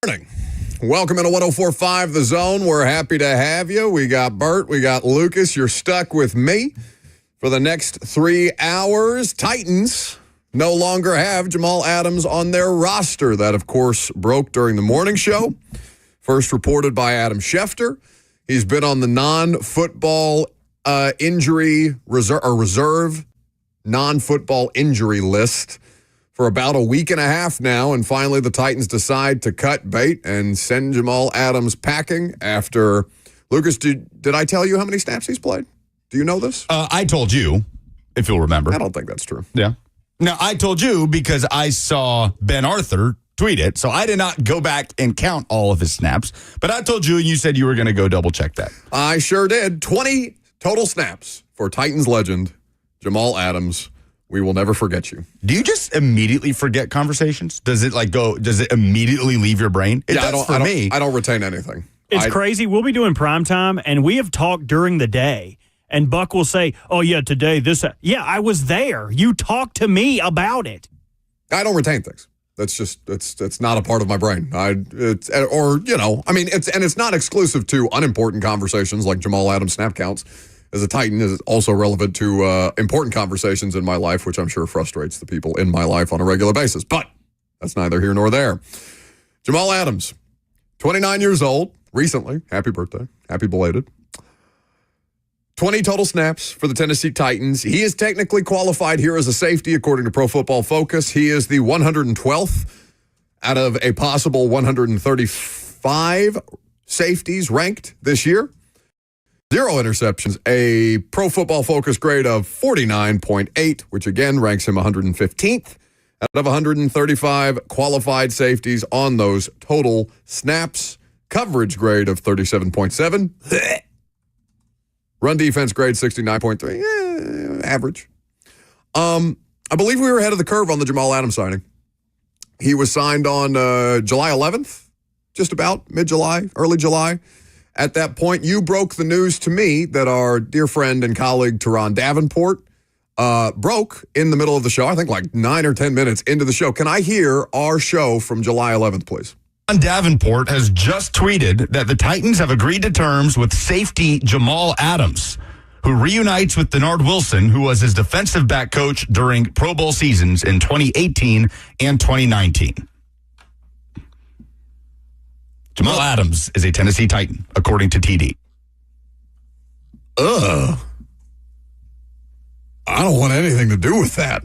Morning. Welcome into 104.5 The Zone. We're happy to have you. We got Bert. We got Lucas. You're stuck with me for the next 3 hours. Titans no longer have Jamal Adams on their roster. That, of course, broke during the morning show. First reported by Adam Schefter. He's been on the non-football injury reserve non-football injury list for about a week and a half now, and finally the Titans decide to cut bait and send Jamal Adams packing after, Lucas, did I tell you how many snaps he's played? Do you know this? I told you, if you'll remember. I don't think that's true. Yeah. No, I told you because I saw Ben Arthur tweet it, so I did not go back and count all of his snaps, but I told you, and you said you were going to go double check that. I sure did. 20 total snaps for Titans legend Jamal Adams. We will never forget you. Do you just immediately forget conversations? Does it immediately leave your brain? It does for me. I don't retain anything. It's crazy. We'll be doing primetime, and we have talked during the day, and Buck will say, oh, yeah, today, this. Yeah, I was there. You talked to me about it. I don't retain things. That's just, it's not a part of my brain. It's not exclusive to unimportant conversations like Jamal Adams snap counts. As a Titan, is also relevant to important conversations in my life, which I'm sure frustrates the people in my life on a regular basis. But that's neither here nor there. Jamal Adams, 29 years old, recently. Happy birthday. Happy belated. 20 total snaps for the Tennessee Titans. He is technically qualified here as a safety, according to Pro Football Focus. He is the 112th out of a possible 135 safeties ranked this year. 0 interceptions, a Pro Football Focus grade of 49.8, which again ranks him 115th out of 135 qualified safeties on those total snaps. Coverage grade of 37.7. Run defense grade 69.3. Average. I believe we were ahead of the curve on the Jamal Adams signing. He was signed on July 11th, just about mid-July, early July. At that point, you broke the news to me that our dear friend and colleague, Teron Davenport, broke in the middle of the show. I think like 9 or 10 minutes into the show. Can I hear our show from July 11th, please? Teron Davenport has just tweeted that the Titans have agreed to terms with safety Jamal Adams, who reunites with Denard Wilson, who was his defensive back coach during Pro Bowl seasons in 2018 and 2019. Jamal Adams is a Tennessee Titan, according to TD. I don't want anything to do with that.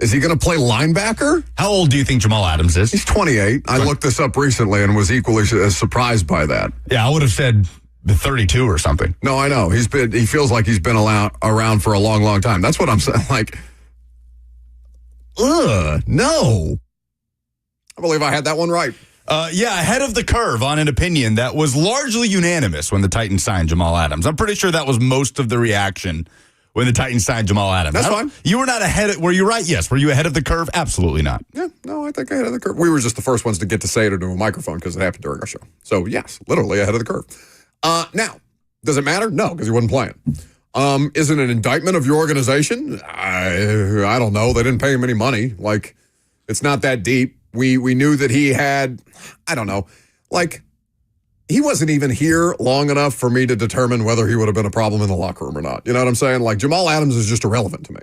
Is he going to play linebacker? How old do you think Jamal Adams is? He's 28. I looked this up recently and was equally as surprised by that. Yeah, I would have said 32 or something. No, I know. He feels like he's been around for a long, long time. That's what I'm saying. Like, no. I believe I had that one right. Ahead of the curve on an opinion that was largely unanimous when the Titans signed Jamal Adams. I'm pretty sure that was most of the reaction when the Titans signed Jamal Adams. That's fine. You were not ahead. Were you right? Yes. Were you ahead of the curve? Absolutely not. Yeah, no, I think ahead of the curve. We were just the first ones to get to say it into a microphone because it happened during our show. So, yes, literally ahead of the curve. Now, does it matter? No, because he wasn't playing. Is it an indictment of your organization? I don't know. They didn't pay him any money. Like, it's not that deep. We knew that he had, I don't know, like, he wasn't even here long enough for me to determine whether he would have been a problem in the locker room or not. You know what I'm saying? Like, Jamal Adams is just irrelevant to me.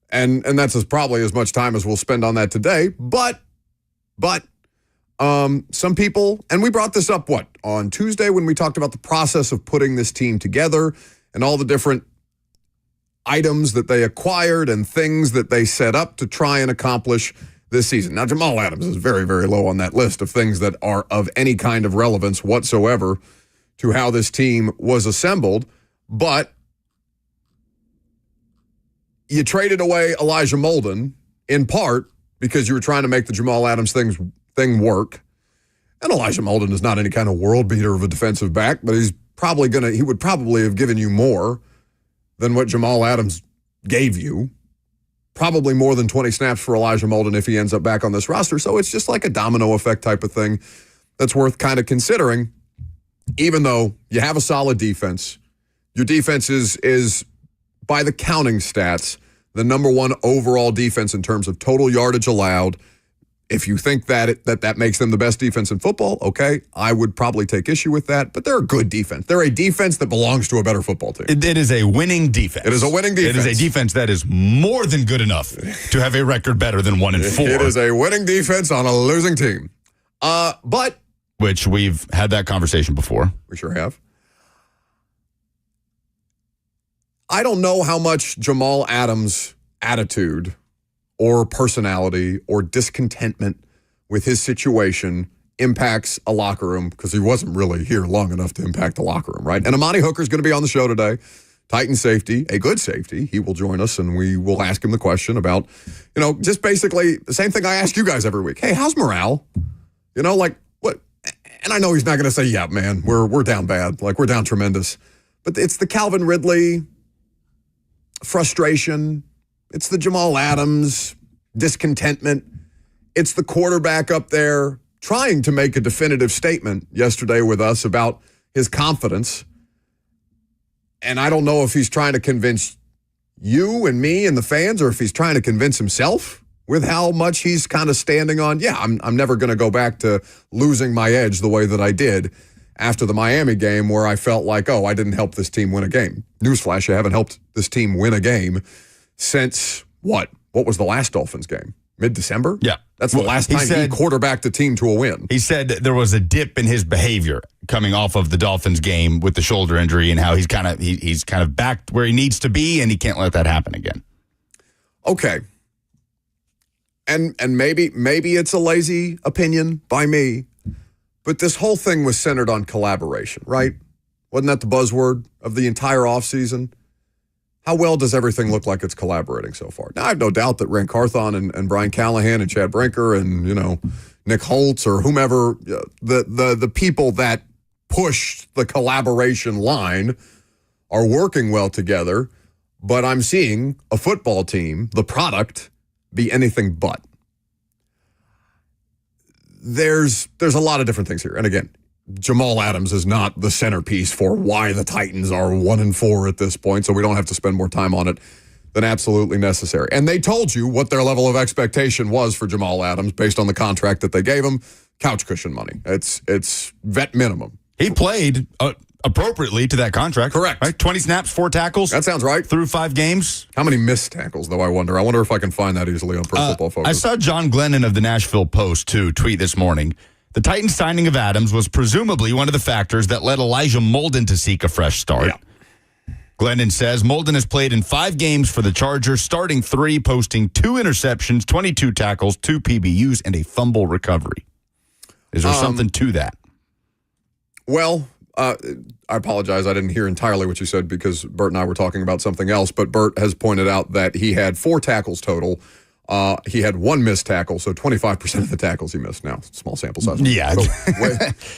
And that's probably as much time as we'll spend on that today. But some people, and we brought this up, on Tuesday when we talked about the process of putting this team together and all the different items that they acquired and things that they set up to try and accomplish this season. Now, Jamal Adams is very, very low on that list of things that are of any kind of relevance whatsoever to how this team was assembled. But you traded away Elijah Molden in part because you were trying to make the Jamal Adams thing work. And Elijah Molden is not any kind of world beater of a defensive back, but he would probably have given you more than what Jamal Adams gave you. Probably more than 20 snaps for Elijah Molden if he ends up back on this roster. So it's just like a domino effect type of thing that's worth kind of considering. Even though you have a solid defense, your defense is by the counting stats, the number one overall defense in terms of total yardage allowed, If you think that makes them the best defense in football, okay, I would probably take issue with that. But they're a good defense. They're a defense that belongs to a better football team. It is a winning defense. It is a winning defense. It is a defense that is more than good enough to have a record better than 1-4. It is a winning defense on a losing team. But which we've had that conversation before. We sure have. I don't know how much Jamal Adams' attitude or personality or discontentment with his situation impacts a locker room, because he wasn't really here long enough to impact the locker room, right? And Amani Hooker's going to be on the show today. Titan safety, a good safety. He will join us, and we will ask him the question about, just basically the same thing I ask you guys every week. Hey, how's morale? What? And I know he's not going to say, yeah, man, we're down bad. Like, we're down tremendous. But it's the Calvin Ridley frustration. It's the Jamal Adams discontentment. It's the quarterback up there trying to make a definitive statement yesterday with us about his confidence. And I don't know if he's trying to convince you and me and the fans, or if he's trying to convince himself with how much he's kind of standing on, I'm never going to go back to losing my edge the way that I did after the Miami game, where I felt like, I didn't help this team win a game. Newsflash, I haven't helped this team win a game since what? What was the last Dolphins game? Mid-December? Yeah. That's the last time he quarterbacked the team to a win. He said there was a dip in his behavior coming off of the Dolphins game with the shoulder injury, and how he's kind of back where he needs to be, and he can't let that happen again. Okay. And maybe it's a lazy opinion by me, but this whole thing was centered on collaboration, right? Wasn't that the buzzword of the entire offseason? How well does everything look like it's collaborating so far? Now, I have no doubt that Rand Carthon and Brian Callahan and Chad Brinker and, Nick Holtz or whomever, the people that push the collaboration line are working well together, but I'm seeing a football team, the product, be anything but. There's a lot of different things here. And again, Jamal Adams is not the centerpiece for why the Titans are 1-4 at this point, so we don't have to spend more time on it than absolutely necessary. And they told you what their level of expectation was for Jamal Adams based on the contract that they gave him. Couch cushion money. It's vet minimum. He played appropriately to that contract. Correct. Right? 20 snaps, 4 tackles. That sounds right. Through 5 games. How many missed tackles, though, I wonder? I wonder if I can find that easily on Pro Football Focus. I saw John Glennon of the Nashville Post, too, tweet this morning. The Titans signing of Adams was presumably one of the factors that led Elijah Molden to seek a fresh start. Yeah. Glennon says Molden has played in 5 games for the Chargers, starting 3, posting 2 interceptions, 22 tackles, 2 PBUs, and a fumble recovery. Is there something to that? Well, I apologize. I didn't hear entirely what you said because Bert and I were talking about something else, but Bert has pointed out that he had 4 tackles total. He had 1 missed tackle, so 25% of the tackles he missed. Now, small sample size. Yeah.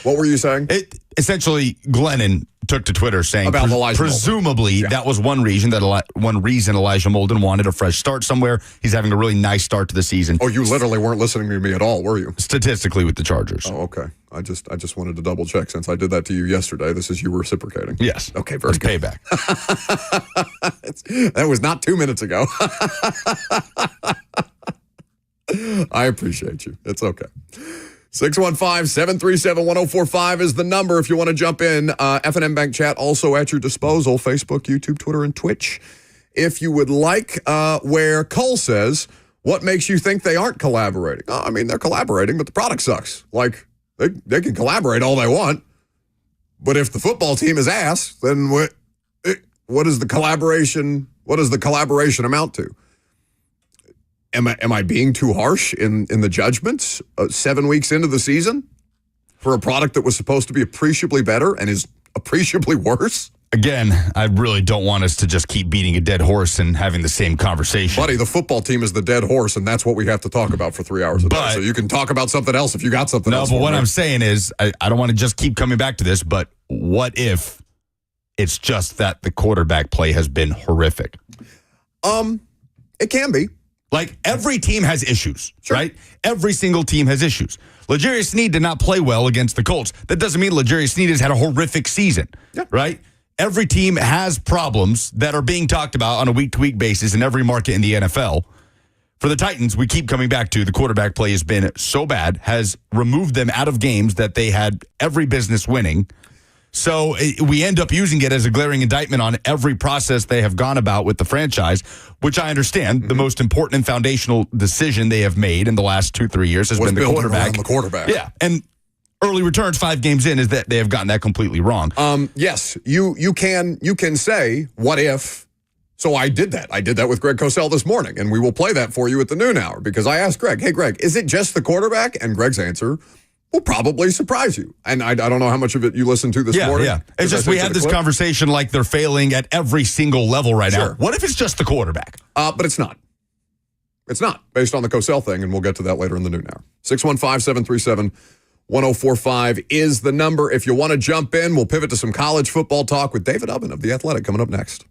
What were you saying? Essentially, Glennon took to Twitter saying about Elijah presumably Molden. That was one reason Elijah Molden wanted a fresh start somewhere. He's having a really nice start to the season. Oh, you literally weren't listening to me at all, were you? Statistically with the Chargers. Oh, okay. I just wanted to double check since I did that to you yesterday. This is you reciprocating. Yes. Okay, very good. Payback. That was not 2 minutes ago. I appreciate you. It's okay. 615-737-1045 is the number if you want to jump in. F&M Bank Chat also at your disposal. Facebook, YouTube, Twitter, and Twitch. If you would like, where Cole says, what makes you think they aren't collaborating? Oh, I mean, they're collaborating, but the product sucks. Like, they can collaborate all they want. But if the football team is ass, then what is the collaboration? What does the collaboration amount to? Am I being too harsh in the judgments 7 weeks into the season for a product that was supposed to be appreciably better and is appreciably worse? Again, I really don't want us to just keep beating a dead horse and having the same conversation. Buddy, the football team is the dead horse, and that's what we have to talk about for 3 hours a day. So you can talk about something else if you got something else. No, but what I'm saying is, I don't want to just keep coming back to this, but what if it's just that the quarterback play has been horrific? It can be. Like, every team has issues, right? Every single team has issues. L'Jarius Sneed did not play well against the Colts. That doesn't mean L'Jarius Sneed has had a horrific season, right? Every team has problems that are being talked about on a week-to-week basis in every market in the NFL. for the Titans, we keep coming back to the quarterback play has been so bad, has removed them out of games that they had every business winning. So we end up using it as a glaring indictment on every process they have gone about with the franchise, which I understand the most important and foundational decision they have made in the last 2-3 years has been the quarterback. The quarterback. Yeah. And early returns 5 games in is that they have gotten that completely wrong. Yes, you can say, what if? So I did that. I did that with Greg Cosell this morning, and we will play that for you at the noon hour because I asked Greg, hey, Greg, is it just the quarterback? And Greg's answer will probably surprise you. And I don't know how much of it you listened to this morning. Yeah, it's just we had this conversation like they're failing at every single level right now. What if it's just the quarterback? But it's not. It's not, based on the Cosell thing, and we'll get to that later in the noon hour. 615-737-1045 is the number. If you want to jump in, we'll pivot to some college football talk with David Ubben of The Athletic coming up next.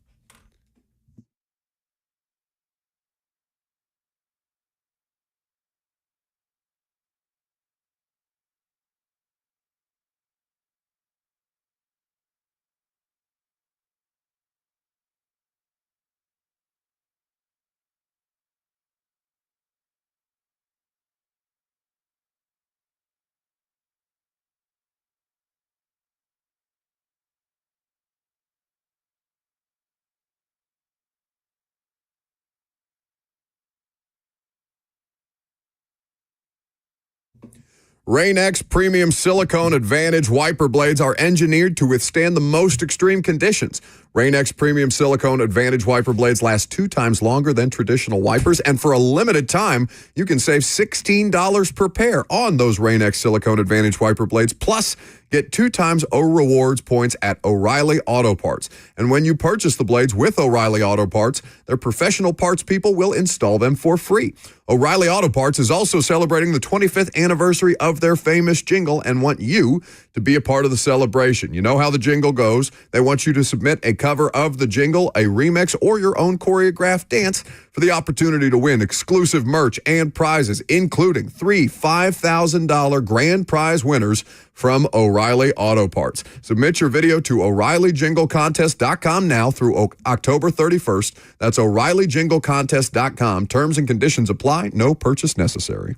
Rain-X Premium Silicone Advantage wiper blades are engineered to withstand the most extreme conditions. Rain-X Premium Silicone Advantage wiper blades last 2 times longer than traditional wipers, and for a limited time, you can save $16 per pair on those Rain-X Silicone Advantage wiper blades, plus get 2 times O Rewards points at O'Reilly Auto Parts. And when you purchase the blades with O'Reilly Auto Parts, their professional parts people will install them for free. O'Reilly Auto Parts is also celebrating the 25th anniversary of their famous jingle and want you to be a part of the celebration. You know how the jingle goes. They want you to submit a cover of the jingle, a remix, or your own choreographed dance for the opportunity to win exclusive merch and prizes, including 3 $5,000 grand prize winners from O'Reilly Auto Parts. Submit your video to O'ReillyJingleContest.com now through October 31st. That's O'ReillyJingleContest.com. Terms and conditions apply. No purchase necessary.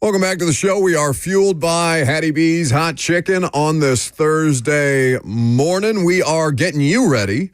Welcome back to the show. We are fueled by Hattie B's Hot Chicken on this Thursday morning. We are getting you ready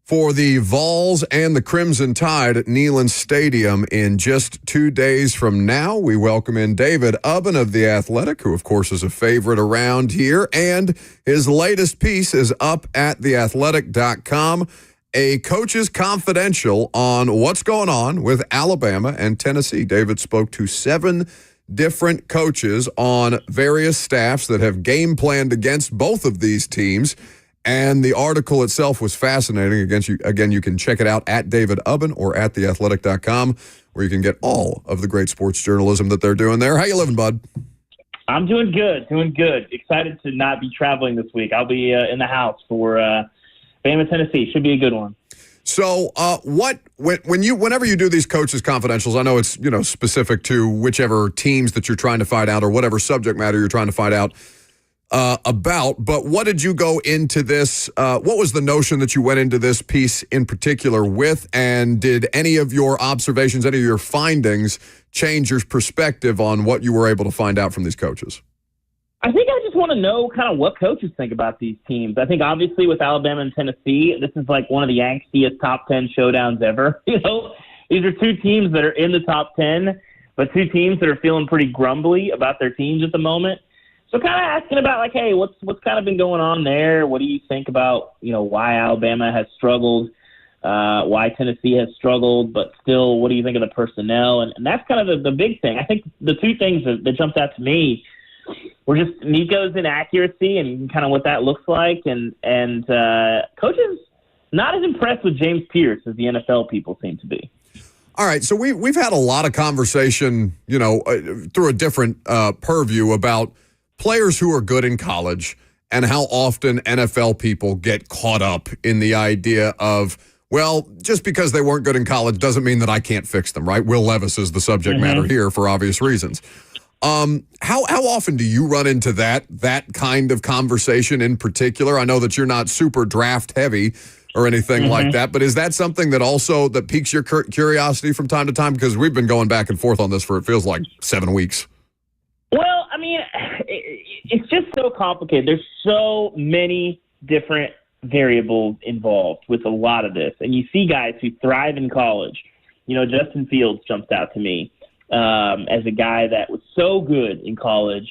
for the Vols and the Crimson Tide at Neyland Stadium in just 2 days from now. We welcome in David Ubben of The Athletic, who, of course, is a favorite around here, and his latest piece is up at theathletic.com, a coach's confidential on what's going on with Alabama and Tennessee. David spoke to 7 different coaches on various staffs that have game planned against both of these teams. And the article itself was fascinating. Again, you can check it out at David Ubben or at theathletic.com, where you can get all of the great sports journalism that they're doing there. How you living, bud? I'm doing good. Excited to not be traveling this week. I'll be in the house for Bama, Tennessee. Should be a good one. So, whenever you do these coaches' confidentials, I know it's specific to whichever teams that you're trying to find out or whatever subject matter you're trying to find out about. But what did you go into this? What was the notion that you went into this piece in particular with? And did any of your observations, any of your findings, change your perspective on what you were able to find out from these coaches? I think I just want to know kind of what coaches think about these teams. I think obviously with Alabama and Tennessee, this is like one of the angstiest top 10 showdowns ever. These are 2 teams that are in the top 10, but 2 teams that are feeling pretty grumbly about their teams at the moment. So kind of asking about like, hey, what's kind of been going on there? What do you think about, why Alabama has struggled, why Tennessee has struggled, but still, what do you think of the personnel? And that's kind of the big thing. I think the 2 things that jumped out to me were just Nico's inaccuracy and kind of what that looks like, and coaches not as impressed with James Pierce as the NFL people seem to be. All right, so we've had a lot of conversation, through a different purview about players who are good in college and how often NFL people get caught up in the idea of, well, just because they weren't good in college doesn't mean that I can't fix them, right? Will Levis is the subject matter here for obvious reasons. How often do you run into that kind of conversation in particular? I know that you're not super draft heavy or anything like that, but is that something that piques your curiosity from time to time? Because we've been going back and forth on this for, it feels like 7 weeks. Well, I mean, it's just so complicated. There's so many different variables involved with a lot of this. And you see guys who thrive in college. Justin Fields jumps out to me as a guy that was so good in college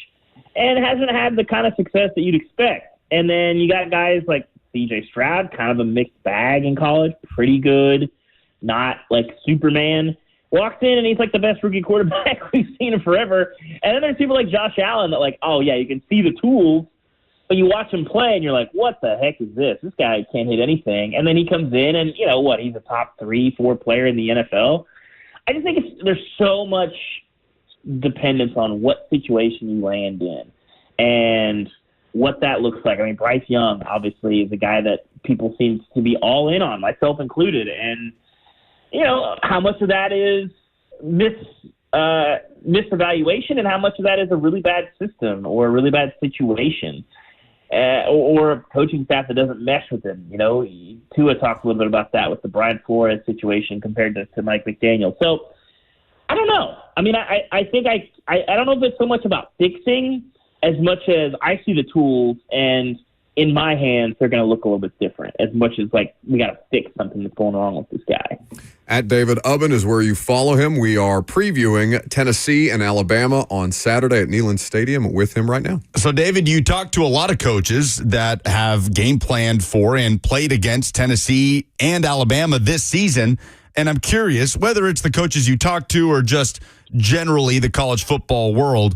and hasn't had the kind of success that you'd expect. And then you got guys like C.J. Stroud, kind of a mixed bag in college, pretty good, not like Superman. Walks in and he's like the best rookie quarterback we've seen in forever. And then there's people like Josh Allen that like, oh yeah, you can see the tools, but you watch him play and you're like, what the heck is this? This guy can't hit anything. And then he comes in and he's a top 3-4 player in the NFL. I just think there's so much dependence on what situation you land in and what that looks like. I mean, Bryce Young obviously is a guy that people seem to be all in on, myself included. And how much of that is misevaluation and how much of that is a really bad system or a really bad situation or a coaching staff that doesn't mesh with them. Tua talked a little bit about that with the Brian Flores situation compared to Mike McDaniel. So I don't know. I mean, I think I don't know if it's so much about fixing as much as I see the tools and in my hands, they're going to look a little bit different as much as like we got to fix something that's going wrong with this guy. At David Ubben is where you follow him. We are previewing Tennessee and Alabama on Saturday at Neyland Stadium with him right now. So, David, you talked to a lot of coaches that have game planned for and played against Tennessee and Alabama this season. And I'm curious, whether it's the coaches you talked to or just generally the college football world,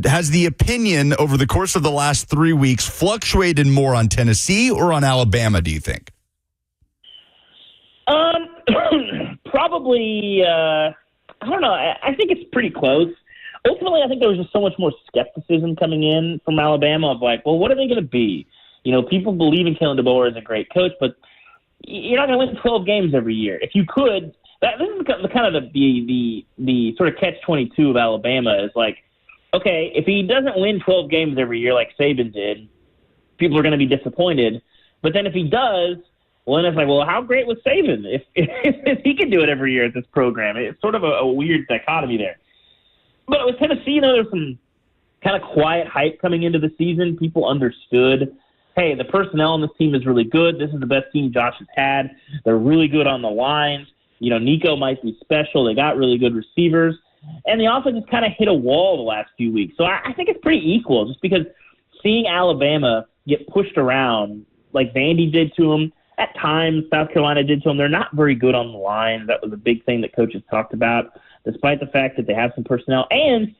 has the opinion over the course of the last 3 weeks fluctuated more on Tennessee or on Alabama, do you think? Probably, I don't know. I think it's pretty close. Ultimately, I think there was just so much more skepticism coming in from Alabama of like, well, what are they going to be? People believe in Kalen DeBoer as a great coach, but you're not going to win 12 games every year. If you could, this is kind of the sort of catch-22 of Alabama is like, okay, if he doesn't win 12 games every year like Saban did, people are going to be disappointed. But then if he does, well, then it's like, well, how great was Saban if he can do it every year at this program? It's sort of a weird dichotomy there. But with Tennessee, there's some kind of quiet hype coming into the season. People understood, hey, the personnel on this team is really good. This is the best team Josh has had. They're really good on the lines. Nico might be special. They got really good receivers. And the offense has kind of hit a wall the last few weeks. So I think it's pretty equal just because seeing Alabama get pushed around like Vandy did to them, at times South Carolina did to them, they're not very good on the line. That was a big thing that coaches talked about, despite the fact that they have some personnel. And,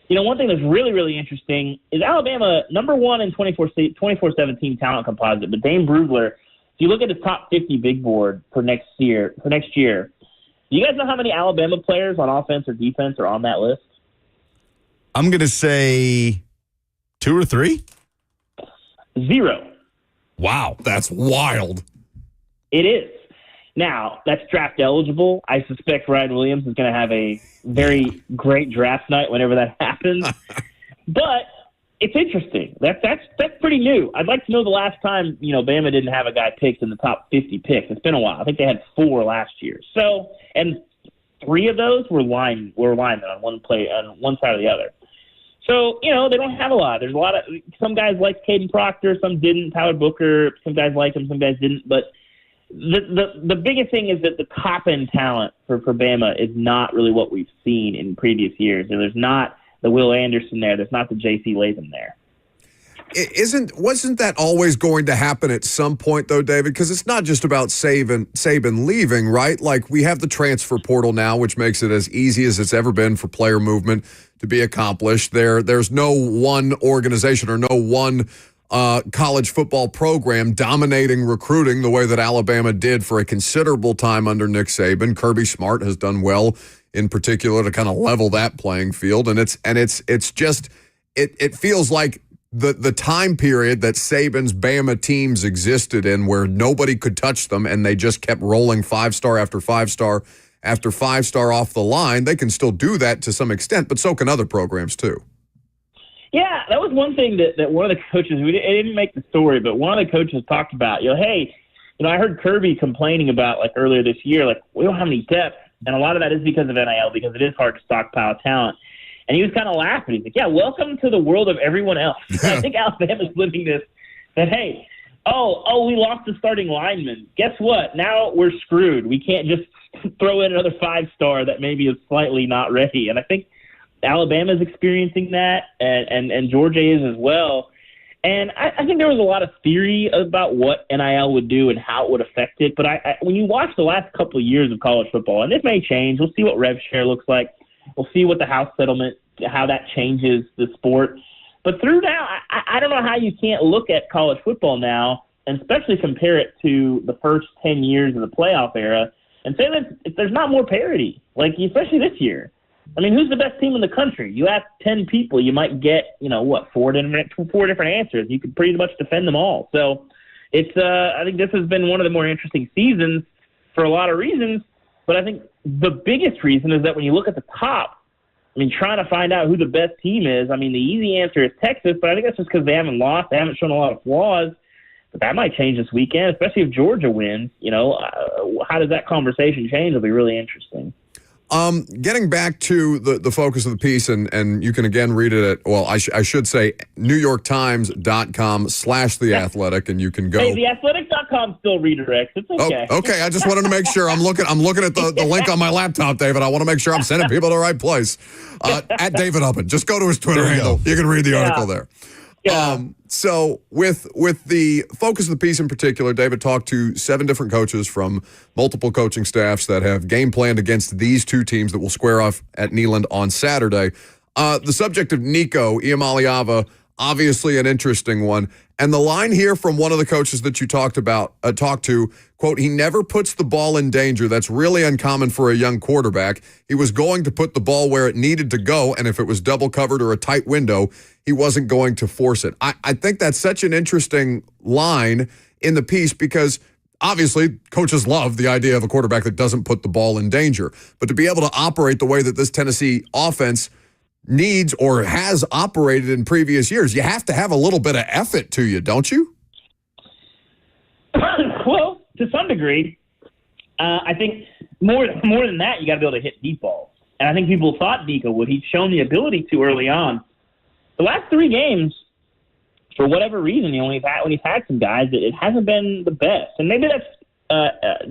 one thing that's really, really interesting is Alabama, number one in 24/7 talent composite, but Dane Brugler, if you look at his top 50 big board for next year, do you guys know how many Alabama players on offense or defense are on that list? I'm going to say 2 or 3. 0. Wow. That's wild. It is. Now, that's draft eligible. I suspect Ryan Williams is going to have a very great draft night whenever that happens. But it's interesting. That's pretty new. I'd like to know the last time, Bama didn't have a guy picked in the top 50 picks. It's been a while. I think they had 4 last year. So, and 3 of those were linemen on one side or the other. So, they don't have a lot. There's a lot of – some guys liked Caden Proctor, some didn't. Tyler Booker, some guys liked him, some guys didn't. But the biggest thing is that the top-end talent for Bama is not really what we've seen in previous years. And there's not the Will Anderson there. There's not the J.C. Latham there. Wasn't that always going to happen at some point, though, David? Because it's not just about Saban leaving, right? Like, we have the transfer portal now, which makes it as easy as it's ever been for player movement to be accomplished. There's no one organization or no one college football program dominating recruiting the way that Alabama did for a considerable time under Nick Saban. Kirby Smart has done well, in particular, to kind of level that playing field, and it's just it feels like the time period that Saban's Bama teams existed in, where nobody could touch them and they just kept rolling 5-star after 5-star after 5-star off the line. They can still do that to some extent, but so can other programs too. Yeah, that was one thing that one of the coaches, it didn't make the story, but one of the coaches talked about, hey, I heard Kirby complaining about, like, earlier this year, like, we don't have any depth, and a lot of that is because of NIL, because it is hard to stockpile talent. And he was kind of laughing. He's like, yeah, welcome to the world of everyone else. I think Alabama's living this, that, hey, we lost the starting lineman. Guess what? Now we're screwed. We can't just throw in another 5-star that maybe is slightly not ready. And I think Alabama's experiencing that, and Georgia is as well. And I think there was a lot of theory about what NIL would do and how it would affect it. But when you watch the last couple of years of college football, and this may change, we'll see what rev share looks like. We'll see what the House settlement, how that changes the sport. But through now, I don't know how you can't look at college football now, and especially compare it to the first 10 years of the playoff era, and say that there's not more parity, like especially this year. I mean, who's the best team in the country? You ask 10 people, you might get, 4 different answers. You could pretty much defend them all. So it's I think this has been one of the more interesting seasons for a lot of reasons. But I think the biggest reason is that when you look at the top, trying to find out who the best team is, the easy answer is Texas, but I think that's just because they haven't lost. They haven't shown a lot of flaws. But that might change this weekend, especially if Georgia wins. How does that conversation change? It'll be really interesting. Getting back to the focus of the piece, and you can again read it at, I should say, NewYorkTimes.com/The Athletic, and you can go. Hey, TheAthletic.com still redirects. It's okay. Oh, okay. I just wanted to make sure. I'm looking at the link on my laptop, David. I want to make sure I'm sending people to the right place. At David Ubben. Just go to his Twitter handle. You can read the article there. Yeah. So with the focus of the piece in particular, David talked to 7 different coaches from multiple coaching staffs that have game planned against these 2 teams that will square off at Neyland on Saturday. The subject of Nico Iamaleava, obviously an interesting one. And the line here from one of the coaches that you talked to, quote, he never puts the ball in danger. That's really uncommon for a young quarterback. He was going to put the ball where it needed to go, and if it was double covered or a tight window, he wasn't going to force it. I think that's such an interesting line in the piece because obviously coaches love the idea of a quarterback that doesn't put the ball in danger. But to be able to operate the way that this Tennessee offense needs or has operated in previous years, you have to have a little bit of effort to you, don't you? Well, to some degree. I think more than that, you got to be able to hit deep balls. and I think people thought Nico would. He'd shown the ability to early on. The last 3 games, for whatever reason, when he's had some guys, it hasn't been the best. And maybe that's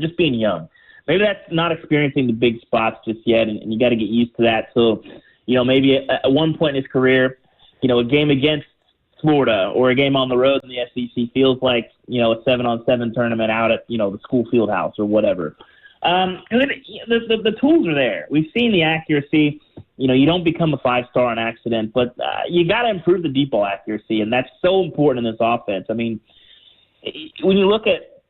just being young. Maybe that's not experiencing the big spots just yet, and you got to get used to that. So, maybe at one point in his career, a game against Florida or a game on the road in the SEC feels like, a 7-on-7 tournament out at, the school field house or whatever. The tools are there. We've seen the accuracy. You don't become a 5-star on accident, but you got to improve the deep ball accuracy, and that's so important in this offense. I mean, when you look at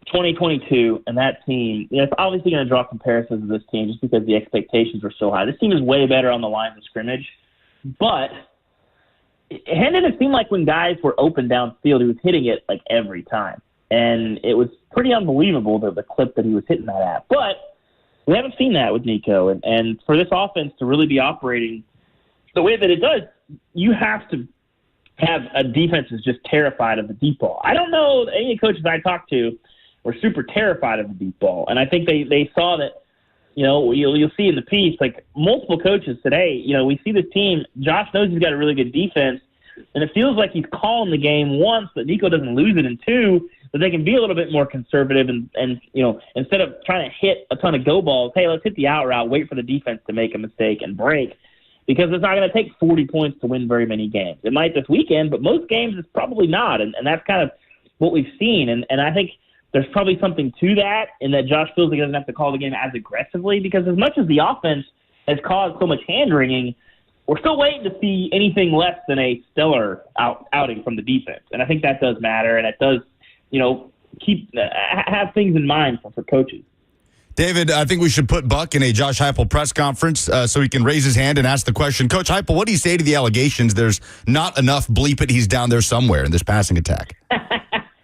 2022 and that team, it's obviously going to draw comparisons to this team just because the expectations were so high. This team is way better on the lines of scrimmage, but it didn't seem like when guys were open downfield, he was hitting it like every time. And it was pretty unbelievable, the clip that he was hitting that at. But we haven't seen that with Nico. And for this offense to really be operating the way that it does, you have to have a defense that's just terrified of the deep ball. I don't know any coaches I talked to were super terrified of the deep ball. And I think they saw that, you'll see in the piece, like multiple coaches today, we see this team, Josh knows he's got a really good defense, and it feels like he's calling the game once, but Nico doesn't lose it, and 2, that they can be a little bit more conservative and instead of trying to hit a ton of go balls, hey, let's hit the out route, wait for the defense to make a mistake and break, because it's not going to take 40 points to win very many games. It might this weekend, but most games it's probably not, and that's kind of what we've seen, and I think there's probably something to that in that Josh feels like he doesn't have to call the game as aggressively, because as much as the offense has caused so much hand-wringing, we're still waiting to see anything less than a stellar outing from the defense. And I think that does matter, and it does, have things in mind for coaches. David, I think we should put Buck in a Josh Heupel press conference so he can raise his hand and ask the question. Coach Heupel, what do you say to the allegations there's not enough bleep it, he's down there somewhere in this passing attack?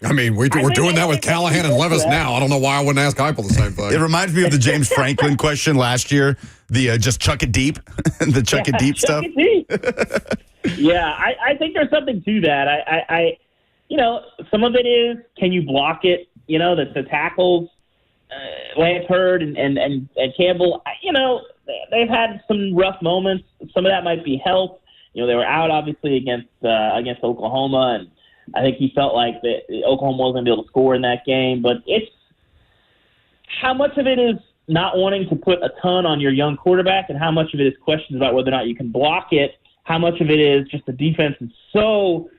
I mean, we're doing that with Callahan and Levis now. I don't know why I wouldn't ask Heupel the same thing. It reminds me of the James Franklin question last year, the just chuck it deep, the chuck it deep stuff. It deep. Yeah, I think there's something to that. I some of it is, can you block it? The tackles, Lance Hurd and Campbell, they've had some rough moments. Some of that might be health. They were out, obviously, against Oklahoma, and I think he felt like that Oklahoma wasn't going to be able to score in that game. But it's how much of it is not wanting to put a ton on your young quarterback, and how much of it is questions about whether or not you can block it. How much of it is just the defense is so,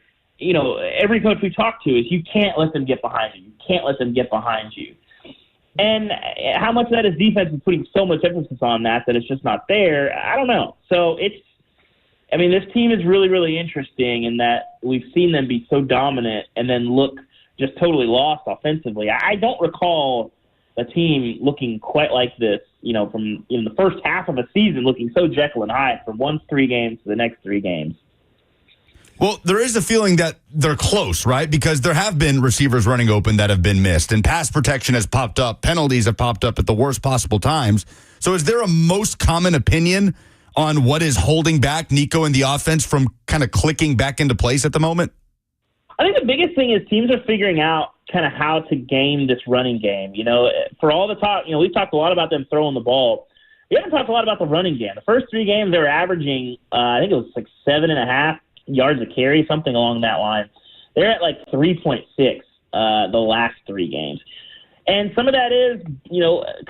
every coach we talk to is you can't let them get behind you. You can't let them get behind you. And how much of that is defense is putting so much emphasis on that it's just not there. I don't know. So this team is really, really interesting in that we've seen them be so dominant and then look just totally lost offensively. I don't recall a team looking quite like this, from the first half of a season looking so Jekyll and Hyde from one 3 games to the next 3 games. Well, there is a feeling that they're close, right? Because there have been receivers running open that have been missed, and pass protection has popped up. Penalties have popped up at the worst possible times. So is there a most common opinion on what is holding back Nico and the offense from kind of clicking back into place at the moment? I think the biggest thing is teams are figuring out kind of how to game this running game. For all the talk, we've talked a lot about them throwing the ball. We haven't talked a lot about the running game. The first 3 games, they were averaging, I think it was like 7.5 yards a carry, something along that line. They're at like 3.6 the last 3 games. And some of that is,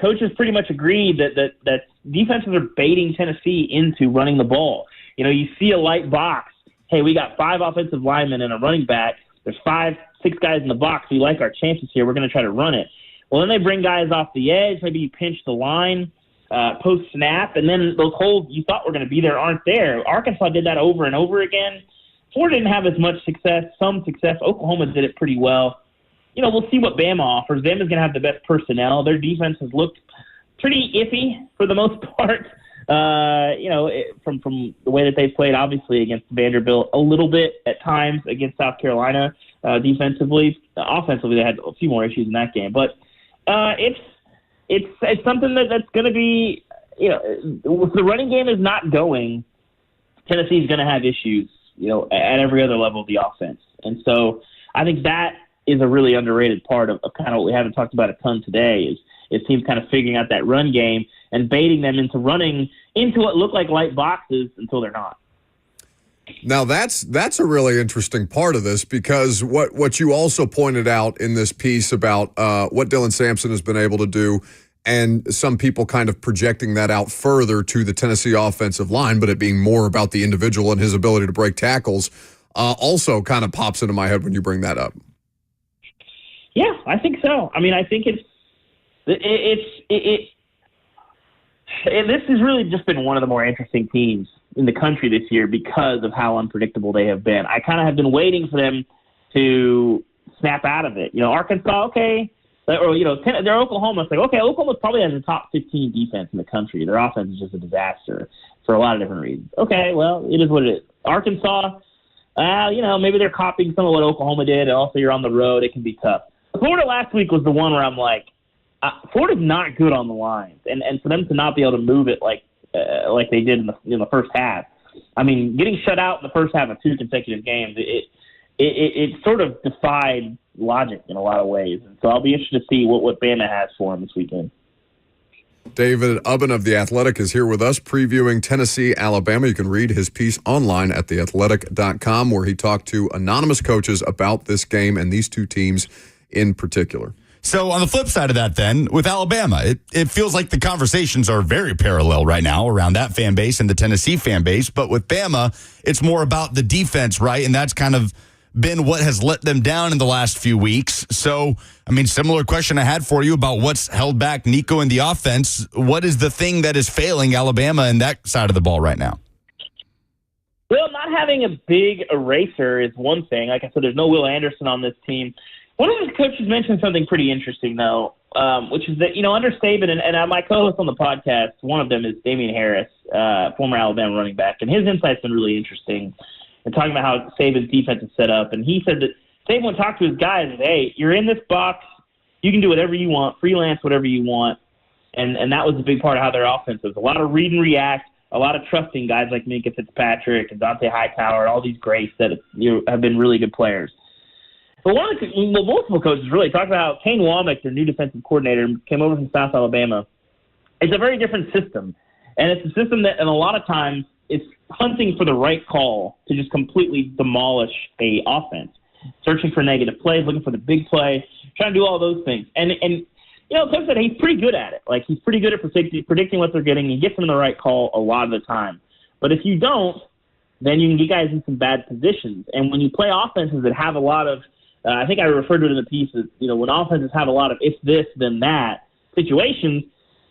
coaches pretty much agreed that defenses are baiting Tennessee into running the ball. You see a light box. Hey, we got 5 offensive linemen and a running back. There's 5-6 guys in the box. We like our chances here. We're going to try to run it. Well, then they bring guys off the edge. Maybe you pinch the line, post-snap, and then those holes you thought were going to be there aren't there. Arkansas did that over and over again. Florida didn't have as much success, some success. Oklahoma did it pretty well. We'll see what Bama offers. Bama's going to have the best personnel. Their defense has looked pretty iffy for the most part. From the way that they've played, obviously, against Vanderbilt, a little bit at times against South Carolina defensively. Offensively, they had a few more issues in that game. But it's something that's going to be, if the running game is not going, Tennessee's going to have issues, at every other level of the offense. And so I think that is a really underrated part of kind of what we haven't talked about a ton today is teams kind of figuring out that run game and baiting them into running into what look like light boxes until they're not. Now, that's a really interesting part of this, because what you also pointed out in this piece about what Dylan Sampson has been able to do, and some people kind of projecting that out further to the Tennessee offensive line, but it being more about the individual and his ability to break tackles, also kind of pops into my head when you bring that up. Yeah, I think so. I mean, I think this has really just been one of the more interesting teams in the country this year because of how unpredictable they have been. I kind of have been waiting for them to snap out of it. Arkansas, okay, or they're Oklahoma. It's like, okay, Oklahoma probably has a top 15 defense in the country. Their offense is just a disaster for a lot of different reasons. Okay, well, it is what it is. Arkansas, maybe they're copying some of what Oklahoma did. And also, you're on the road; it can be tough. Florida last week was the one where I'm like, Florida's not good on the lines, and for them to not be able to move it like they did in the first half. I mean, getting shut out in the first half of 2 consecutive games, it sort of defied logic in a lot of ways. And so I'll be interested to see what Bama has for them this weekend. David Ubben of The Athletic is here with us previewing Tennessee, Alabama. You can read his piece online at theathletic.com, where he talked to anonymous coaches about this game and these two teams in particular. So on the flip side of that, then, with Alabama, it feels like the conversations are very parallel right now around that fan base and the Tennessee fan base. But with Bama, it's more about the defense, right? And that's kind of been what has let them down in the last few weeks. So, I mean, similar question I had for you about what's held back Nico in the offense. What is the thing that is failing Alabama in that side of the ball right now? Well, not having a big eraser is one thing. Like I said, there's no Will Anderson on this team. One of the coaches mentioned something pretty interesting, though, which is that, under Saban, and my co-host on the podcast, one of them is Damian Harris, former Alabama running back, and his insight's been really interesting and talking about how Saban's defense is set up. And he said that Saban would talk to his guys and, hey, you're in this box, you can do whatever you want, freelance whatever you want, and that was a big part of how their offense was. A lot of read and react, a lot of trusting guys like Minkah Fitzpatrick and Dante Hightower, all these greats that have been really good players. But multiple coaches really talked about Kane Womack, their new defensive coordinator, came over from South Alabama. It's a very different system, and it's a system that, and a lot of times, it's hunting for the right call to just completely demolish a offense, searching for negative plays, looking for the big play, trying to do all those things. And Coach said he's pretty good at it. Like, he's pretty good at predicting what they're getting. He gets them the right call a lot of the time. But if you don't, then you can get guys in some bad positions. And when you play offenses that have a lot of I think I referred to it in the piece as, when offenses have a lot of if this, then that situations,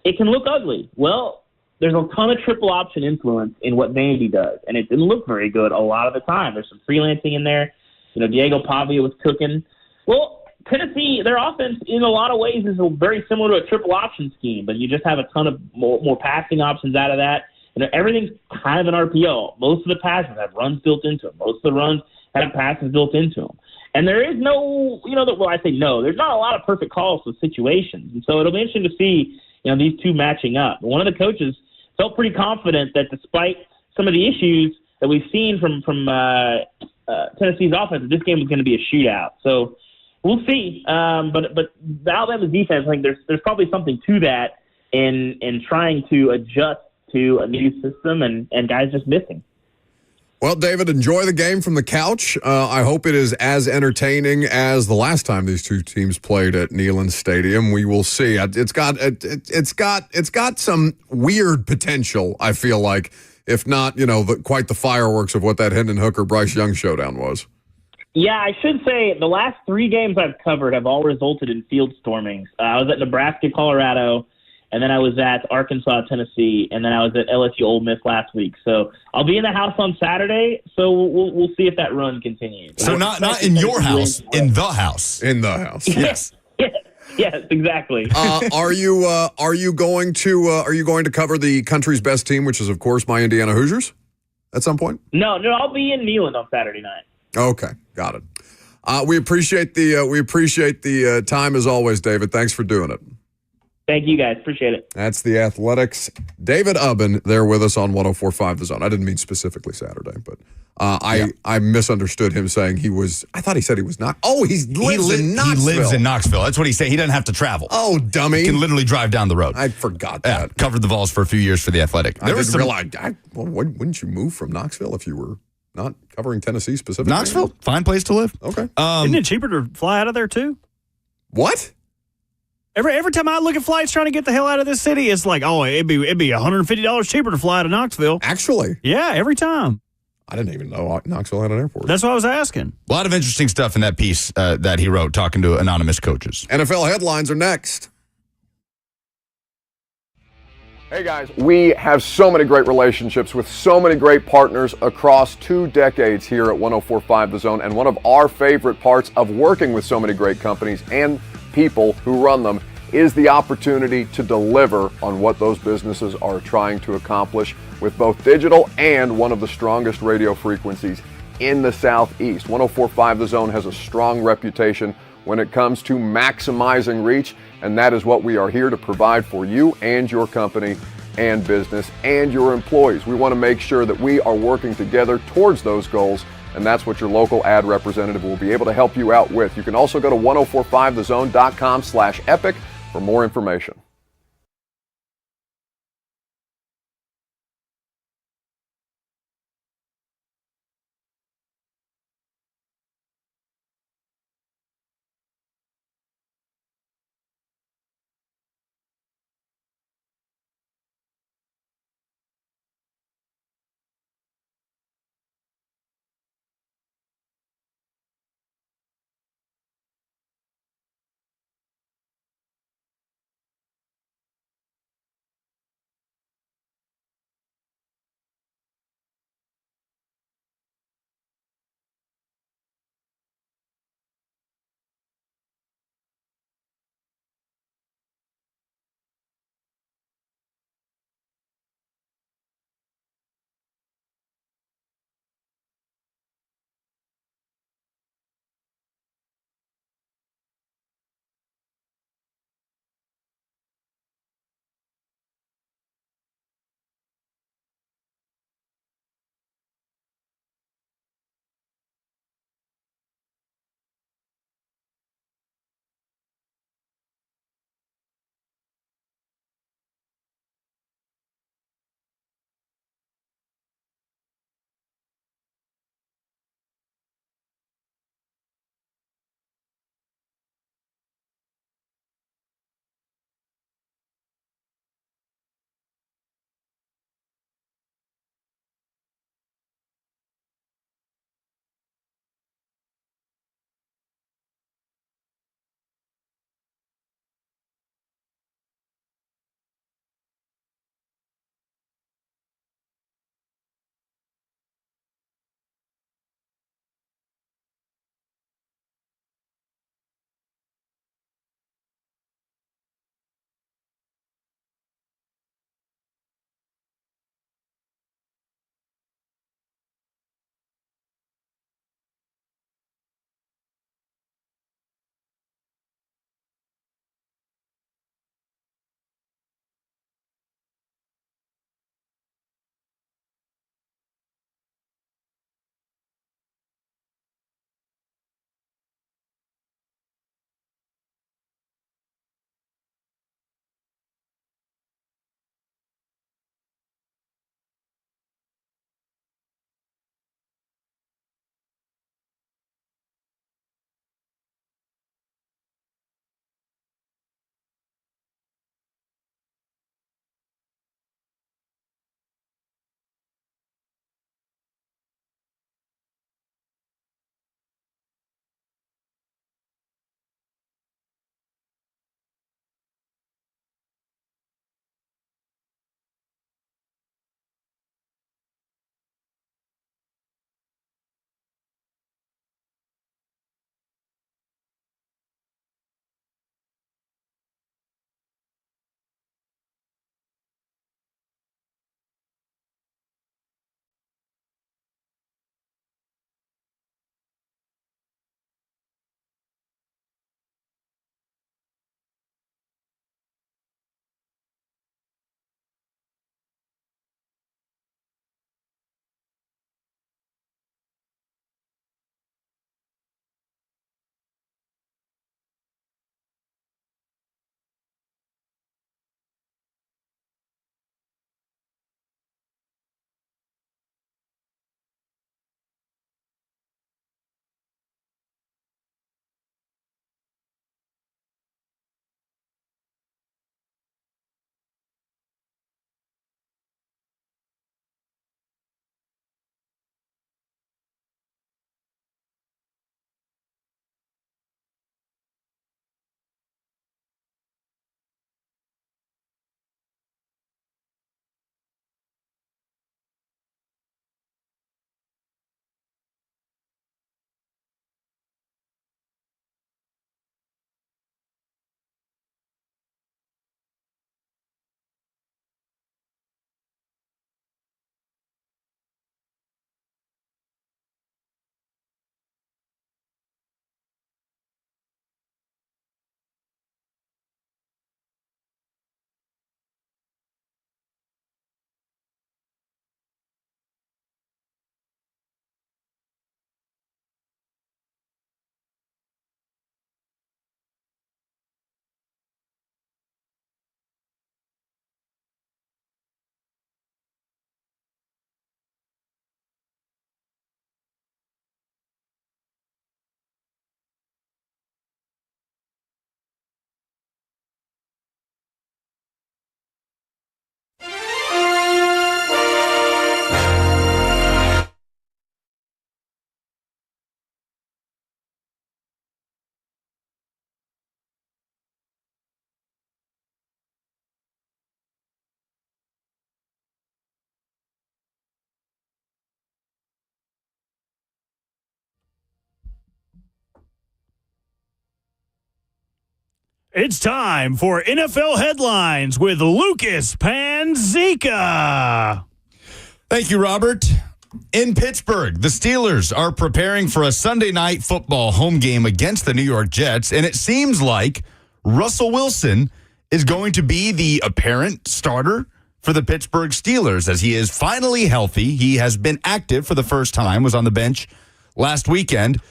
it can look ugly. Well, there's a ton of triple option influence in what Vandy does, and it didn't look very good a lot of the time. There's some freelancing in there. Diego Pavia was cooking. Well, Tennessee, their offense in a lot of ways is very similar to a triple option scheme, but you just have a ton of more passing options out of that. Everything's kind of an RPO. Most of the passes have runs built into them. Most of the runs have passes built into them. And there is no, I say no, there's not a lot of perfect calls for situations. And so it'll be interesting to see, these two matching up. One of the coaches felt pretty confident that despite some of the issues that we've seen from Tennessee's offense, this game was going to be a shootout. So we'll see. But the Alabama defense, I think there's probably something to that in trying to adjust to a new system and guys just missing. Well, David, enjoy the game from the couch. I hope it is as entertaining as the last time these two teams played at Neyland Stadium. We will see. It's got some weird potential, I feel like, if not, quite the fireworks of what that Hendon Hooker-Bryce Young showdown was. Yeah, I should say the last 3 games I've covered have all resulted in field stormings. I was at Nebraska, Colorado, and then I was at Arkansas, Tennessee, and then I was at LSU Ole Miss last week. So I'll be in the house on Saturday, so we'll see if that run continues. So not in your house, in the house. In the house. Yes. Yes, exactly. Are you going to cover the country's best team, which is of course my Indiana Hoosiers, at some point? No, I'll be in Neyland on Saturday night. Okay, got it. We appreciate the time as always, David. Thanks for doing it. Thank you, guys. Appreciate it. That's the Athletics. David Ubben there with us on 104.5 The Zone. I didn't mean specifically Saturday, but I misunderstood him saying he was. I thought he said he was not. Oh, he lives in Knoxville. He lives in Knoxville. That's what he's saying. He doesn't have to travel. Oh, dummy. He can literally drive down the road. I forgot Yeah, that. covered the Vols for a few years for the Athletic. I didn't realize. Well, wouldn't you move from Knoxville if you were not covering Tennessee specifically? Knoxville, fine place to live. Okay. Isn't it cheaper to fly out of there too? What? Every time I look at flights trying to get the hell out of this city, it's like, oh, it'd be $150 cheaper to fly to Knoxville. Actually, Yeah, every time. I didn't even know Knoxville had an airport. That's what I was asking. A lot of interesting stuff in that piece that he wrote talking to anonymous coaches. NFL headlines are next. Hey guys, we have so many great relationships with so many great partners across 2 decades here at 104.5 The Zone, and one of our favorite parts of working with so many great companies and people who run them is the opportunity to deliver on what those businesses are trying to accomplish with both digital and one of the strongest radio frequencies in the Southeast. 104.5 The Zone has a strong reputation when it comes to maximizing reach, and that is what we are here to provide for you and your company and business and your employees. We want to make sure that we are working together towards those goals, and that's what your local ad representative will be able to help you out with. You can also go to 1045thezone.com/epic for more information. It's time for NFL Headlines with Lucas Panzica. Thank you, Robert. In Pittsburgh, the Steelers are preparing for a Sunday night football home game against the New York Jets, and it seems like Russell Wilson is going to be the apparent starter for the Pittsburgh Steelers as he is finally healthy. He has been active for the first time, was on the bench last weekend.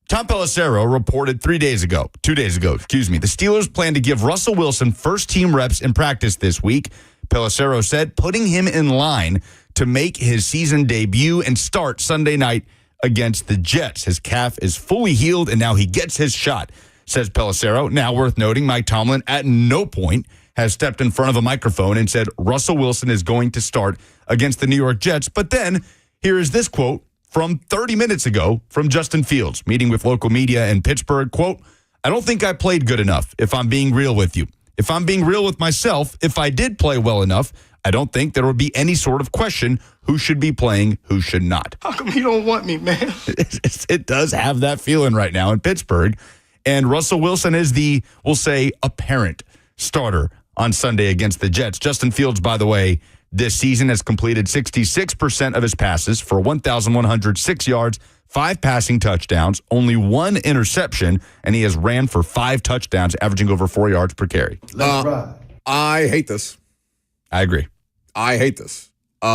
Tom Pelissero reported 2 days ago, the Steelers plan to give Russell Wilson first-team reps in practice this week. Pelissero said, putting him in line to make his season debut and start Sunday night against the Jets. His calf is fully healed, and now he gets his shot, says Pelissero. Now, worth noting, Mike Tomlin at no point has stepped in front of a microphone and said Russell Wilson is going to start against the New York Jets. But then, here is this quote from 30 minutes ago from Justin Fields, meeting with local media in Pittsburgh. Quote, I don't think I played good enough, if I'm being real with you. If I'm being real with myself, if I did play well enough, I don't think there would be any sort of question who should be playing, who should not. How come you don't want me, man? It does have that feeling right now in Pittsburgh. And Russell Wilson is the, we'll say, apparent starter on Sunday against the Jets. Justin Fields, by the way, this season has completed 66% of his passes for 1,106 yards, 5 passing touchdowns, only 1 interception, and he has ran for 5 touchdowns, averaging over 4 yards per carry. I hate this. I agree. I hate this. They're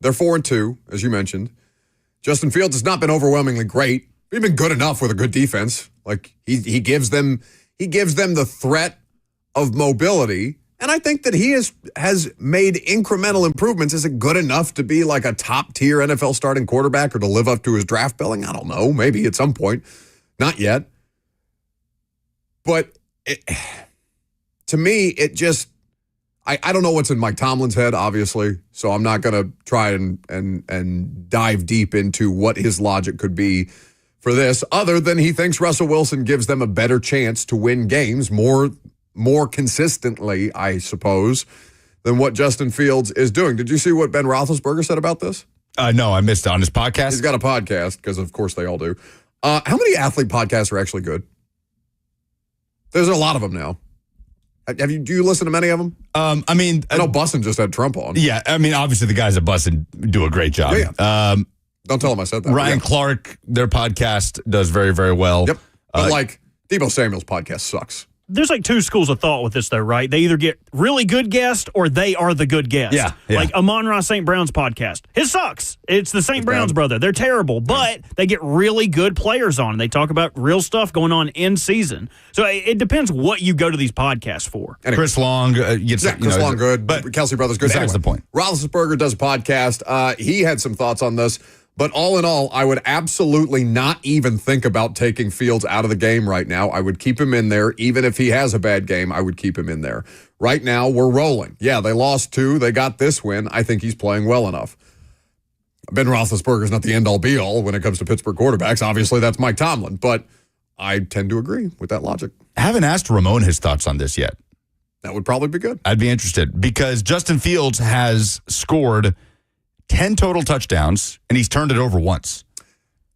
4-2, as you mentioned. Justin Fields has not been overwhelmingly great. He's been good enough with a good defense. Like he gives them the threat of mobility. And I think that he has made incremental improvements. Is it good enough to be like a top-tier NFL starting quarterback or to live up to his draft billing? I don't know. Maybe at some point. Not yet. But to me, it just, I don't know what's in Mike Tomlin's head, obviously. So I'm not going to try and dive deep into what his logic could be for this, other than he thinks Russell Wilson gives them a better chance to win games more consistently, I suppose, than what Justin Fields is doing. Did you see what Ben Roethlisberger said about this? No, I missed it on his podcast. He's got a podcast, because of course they all do. How many athlete podcasts are actually good? There's a lot of them now. Do you listen to many of them? I know Bussin just had Trump on. Yeah, I mean, obviously the guys at Bussin do a great job. Yeah. Don't tell him I said that. Ryan Clark, their podcast does very, very well. Yep. But Deebo Samuel's podcast sucks. There's like 2 schools of thought with this, though, right? They either get really good guests or they are the good guest. Yeah. Like Amon-Ra St. Brown's podcast. It sucks. It's the St. Brown's brother. They're terrible, but they get really good players on. They talk about real stuff going on in season. So it depends what you go to these podcasts for. Anyway. Chris Long gets Chris Long good, but Kelsey Brothers good. Besides the point. Roethlisberger does a podcast. He had some thoughts on this. But all in all, I would absolutely not even think about taking Fields out of the game right now. I would keep him in there. Even if he has a bad game, I would keep him in there. Right now, we're rolling. Yeah, they lost 2. They got this win. I think he's playing well enough. Ben Roethlisberger is not the end-all, be-all when it comes to Pittsburgh quarterbacks. Obviously, that's Mike Tomlin. But I tend to agree with that logic. I haven't asked Ramon his thoughts on this yet. That would probably be good. I'd be interested because Justin Fields has scored 10 total touchdowns, and he's turned it over once.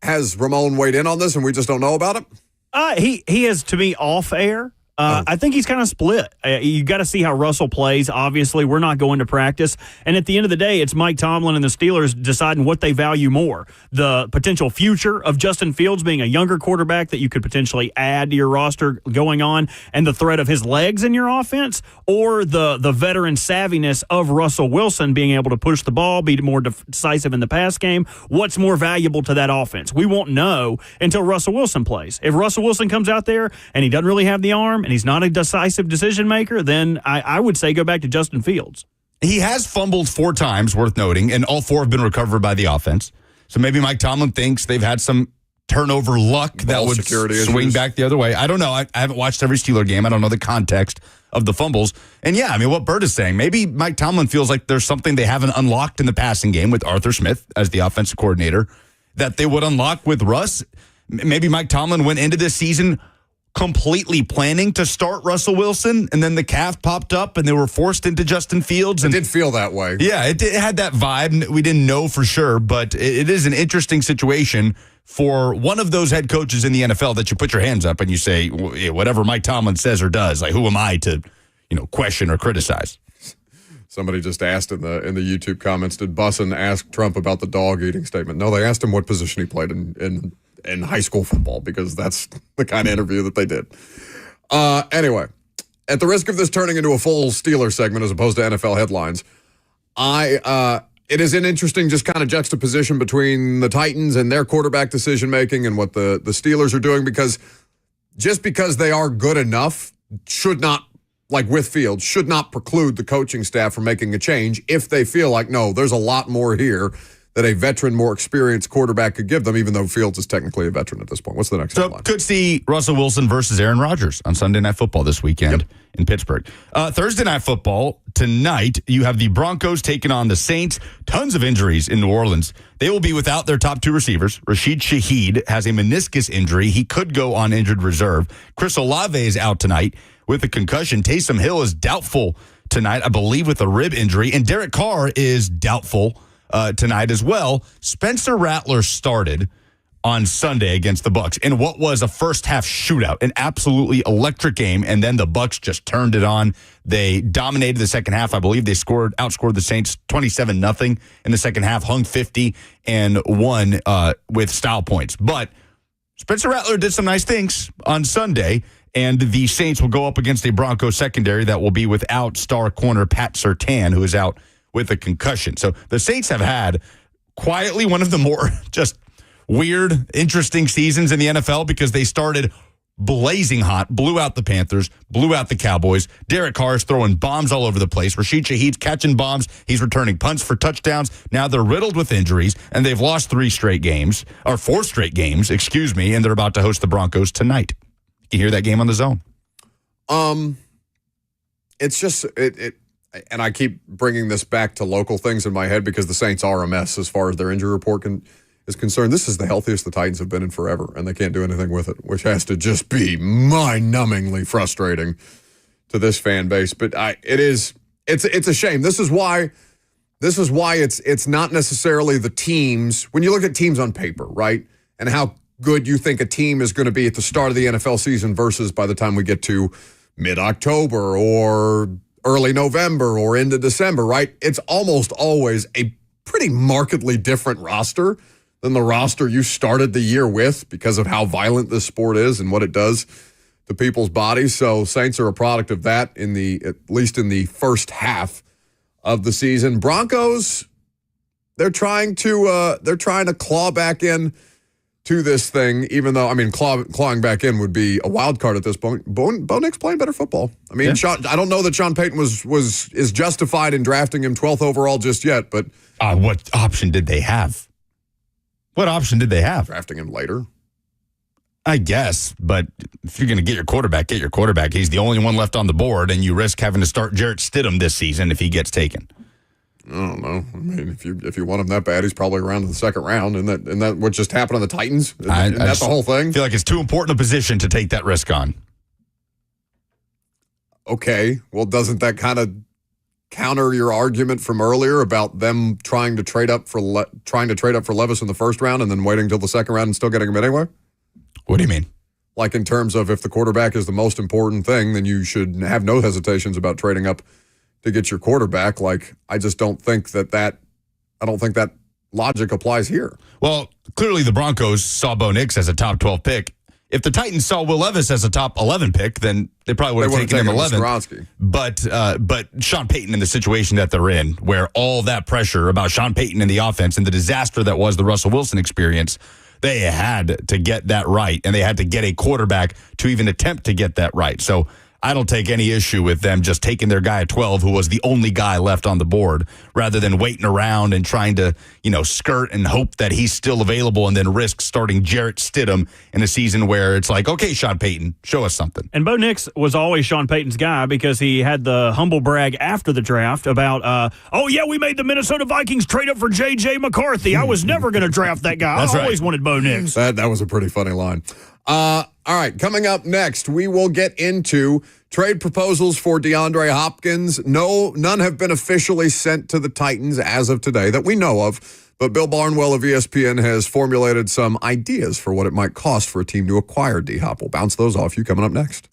Has Ramon weighed in on this and we just don't know about it? He is, to me, off air. I think he's kind of split. You got to see how Russell plays. Obviously, we're not going to practice. And at the end of the day, it's Mike Tomlin and the Steelers deciding what they value more. The potential future of Justin Fields being a younger quarterback that you could potentially add to your roster going on, and the threat of his legs in your offense, or the veteran savviness of Russell Wilson being able to push the ball, be more decisive in the pass game. What's more valuable to that offense? We won't know until Russell Wilson plays. If Russell Wilson comes out there and he doesn't really have the arm, and he's not a decisive decision maker, then I would say go back to Justin Fields. He has fumbled 4 times, worth noting, and all 4 have been recovered by the offense. So maybe Mike Tomlin thinks they've had some turnover luck that would swing back the other way. I don't know. I haven't watched every Steeler game. I don't know the context of the fumbles. And yeah, I mean, what Bert is saying, maybe Mike Tomlin feels like there's something they haven't unlocked in the passing game with Arthur Smith as the offensive coordinator that they would unlock with Russ. Maybe Mike Tomlin went into this season completely planning to start Russell Wilson, and then the calf popped up and they were forced into Justin Fields. And it did feel that way. Yeah, it had that vibe. We didn't know for sure, but it is an interesting situation for one of those head coaches in the NFL that you put your hands up and you say, whatever Mike Tomlin says or does, like, who am I to, question or criticize? Somebody just asked in the YouTube comments, did Bussin ask Trump about the dog eating statement? No, they asked him what position he played in high school football, because that's the kind of interview that they did. Anyway, at the risk of this turning into a full Steelers segment as opposed to NFL headlines, it is an interesting just kind of juxtaposition between the Titans and their quarterback decision-making and what the Steelers are doing, because just because they are good enough should not, like with Fields, should not preclude the coaching staff from making a change if they feel like, no, there's a lot more here that a veteran, more experienced quarterback could give them, even though Fields is technically a veteran at this point. What's the next headline? Could see Russell Wilson versus Aaron Rodgers on Sunday Night Football this weekend in Pittsburgh. Thursday Night Football, tonight, you have the Broncos taking on the Saints. Tons of injuries in New Orleans. They will be without their top two receivers. Rashid Shaheed has a meniscus injury. He could go on injured reserve. Chris Olave is out tonight with a concussion. Taysom Hill is doubtful tonight, I believe, with a rib injury. And Derek Carr is doubtful tonight as well. Spencer Rattler started on Sunday against the Bucs in what was a first half shootout, an absolutely electric game, and then the Bucs just turned it on. They dominated the second half. I believe they outscored the Saints 27-0 in the second half, hung 50 and won with style points. But Spencer Rattler did some nice things on Sunday, and the Saints will go up against a Broncos secondary that will be without star corner Pat Surtain, who is out with a concussion. So the Saints have had quietly one of the more just weird, interesting seasons in the NFL, because they started blazing hot, blew out the Panthers, blew out the Cowboys. Derek Carr is throwing bombs all over the place. Rashid Shaheed's catching bombs. He's returning punts for touchdowns. Now they're riddled with injuries, and they've lost 4 straight games, and they're about to host the Broncos tonight. You hear that game on the Zone. It's just and I keep bringing this back to local things in my head, because the Saints are a mess as far as their injury report is concerned. This is the healthiest the Titans have been in forever, and they can't do anything with it, which has to just be mind-numbingly frustrating to this fan base. But it's a shame. This is why it's not necessarily the teams. When you look at teams on paper, right, and how good you think a team is going to be at the start of the NFL season versus by the time we get to mid-October or early November or into December, right? It's almost always a pretty markedly different roster than the roster you started the year with, because of how violent this sport is and what it does to people's bodies. So Saints are a product of that at least in the first half of the season. Broncos, they're trying to claw back in to this thing, even though, clawing back in would be a wild card at this point. Bo Nick's playing better football. I don't know that Sean Payton is justified in drafting him 12th overall just yet, but what option did they have? Drafting him later, I guess. But if you're going to get your quarterback, get your quarterback. He's the only one left on the board, and you risk having to start Jarrett Stidham this season if he gets taken. I don't know. If you want him that bad, he's probably around in the second round. And that what just happened on the Titans? That's the whole thing? I feel like it's too important a position to take that risk on. Okay. Well, doesn't that kind of counter your argument from earlier about them trying to trade up for Levis in the first round and then waiting until the second round and still getting him anyway? What do you mean? Like, in terms of, if the quarterback is the most important thing, then you should have no hesitations about trading up to get your quarterback. Like, I just don't think that logic applies here. Well, clearly the Broncos saw Bo Nix as a top 12 pick. If the Titans saw Will Levis as a top 11 pick, then they probably would have taken him 11. But Sean Payton, in the situation that they're in, where all that pressure about Sean Payton and the offense and the disaster that was the Russell Wilson experience, they had to get that right, and they had to get a quarterback to even attempt to get that right. So I don't take any issue with them just taking their guy at 12, who was the only guy left on the board, rather than waiting around and trying to, skirt and hope that he's still available and then risk starting Jarrett Stidham in a season where it's like, okay, Sean Payton, show us something. And Bo Nix was always Sean Payton's guy, because he had the humble brag after the draft about, we made the Minnesota Vikings trade up for J.J. McCarthy. I was never going to draft that guy. I always wanted Bo Nix. That was a pretty funny line. All right, coming up next, we will get into trade proposals for DeAndre Hopkins. No, none have been officially sent to the Titans as of today that we know of, but Bill Barnwell of ESPN has formulated some ideas for what it might cost for a team to acquire D-Hop. We'll bounce those off you coming up next.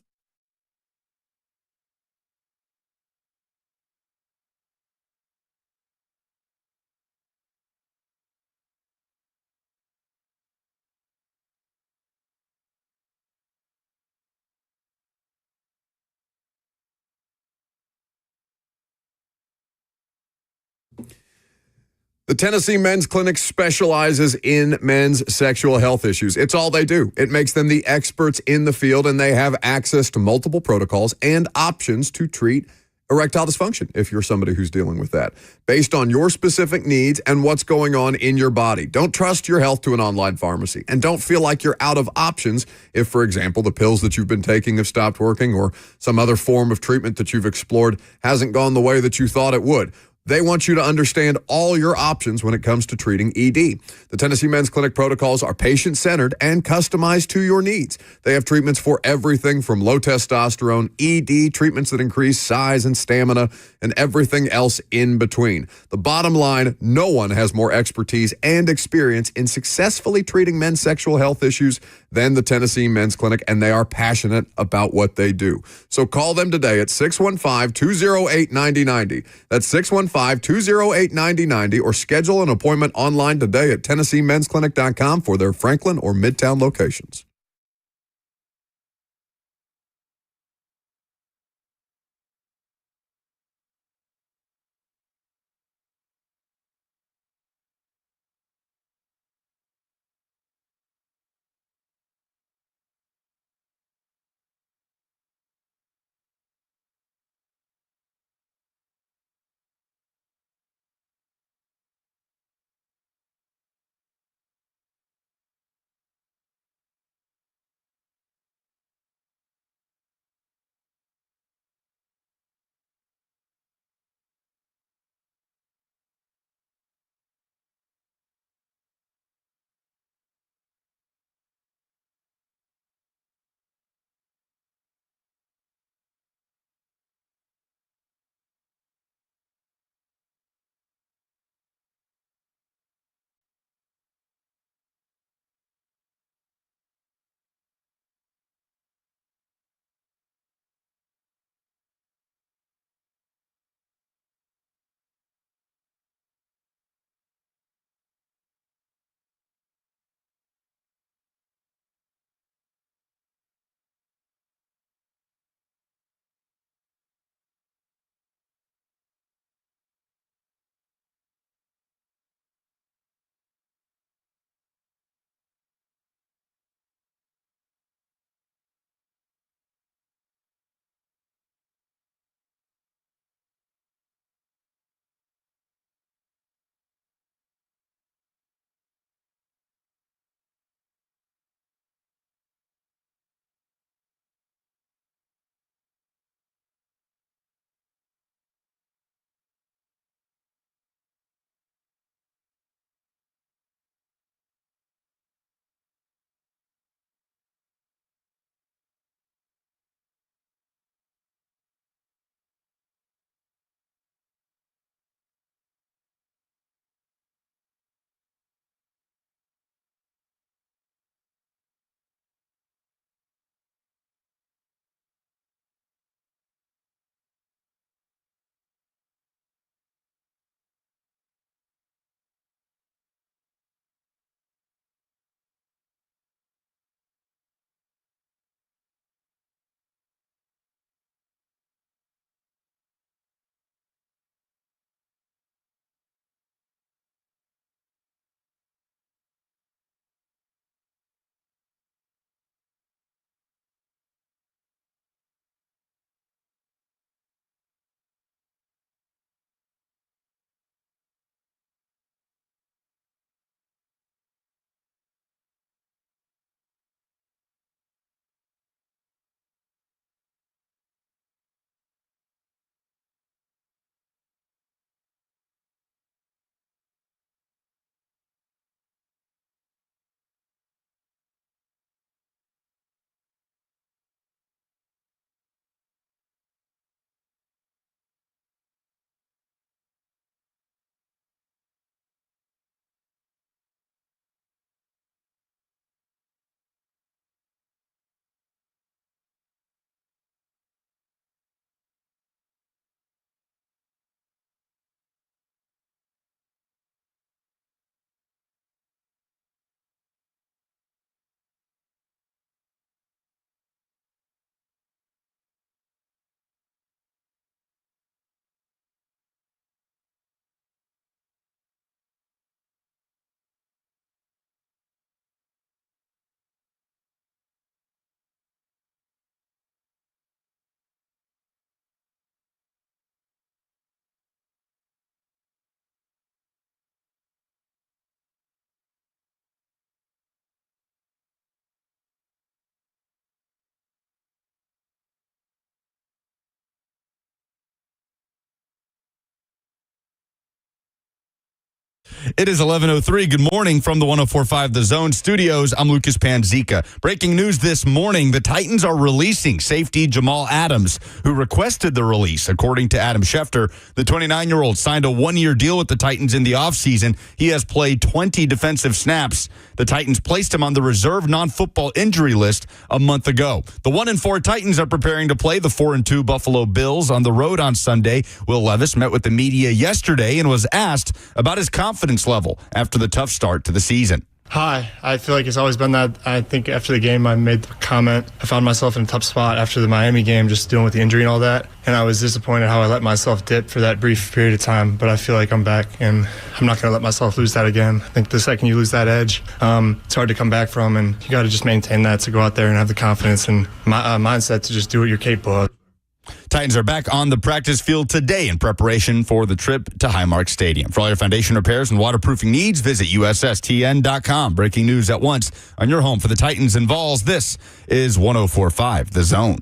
The Tennessee Men's Clinic specializes in men's sexual health issues. It's all they do. It makes them the experts in the field, and they have access to multiple protocols and options to treat erectile dysfunction if you're somebody who's dealing with that, based on your specific needs and what's going on in your body. Don't trust your health to an online pharmacy, and don't feel like you're out of options if, for example, the pills that you've been taking have stopped working or some other form of treatment that you've explored hasn't gone the way that you thought it would. They want you to understand all your options when it comes to treating ED. The Tennessee Men's Clinic protocols are patient-centered and customized to your needs. They have treatments for everything from low testosterone, ED, treatments that increase size and stamina, and everything else in between. The bottom line, no one has more expertise and experience in successfully treating men's sexual health issues than the Tennessee Men's Clinic, and they are passionate about what they do. So call them today at 615-208-9090. That's 615-208-9090, or schedule an appointment online today at TennesseeMen'sClinic.com for their Franklin or Midtown locations. It is 11:03. Good morning from the 104.5 The Zone studios. I'm Lucas Panzica. Breaking news this morning, the Titans are releasing safety Jamal Adams, who requested the release. According to Adam Schefter, the 29-year-old signed a one-year deal with the Titans in the offseason. He has played 20 defensive snaps. The Titans placed him on the reserve non-football injury list a month ago. The 1-4 Titans are preparing to play the 4-2 Buffalo Bills on the road on Sunday. Will Levis met with the media yesterday and was asked about his confidence level after the tough start to the season. Hi, I feel like it's always been that. I think after the game I made the comment. I found myself in a tough spot after the Miami game, just dealing with the injury and all that. And I was disappointed how I let myself dip for that brief period of time. But I feel like I'm back, and I'm not going to let myself lose that again. I think the second you lose that edge, it's hard to come back from. And you got to just maintain that to go out there and have the confidence and mindset to just do what you're capable of. Titans are back on the practice field today in preparation for the trip to Highmark Stadium. For all your foundation repairs and waterproofing needs, visit USSTN.com. Breaking news at once on your home for the Titans and Vols. This is 104.5 The Zone.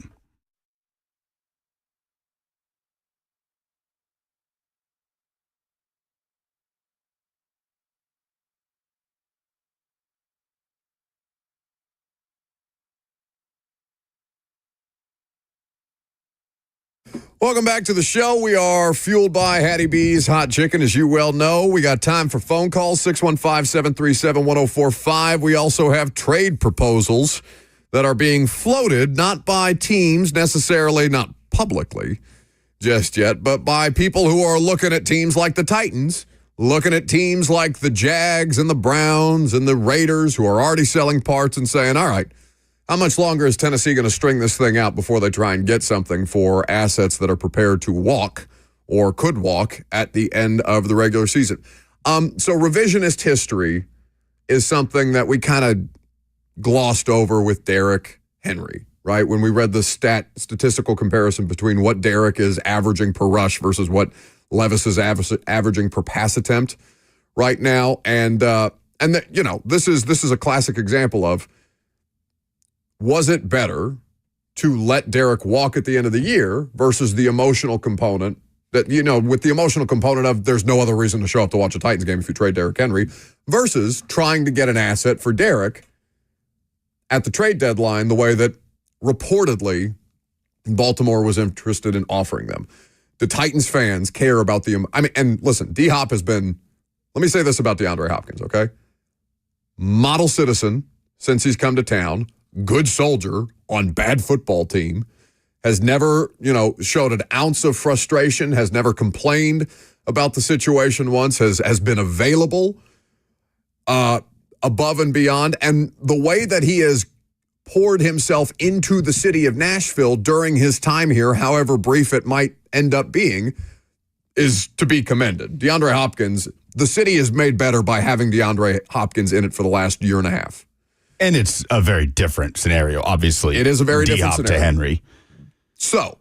Welcome back to the show. We are fueled by Hattie B's Hot Chicken, as you well know. We got time for phone calls, 615-737-1045. We also have trade proposals that are being floated, not by teams necessarily, not publicly just yet, but by people who are looking at teams like the Titans, looking at teams like the Jags and the Browns and the Raiders, who are already selling parts and saying, all right, how much longer is Tennessee going to string this thing out before they try and get something for assets that are prepared to walk or could walk at the end of the regular season? So revisionist history is something that we kind of glossed over with Derrick Henry, right? When we read the statistical comparison between what Derrick is averaging per rush versus what Levis is averaging per pass attempt right now. And this is a classic example of, was it better to let Derrick walk at the end of the year versus the emotional component that, with the emotional component of there's no other reason to show up to watch a Titans game if you trade Derrick Henry versus trying to get an asset for Derrick at the trade deadline the way that reportedly Baltimore was interested in offering them. The Titans fans care about and listen, D-Hop has been, let me say this about DeAndre Hopkins, okay? Model citizen since he's come to town. Good soldier on bad football team, has never, showed an ounce of frustration, has never complained about the situation once, has been available above and beyond. And the way that he has poured himself into the city of Nashville during his time here, however brief it might end up being, is to be commended. DeAndre Hopkins, the city is made better by having DeAndre Hopkins in it for the last year and a half. And it's a very different scenario, obviously. It is a very different scenario. To Henry. So,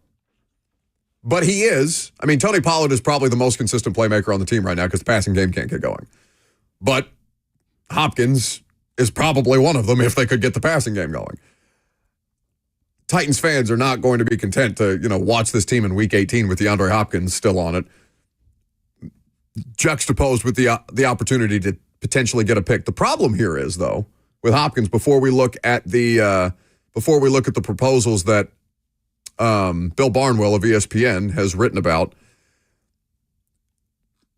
but he is, Tony Pollard is probably the most consistent playmaker on the team right now because the passing game can't get going. But Hopkins is probably one of them if they could get the passing game going. Titans fans are not going to be content to, watch this team in Week 18 with DeAndre Hopkins still on it, juxtaposed with the opportunity to potentially get a pick. The problem here is, though, with Hopkins, before we look at the proposals that Bill Barnwell of ESPN has written about,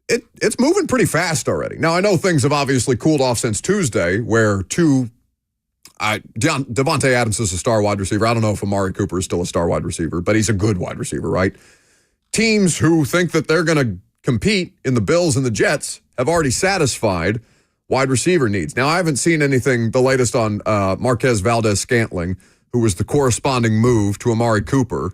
it's moving pretty fast already. Now, I know things have obviously cooled off since Tuesday, where Devontae Adams is a star wide receiver. I don't know if Amari Cooper is still a star wide receiver, but he's a good wide receiver, right? Teams who think that they're going to compete in the Bills and the Jets have already satisfied wide receiver needs. Now, I haven't seen anything, the latest on Marquez Valdez-Scantling, who was the corresponding move to Amari Cooper,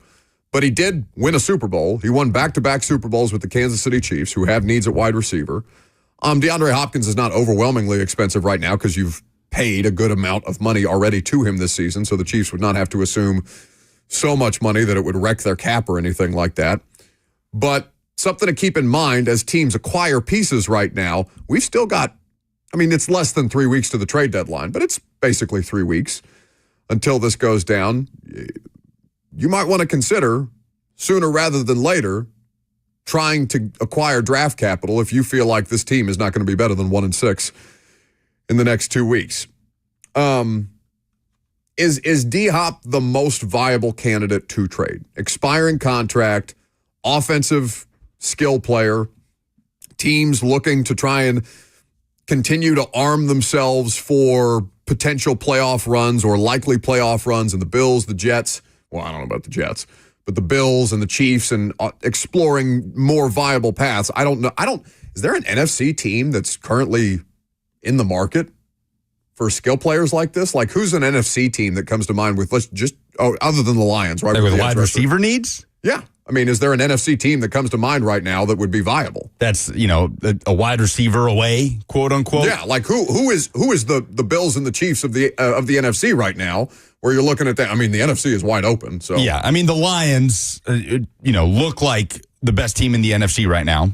but he did win a Super Bowl. He won back-to-back Super Bowls with the Kansas City Chiefs, who have needs at wide receiver. DeAndre Hopkins is not overwhelmingly expensive right now because you've paid a good amount of money already to him this season, so the Chiefs would not have to assume so much money that it would wreck their cap or anything like that. But something to keep in mind as teams acquire pieces right now, we've still got, it's less than 3 weeks to the trade deadline, but it's basically 3 weeks until this goes down. You might want to consider sooner rather than later trying to acquire draft capital if you feel like this team is not going to be better than 1-6 in the next 2 weeks. Is D-Hop the most viable candidate to trade? Expiring contract, offensive skill player, teams looking to try and continue to arm themselves for potential playoff runs or likely playoff runs, and the Bills, the Jets, well, I don't know about the Jets, but the Bills and the Chiefs, and exploring more viable paths. I don't know. Is there an NFC team that's currently in the market for skill players like this? Like, who's an NFC team that comes to mind with, other than the Lions, right? Like with wide receiver needs? Yeah. I mean, is there an NFC team that comes to mind right now that would be viable? That's, a wide receiver away, quote unquote. Yeah, like who is the Bills and the Chiefs of the NFC right now, where you're looking at that? I mean, the NFC is wide open. So yeah, I mean, the Lions, look like the best team in the NFC right now.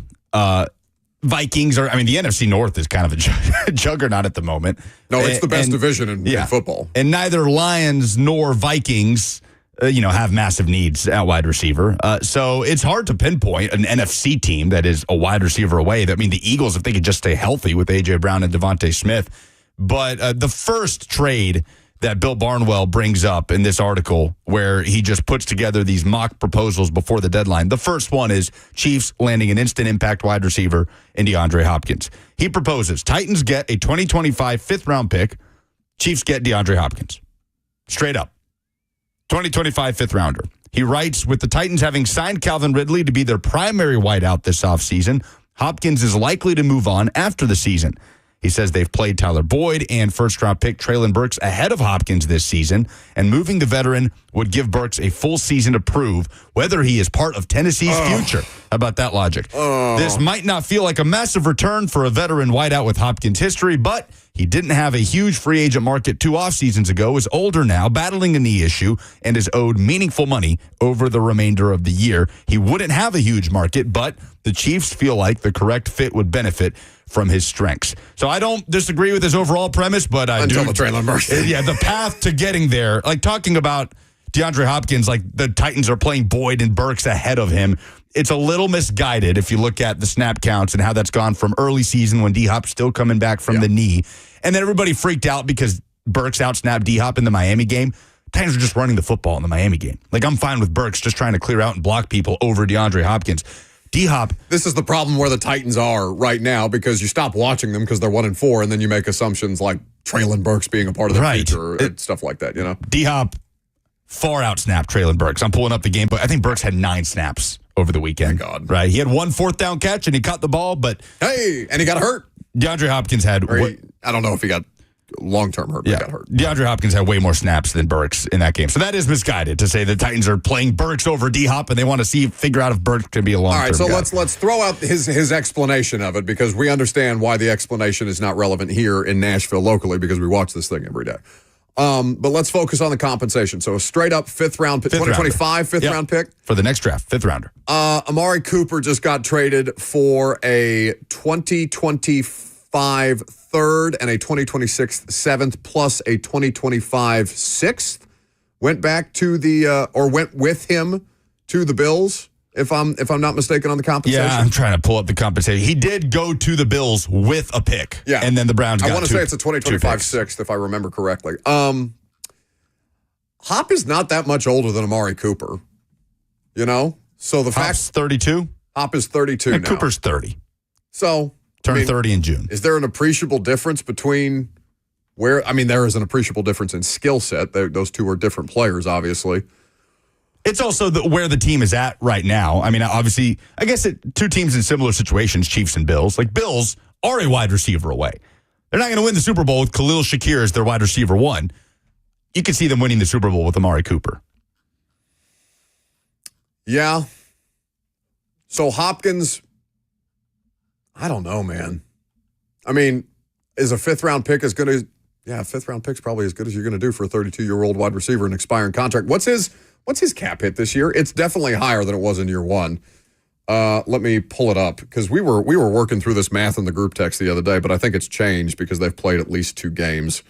Vikings the NFC North is kind of a juggernaut at the moment. No, it's the best division in football. And neither Lions nor Vikings have massive needs at wide receiver. So it's hard to pinpoint an NFC team that is a wide receiver away. The Eagles, if they could just stay healthy with A.J. Brown and Devontae Smith. But the first trade that Bill Barnwell brings up in this article, where he just puts together these mock proposals before the deadline, the first one is Chiefs landing an instant impact wide receiver in DeAndre Hopkins. He proposes Titans get a 2025 fifth-round pick. Chiefs get DeAndre Hopkins. Straight up. 2025 fifth rounder. He writes, with the Titans having signed Calvin Ridley to be their primary wideout this offseason, Hopkins is likely to move on after the season. He says they've played Tyler Boyd and first-round pick Treylon Burks ahead of Hopkins this season, and moving the veteran would give Burks a full season to prove whether he is part of Tennessee's future. How about that logic? This might not feel like a massive return for a veteran wideout with Hopkins' history, but he didn't have a huge free agent market 2 off seasons ago, is older now, battling a knee issue, and is owed meaningful money over the remainder of the year. He wouldn't have a huge market, but the Chiefs feel like the correct fit would benefit from his strengths. So I don't disagree with his overall premise, but I Until the Treylon Burks. Yeah, the path to getting there, like talking about DeAndre Hopkins, like the Titans are playing Boyd and Burks ahead of him. It's a little misguided if you look at the snap counts and how that's gone from early season when D-Hop's still coming back from the knee. And then everybody freaked out because Burks outsnapped D-Hop in the Miami game. Titans are just running the football in the Miami game. Like, I'm fine with Burks just trying to clear out and block people over DeAndre Hopkins. D-Hop. This is the problem where the Titans are right now, because you stop watching them because they're 1-4, and then you make assumptions like Treylon Burks being a part of the future and stuff like that, D-Hop far outsnapped Treylon Burks. I'm pulling up the game, but I think Burks had 9 snaps over the weekend. Thank God. Right. He had 1 fourth-down catch, and he caught the ball, but... Hey, and he got hurt. DeAndre Hopkins had... I don't know if he got long-term hurt, but he got hurt. DeAndre Hopkins had way more snaps than Burks in that game. So that is misguided to say the Titans are playing Burks over D-Hop, and they want to figure out if Burks can be a long-term guy. All right, so let's throw out his explanation of it, because we understand why the explanation is not relevant here in Nashville locally, because we watch this thing every day. But let's focus on the compensation. So a straight-up fifth-round pick, 2025 fifth-round pick. For the next draft, fifth-rounder. Amari Cooper just got traded for a 2025 third and a 2026 seventh plus a 2025 sixth. Went back to went with him to the Bills, if I'm not mistaken on the compensation. Yeah, I'm trying to pull up the compensation. He did go to the Bills with a pick. Yeah. And then the Browns got I want to say it's a 2025 sixth, if I remember correctly. Hop is not that much older than Amari Cooper. So the Hop's 32? Hop is 32 and now. Cooper's 30. So turned 30 in June. Is there an appreciable difference between there is an appreciable difference in skill set. Those two are different players, obviously. It's also where the team is at right now. Obviously, I guess two teams in similar situations, Chiefs and Bills. Like, Bills are a wide receiver away. They're not going to win the Super Bowl with Khalil Shakir as their wide receiver 1. You could see them winning the Super Bowl with Amari Cooper. Yeah. So Hopkins, I don't know, man. Is a fifth-round pick as good as... Yeah, a fifth-round pick's probably as good as you're going to do for a 32-year-old wide receiver in an expiring contract. What's his cap hit this year? It's definitely higher than it was in year 1. Let me pull it up, because we were working through this math in the group text the other day, but I think it's changed because they've played at least 2 games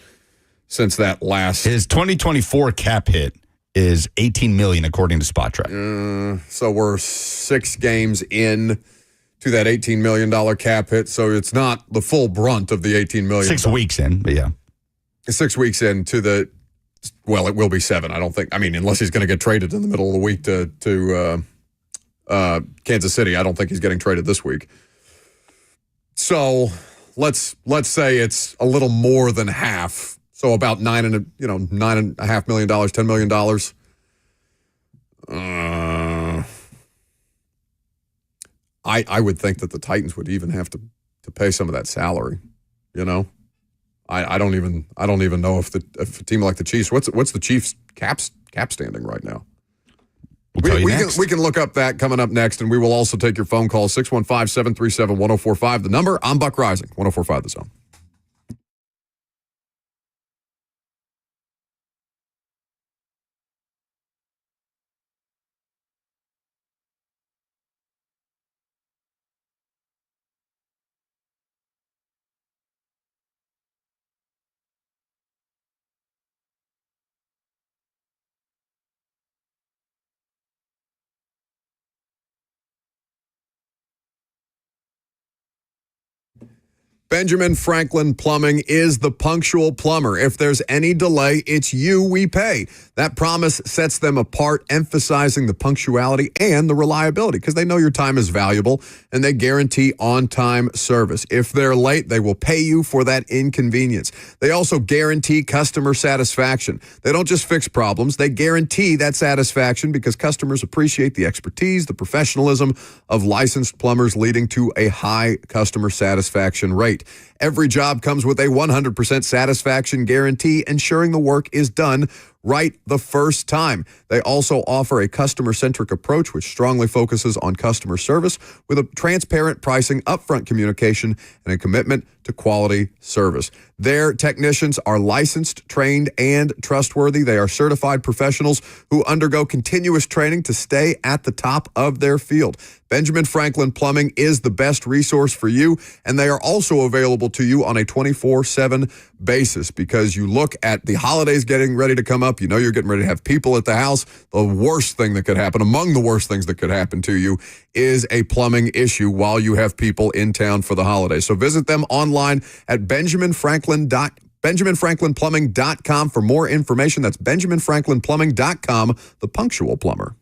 since that last. His 2024 cap hit is $18 million according to Spot Track. So we're 6 games in to that $18 million cap hit. So it's not the full brunt of the $18 million. 6 weeks in, but yeah. 6 weeks into the, well, it will be 7. I don't think, I mean, unless he's going to get traded in the middle of the week to Kansas City. I don't think he's getting traded this week. So let's say it's a little more than half. So about $9.5 million, $10 million. I would think that the Titans would even have to pay some of that salary. You know, I don't even know if a team like the Chiefs, what's the Chiefs cap standing right now? We can look up that coming up next, and we will also take your phone call 615-737-1045. The number, I'm Buck Rising, 1045 The Zone. Benjamin Franklin Plumbing is the punctual plumber. If there's any delay, it's you we pay. That promise sets them apart, emphasizing the punctuality and the reliability because they know your time is valuable and they guarantee on-time service. If they're late, they will pay you for that inconvenience. They also guarantee customer satisfaction. They don't just fix problems, they guarantee that satisfaction because customers appreciate the expertise, the professionalism of licensed plumbers, leading to a high customer satisfaction rate. Every job comes with a 100% satisfaction guarantee, ensuring the work is done right the first time. They also offer a customer-centric approach, which strongly focuses on customer service with a transparent pricing, upfront communication, and a commitment to quality service. Their technicians are licensed, trained, and trustworthy. They are certified professionals who undergo continuous training to stay at the top of their field. Benjamin Franklin Plumbing is the best resource for you, and they are also available to you on a 24/7 basis because you look at the holidays getting ready to come up. You know you're getting ready to have people at the house. The worst thing that could happen, among the worst things that could happen to you, is a plumbing issue while you have people in town for the holidays. So visit them online at benjaminfranklinplumbing.com for more information. That's benjaminfranklinplumbing.com, the punctual plumber.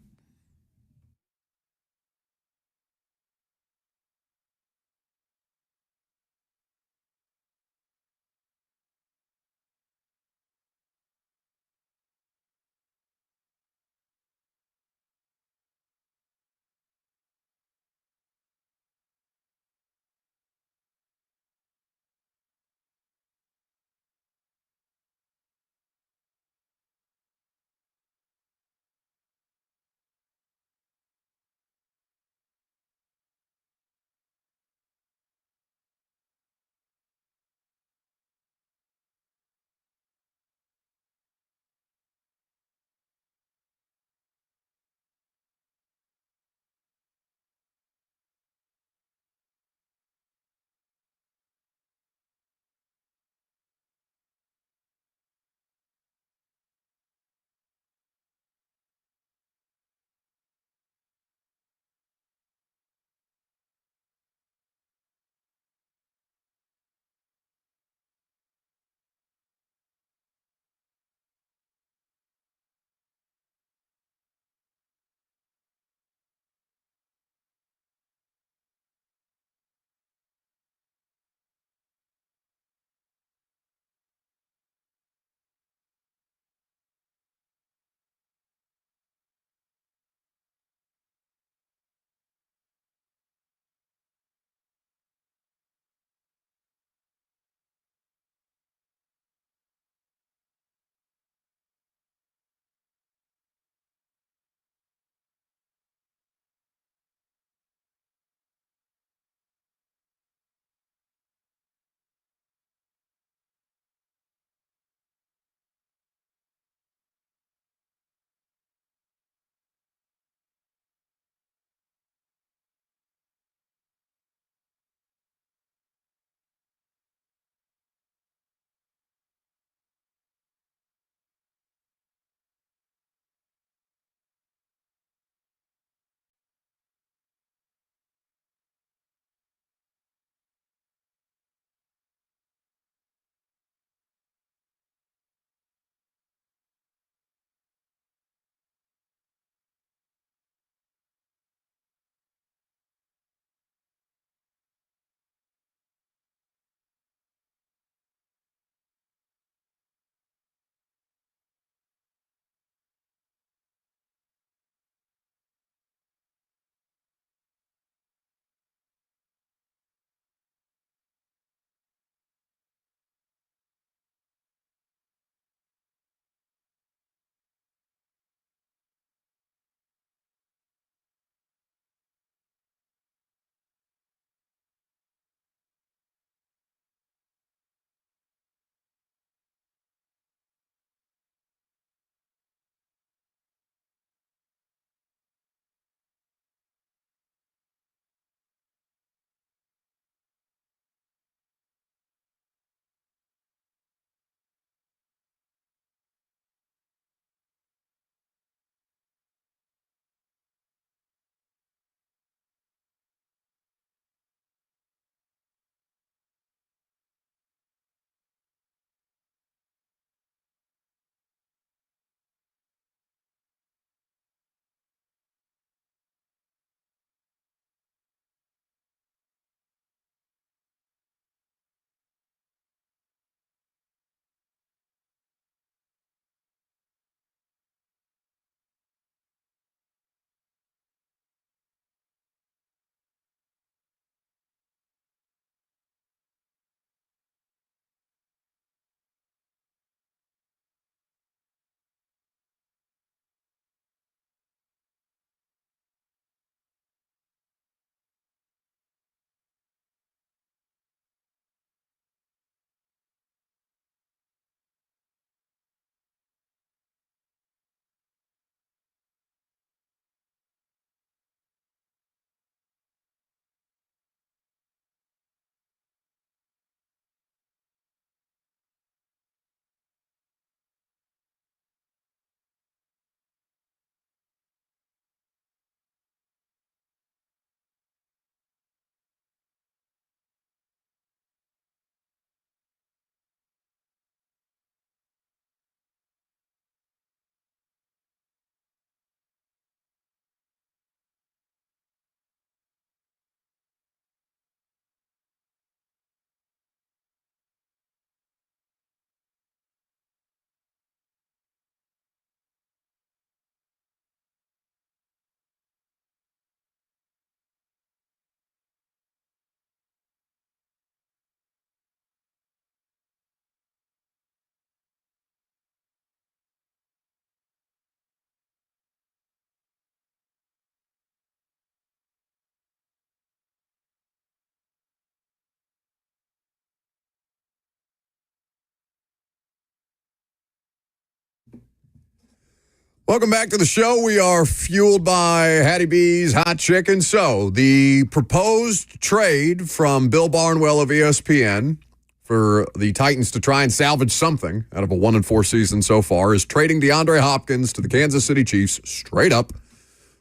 Welcome back to the show. We are fueled by Hattie B's Hot Chicken. So, the proposed trade from Bill Barnwell of ESPN for the Titans to try and salvage something out of a 1-4 season so far is trading DeAndre Hopkins to the Kansas City Chiefs straight up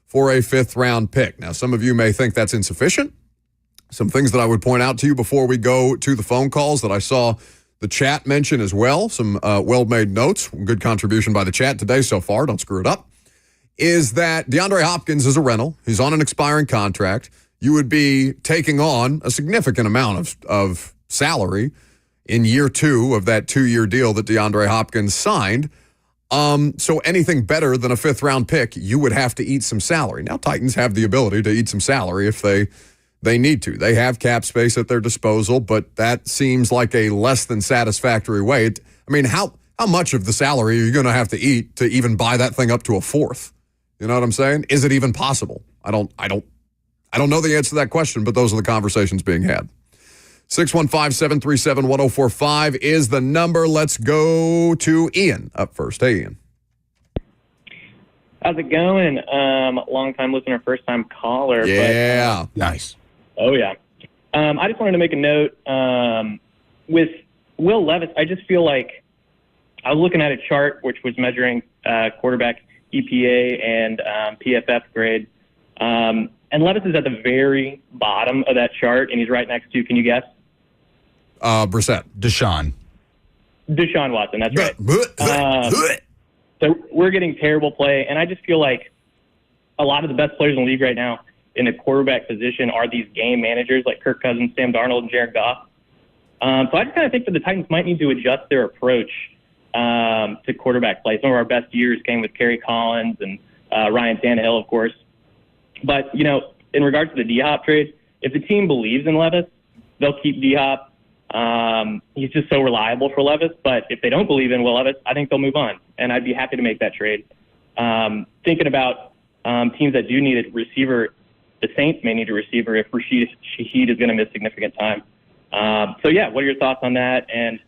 for a 5th-round pick. Now, some of you may think that's insufficient. Some things that I would point out to you before we go to the phone calls that I saw the chat mention as well, some well-made notes, good contribution by the chat today so far, don't screw it up, is that DeAndre Hopkins is a rental. He's on an expiring contract. You would be taking on a significant amount of salary in year 2 of that 2-year deal that DeAndre Hopkins signed. So anything better than a 5th-round pick, you would have to eat some salary. Now, Titans have the ability to eat some salary if they need to. They have cap space at their disposal, but that seems like a less than satisfactory way. I mean, how much of the salary are you going to have to eat to even buy that thing up to a 4th? You know what I'm saying? Is it even possible? I don't know the answer to that question, but those are the conversations being had. 615-737-1045 is the number. Let's go to Ian up first. Hey, Ian. How's it going? Long time listener, first time caller. Yeah. But, Nice. Oh, yeah. I just wanted to make a note. With Will Levis, I just feel like I was looking at a chart which was measuring quarterback EPA and PFF grade. And Levis is at the very bottom of that chart, and he's right next to, can you guess? Brissett. Deshaun Watson, that's right. So we're getting terrible play, and I just feel like a lot of the best players in the league right now in the quarterback position are these game managers like Kirk Cousins, Sam Darnold, and Jared Goff. So I just kind of think that the Titans might need to adjust their approach to quarterback play. Some of our best years came with Kerry Collins and Ryan Tannehill, of course. But, you know, in regards to the D-Hop trade, if the team believes in Levis, they'll keep D-Hop. He's just so reliable for Levis. But if they don't believe in Will Levis, I think they'll move on. And I'd be happy to make that trade. Thinking about teams that do need a receiver, the Saints may need a receiver if Rashid Shaheed is going to miss significant time. So, yeah, what are your thoughts on that? And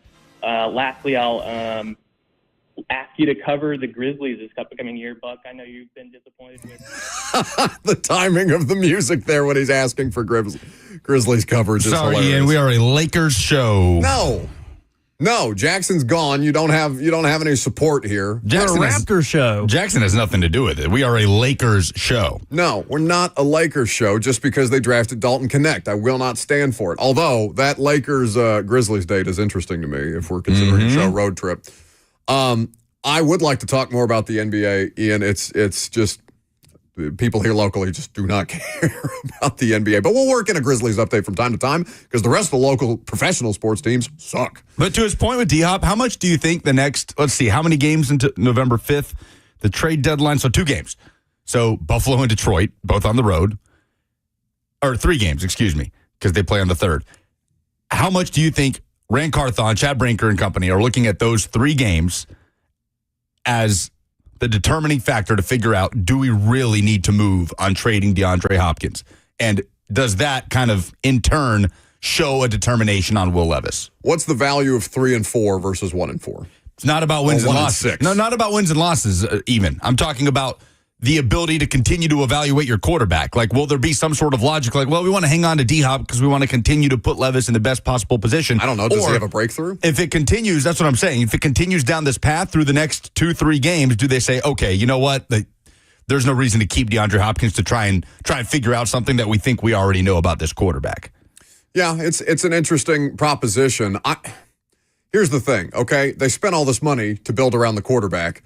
lastly, I'll ask you to cover the Grizzlies this upcoming year, Buck. I know you've been disappointed with The timing of the music there when he's asking for Grizzlies coverage is Sorry, hilarious. Ian, we are a Lakers show. No, Jackson's gone. You don't have any support here. We're a Raptor show. Jackson has nothing to do with it. We are a Lakers show. No, we're not a Lakers show just because they drafted Dalton Connect. I will not stand for it. Although that Lakers Grizzlies date is interesting to me if we're considering a show road trip. I would like to talk more about the NBA, Ian. It's just people here locally just do not care about the NBA. But we'll work in a Grizzlies update from time to time because the rest of the local professional sports teams suck. But to his point with D-Hop, how much do you think the next, let's see, how many games into November 5th? The trade deadline, so 2 games. So Buffalo and Detroit, both on the road. Or 3 games, excuse me, because they play on the 3rd. How much do you think Rand Carthon, Chad Brinker, and company are looking at those 3 games as the determining factor to figure out, do we really need to move on trading DeAndre Hopkins? And does that kind of, in turn, show a determination on Will Levis? What's the value of 3-4 versus 1-4? It's not about wins and losses. 1-6. No, not about wins and losses even. I'm talking about the ability to continue to evaluate your quarterback. Like, will there be some sort of logic like, well, we want to hang on to D-Hop because we want to continue to put Levis in the best possible position? I don't know. Does he have a breakthrough? If it continues, that's what I'm saying. If it continues down this path through the next 2-3 games, do they say, okay, you know what? There's no reason to keep DeAndre Hopkins to try and figure out something that we think we already know about this quarterback? Yeah, it's an interesting proposition. Here's the thing, okay? They spent all this money to build around the quarterback.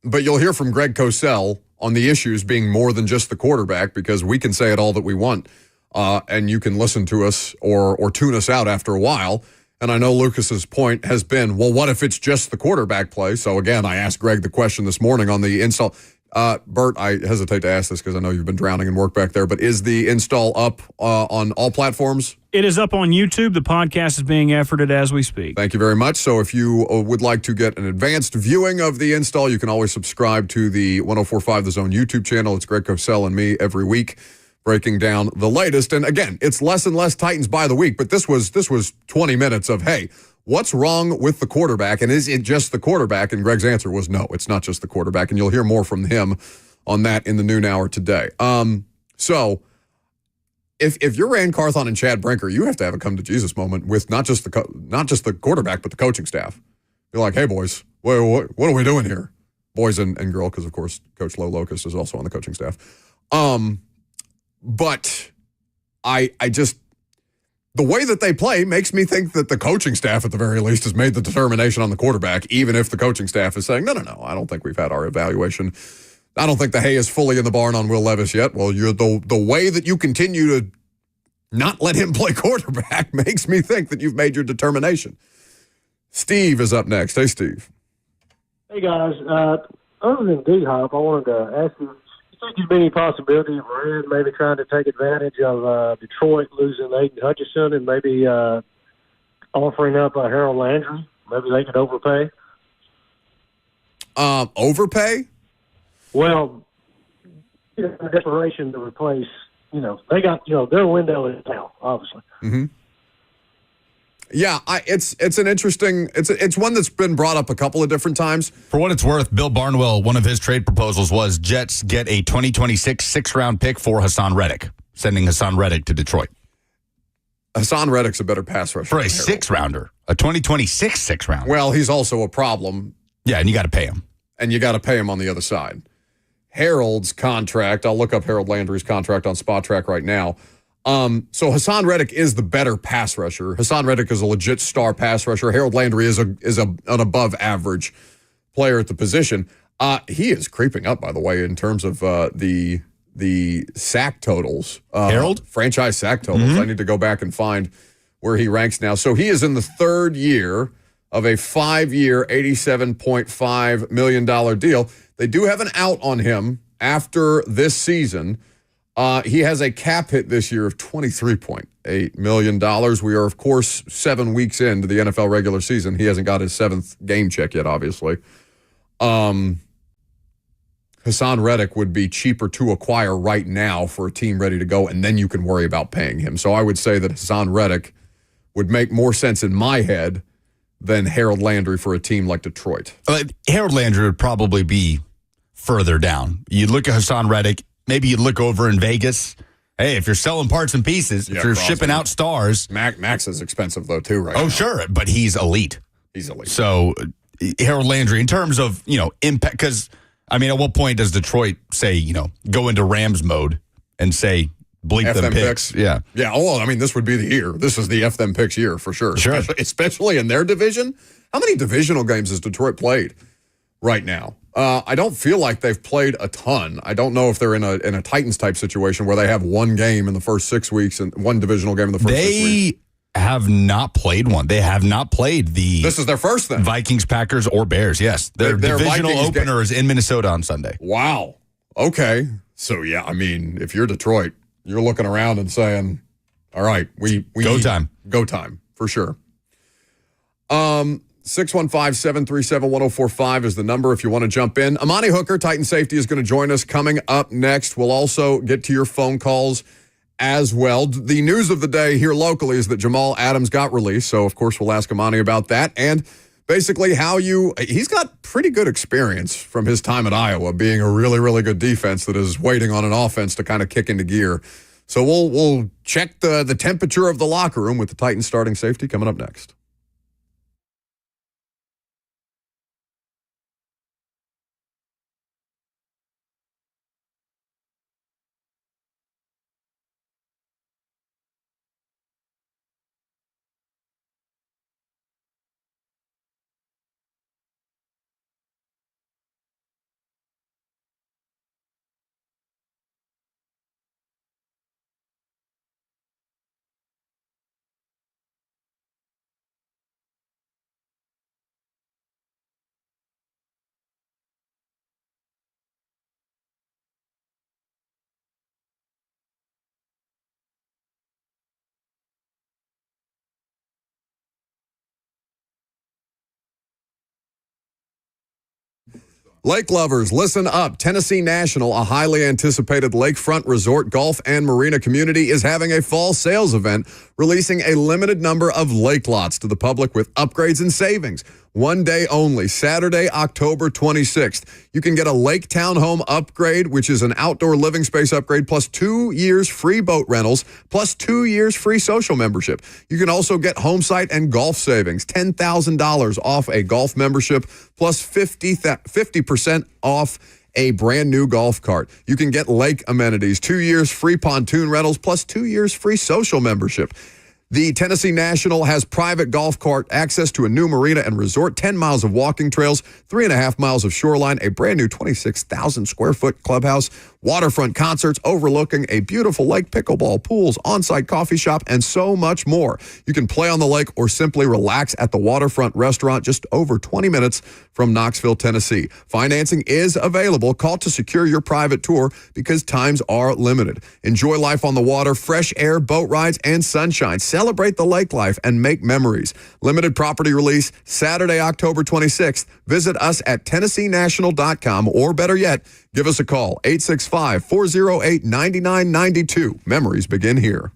But you'll hear from Greg Cosell on the issues being more than just the quarterback because we can say it all that we want, and you can listen to us or tune us out after a while. And I know Lucas's point has been, well, what if it's just the quarterback play? So, again, I asked Greg the question this morning on the install. Bert, I hesitate to ask this because I know you've been drowning in work back there, but is the install up on all platforms? It is up on YouTube. The podcast is being efforted as we speak. Thank you very much. So if you would like to get an advanced viewing of the install, you can always subscribe to the 1045 The Zone YouTube channel. It's Greg Cosell and me every week breaking down the latest. And again, it's less and less Titans by the week, but this was 20 minutes of, hey, What's wrong with the quarterback, and is it just the quarterback? And Greg's answer was no, it's not just the quarterback, and you'll hear more from him on that in the noon hour today. So if you're Rand Carthon and Chad Brinker, you have to have a come to Jesus moment with not just the quarterback, but the coaching staff. You're like, hey boys, what are we doing here, boys and girl? Because of course, Coach Low Locust is also on the coaching staff. But I just, the way that they play makes me think that the coaching staff, at the very least, has made the determination on the quarterback, even if the coaching staff is saying, no, I don't think we've had our evaluation. I don't think the hay is fully in the barn on Will Levis yet. Well, you're the way that you continue to not let him play quarterback makes me think that you've made your determination. Steve is up next. Hey, Steve. Hey, guys. Other than D-Hop, I wanted to ask you think there's any possibility of Red maybe trying to take advantage of Detroit losing Aiden Hutchinson and maybe offering up Harold Landry? Maybe they could overpay. Overpay? Well, desperation to replace. They got their window is now, obviously. Mm-hmm. Yeah, it's an interesting. It's one that's been brought up a couple of different times. For what it's worth, Bill Barnwell, one of his trade proposals was Jets get a 2026 sixth-round pick for Hassan Reddick, sending Hassan Reddick to Detroit. Hassan Reddick's a better pass rusher. For a sixth-rounder, a 2026 sixth-rounder. Well, he's also a problem. Yeah, and you got to pay him. And you got to pay him on the other side. Harold's contract, I'll look up Harold Landry's contract on Spot Track right now. So Hassan Reddick is the better pass rusher. Hassan Reddick is a legit star pass rusher. Harold Landry is an above average player at the position. He is creeping up, by the way, in terms of the sack totals. Harold? Franchise sack totals. Mm-hmm. I need to go back and find where he ranks now. So he is in the third year of a 5-year, $87.5 million deal. They do have an out on him after this season. He has a cap hit this year of $23.8 million. We are, of course, 7 weeks into the NFL regular season. He hasn't got his 7th game check yet, obviously. Hassan Reddick would be cheaper to acquire right now for a team ready to go, and then you can worry about paying him. So I would say that Hassan Reddick would make more sense in my head than Harold Landry for a team like Detroit. Harold Landry would probably be further down. You look at Hassan Reddick, maybe you look over in Vegas. Hey, if you're selling parts and pieces, if you're shipping out stars. Max is expensive, though, too, right now. Oh, sure, but he's elite. He's elite. So Harold Landry, in terms of, impact, because, at what point does Detroit say, go into Rams mode and say, bleep F them picks? Yeah. Yeah, this would be the year. This is the F them picks year for sure. Sure. Especially in their division. How many divisional games has Detroit played right now? I don't feel like they've played a ton. I don't know if they're in a Titans type situation where they have one game in the first 6 weeks and one divisional game in the first 6 weeks. They have not played one. They have not played the. This is their first thing. Vikings, Packers, or Bears. Yes, their divisional opener is in Minnesota on Sunday. Wow. Okay. So yeah, if you're Detroit, you're looking around and saying, "All right, we go time, for sure." 615-737-1045 is the number if you want to jump in. Amani Hooker, Titan Safety, is going to join us coming up next. We'll also get to your phone calls as well. The news of the day here locally is that Jamal Adams got released, so of course we'll ask Amani about that and basically he's got pretty good experience from his time at Iowa, being a really, really good defense that is waiting on an offense to kind of kick into gear. So we'll check the temperature of the locker room with the Titans starting safety coming up next. Lake lovers, listen up. Tennessee National, a highly anticipated lakefront resort, golf, and marina community, is having a fall sales event, releasing a limited number of lake lots to the public with upgrades and savings. One day only, Saturday, October 26th. You can get a lake townhome upgrade, which is an outdoor living space upgrade, plus 2 years free boat rentals, plus 2 years free social membership. You can also get home site and golf savings, $10,000 off a golf membership, plus 50% off a brand new golf cart. You can get lake amenities, 2 years free pontoon rentals, plus 2 years free social membership. The Tennessee National has private golf cart access to a new marina and resort, 10 miles of walking trails, 3.5 miles of shoreline, a brand new 26,000 square foot clubhouse, waterfront concerts overlooking a beautiful lake, pickleball, pools, on-site coffee shop, and so much more. You can play on the lake or simply relax at the waterfront restaurant just over 20 minutes from Knoxville, Tennessee. Financing is available. Call to secure your private tour because times are limited. Enjoy life on the water, fresh air, boat rides, and sunshine. Celebrate the lake life and make memories. Limited property release Saturday, October 26th. Visit us at TennesseeNational.com, or better yet, give us a call, 865-408-9992. Memories begin here.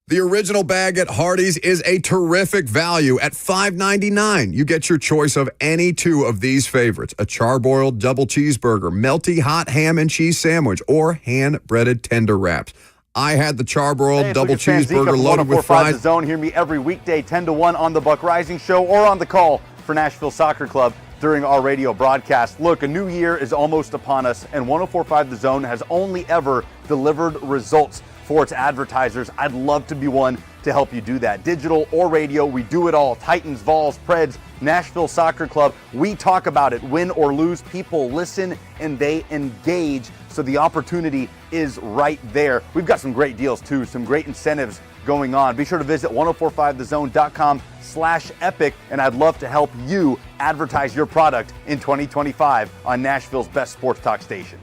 The original bag at Hardee's is a terrific value at $5.99. You get your choice of any two of these favorites: a charbroiled double cheeseburger, melty hot ham and cheese sandwich, or hand-breaded tender wraps. I had the charbroiled double cheeseburger loaded with fries. The Zone. Hear me every weekday 10 to 1 on the Buck Rising Show or on the call for Nashville Soccer Club during our radio broadcast. Look, a new year is almost upon us, and 104.5 The Zone has only ever delivered results for its advertisers. I'd love to be one to help you do that. Digital or radio, we do it all. Titans, Vols, Preds, Nashville Soccer Club. We talk about it. Win or lose, people listen and they engage. So the opportunity is right there. We've got some great deals too, some great incentives going on. Be sure to visit 1045thezone.com/epic, and I'd love to help you advertise your product in 2025 on Nashville's best sports talk station.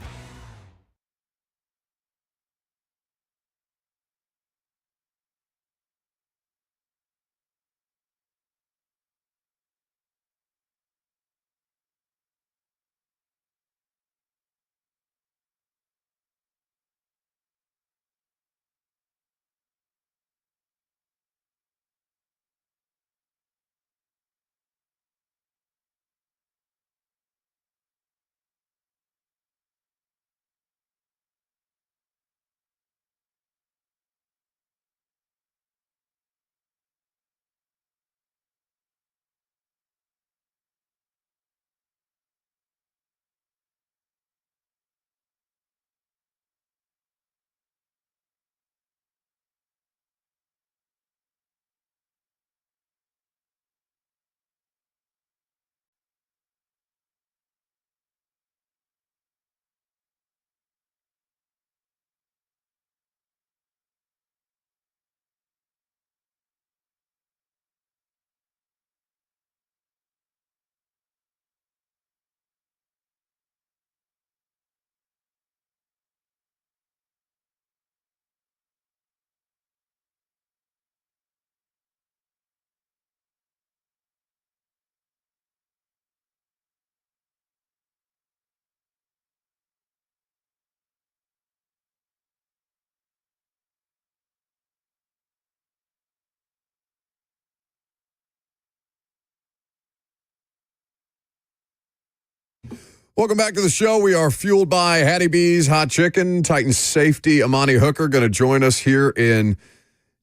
Welcome back to the show. We are fueled by Hattie B's Hot Chicken. Titans safety Amani Hooker going to join us here in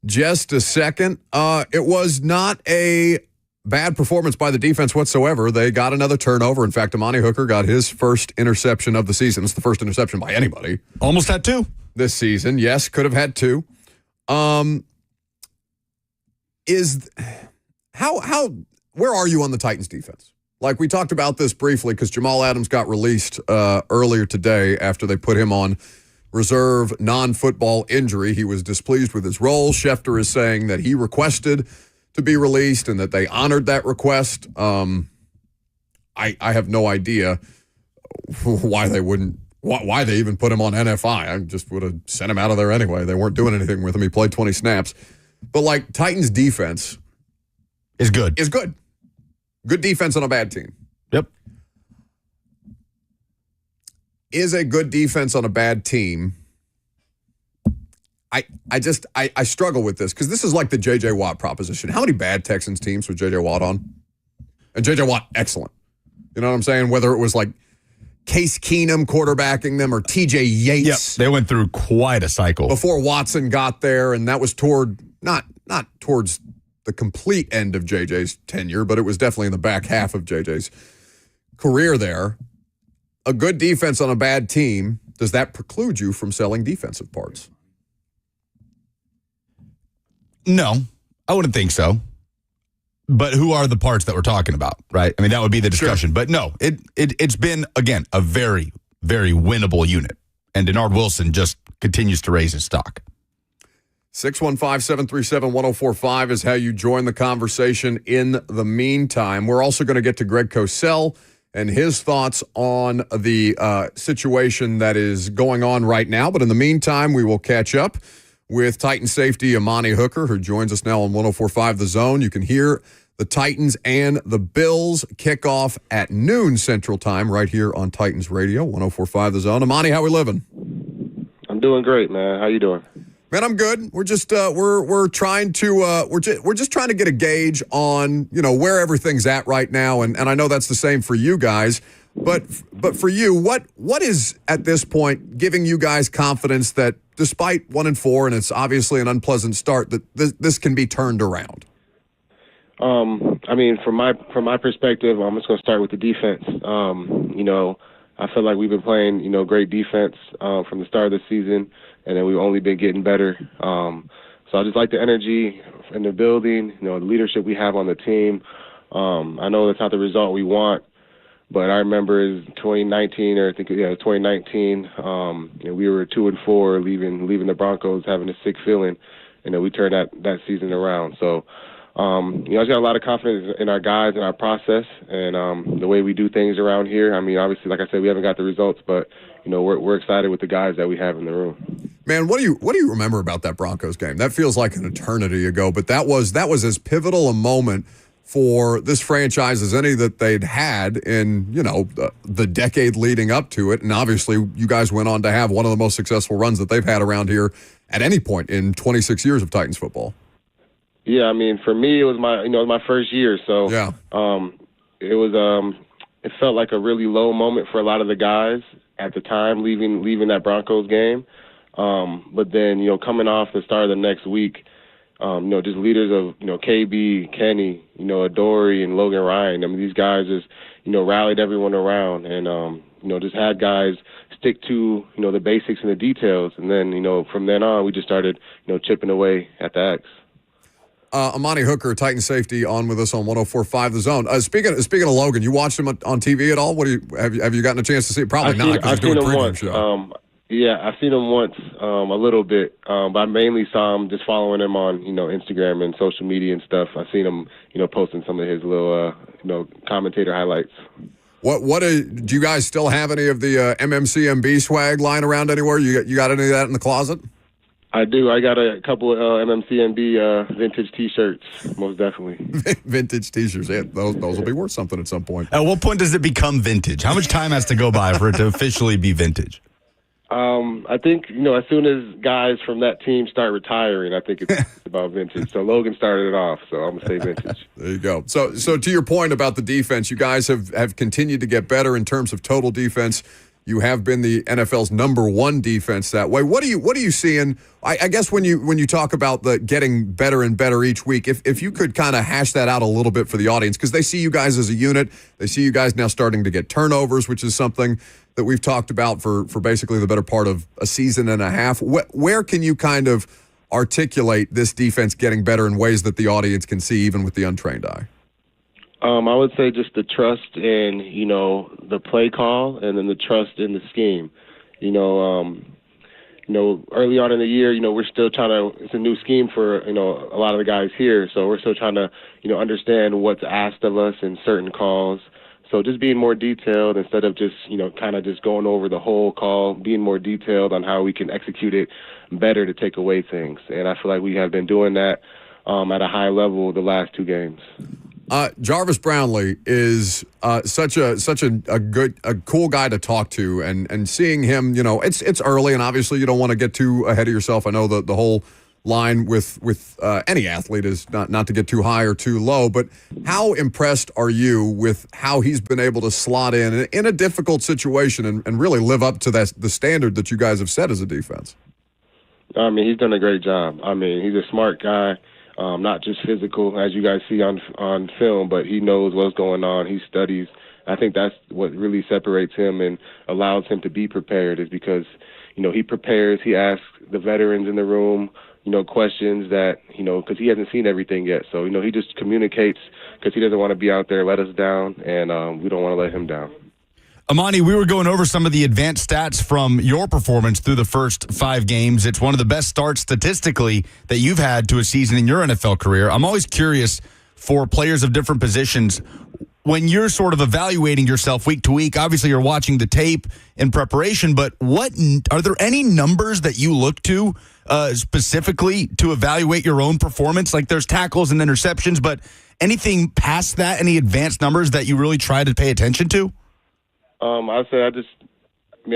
just a second. It was not a bad performance by the defense whatsoever. They got another turnover. In fact, Amani Hooker got his first interception of the season. It's the first interception by anybody. Almost had 2 this season. Yes, could have had 2. Where are you on the Titans defense? Like, we talked about this briefly because Jamal Adams got released earlier today after they put him on reserve non-football injury. He was displeased with his role. Schefter is saying that he requested to be released and that they honored that request. I have no idea why they even put him on NFI. I just would have sent him out of there anyway. They weren't doing anything with him. He played 20 snaps. But, like, Titans defense is good. Good defense on a bad team. Yep. Is a good defense on a bad team. I struggle with this because this is like the J.J. Watt proposition. How many bad Texans teams was J.J. Watt on? And J.J. Watt, excellent. You know what I'm saying? Whether it was like Case Keenum quarterbacking them or T.J. Yates. Yep. They went through quite a cycle. Before Watson got there, and that was toward not towards the complete end of JJ's tenure, but it was definitely in the back half of JJ's career there. A good defense on a bad team, does that preclude you from selling defensive parts? No, I wouldn't think so. But who are the parts that we're talking about, right? I mean, that would be the discussion. Sure. But no, it's been, again, a very, very winnable unit. And Denard Wilson just continues to raise his stock. 615-737-1045 is how you join the conversation in the meantime. We're also going to get to Greg Cosell and his thoughts on the situation that is going on right now. But in the meantime, we will catch up with Titan safety Amani Hooker, who joins us now on 104.5 The Zone. You can hear the Titans and the Bills kickoff at noon Central Time right here on Titans Radio, 104.5 The Zone. Amani, how we living? I'm doing great, man. How you doing? Man, I'm good. We're just we're trying to we're just trying to get a gauge on, you know, where everything's at right now, and I know that's the same for you guys. But for you, what is at this point giving you guys confidence that despite 1-4 and it's obviously an unpleasant start, that this can be turned around? I mean, from my perspective, I'm just going to start with the defense. You know, I feel like we've been playing, you know, great defense from the start of the season, and then we've only been getting better. So I just like the energy in the building, you know, the leadership we have on the team. I know that's not the result we want, but I remember in 2019, or I think, yeah, 2019, you know, we were 2-4, leaving the Broncos, having a sick feeling, and then we turned that season around. So, you know, I just got a lot of confidence in our guys and our process and the way we do things around here. I mean, obviously, like I said, we haven't got the results, but, you know, we're excited with the guys that we have in the room. Man, what do you remember about that Broncos game? That feels like an eternity ago, but that was as pivotal a moment for this franchise as any that they'd had in, you know, the decade leading up to it. And obviously, you guys went on to have one of the most successful runs that they've had around here at any point in 26 years of Titans football. Yeah, I mean, for me, it was my first year, so yeah. It felt like a really low moment for a lot of the guys at the time, leaving that Broncos game. But then, you know, coming off the start of the next week, you know, just leaders of, you know, KB, Kenny, you know, Adoree and Logan Ryan. I mean, these guys just, you know, rallied everyone around and, you know, just had guys stick to, you know, the basics and the details. And then, you know, from then on, we just started, you know, chipping away at the X. Amani Hooker, Titan safety, on with us on 104.5 The Zone. Speaking of Logan, you watched him on TV at all? What do you have you gotten a chance to see it? Probably not, because he's doing a pregame show. Yeah, I've seen him once, a little bit, but I mainly saw him just following him on, you know, Instagram and social media and stuff. I've seen him, you know, posting some of his little, you know, commentator highlights. What do you guys still have any of the MMCMB swag lying around anywhere? You got any of that in the closet? I do. I got a couple of MMCMB vintage T-shirts, most definitely. Vintage T-shirts. Yeah, those will be worth something at some point. At what point does it become vintage? How much time has to go by for it to officially be vintage? I think, as soon as guys from that team start retiring, I think it's about vintage. So Logan started it off, so I'm going to say vintage. There you go. So to your point about the defense, you guys have continued to get better in terms of total defense. You have been the NFL's #1 defense that way. What are you seeing? I guess when you talk about the getting better and better each week, if you could kind of hash that out a little bit for the audience, because they see you guys as a unit. They see you guys now starting to get turnovers, which is something that we've talked about for basically the better part of a season and a half. Where can you kind of articulate this defense getting better in ways that the audience can see, even with the untrained eye? I would say just the trust in, the play call, and then the trust in the scheme. Early on in the year, we're still trying to, it's a new scheme for, a lot of the guys here. So we're still trying to, understand what's asked of us in certain calls. So just being more detailed instead of just, kind of just going over the whole call, being more detailed on how we can execute it better to take away things. And I feel like we have been doing that at a high level the last 2 games. Jarvis Brownlee is such a cool guy to talk to, and seeing him, it's early, and obviously you don't want to get too ahead of yourself. I know the whole line with any athlete is not to get too high or too low, but how impressed are you with how he's been able to slot in a difficult situation and really live up to the standard that you guys have set as a defense? I mean, he's done a great job. I mean, he's a smart guy. Not just physical, as you guys see on film, but he knows what's going on. He studies. I think that's what really separates him and allows him to be prepared, is because, he prepares. He asks the veterans in the room, questions that, because he hasn't seen everything yet. So, he just communicates because he doesn't want to be out there, let us down, and we don't want to let him down. Amani, we were going over some of the advanced stats from your performance through the first 5 games. It's one of the best starts statistically that you've had to a season in your NFL career. I'm always curious for players of different positions, when you're sort of evaluating yourself week to week, obviously you're watching the tape in preparation, but are there any numbers that you look to specifically to evaluate your own performance? Like there's tackles and interceptions, but anything past that, any advanced numbers that you really try to pay attention to? I'd say I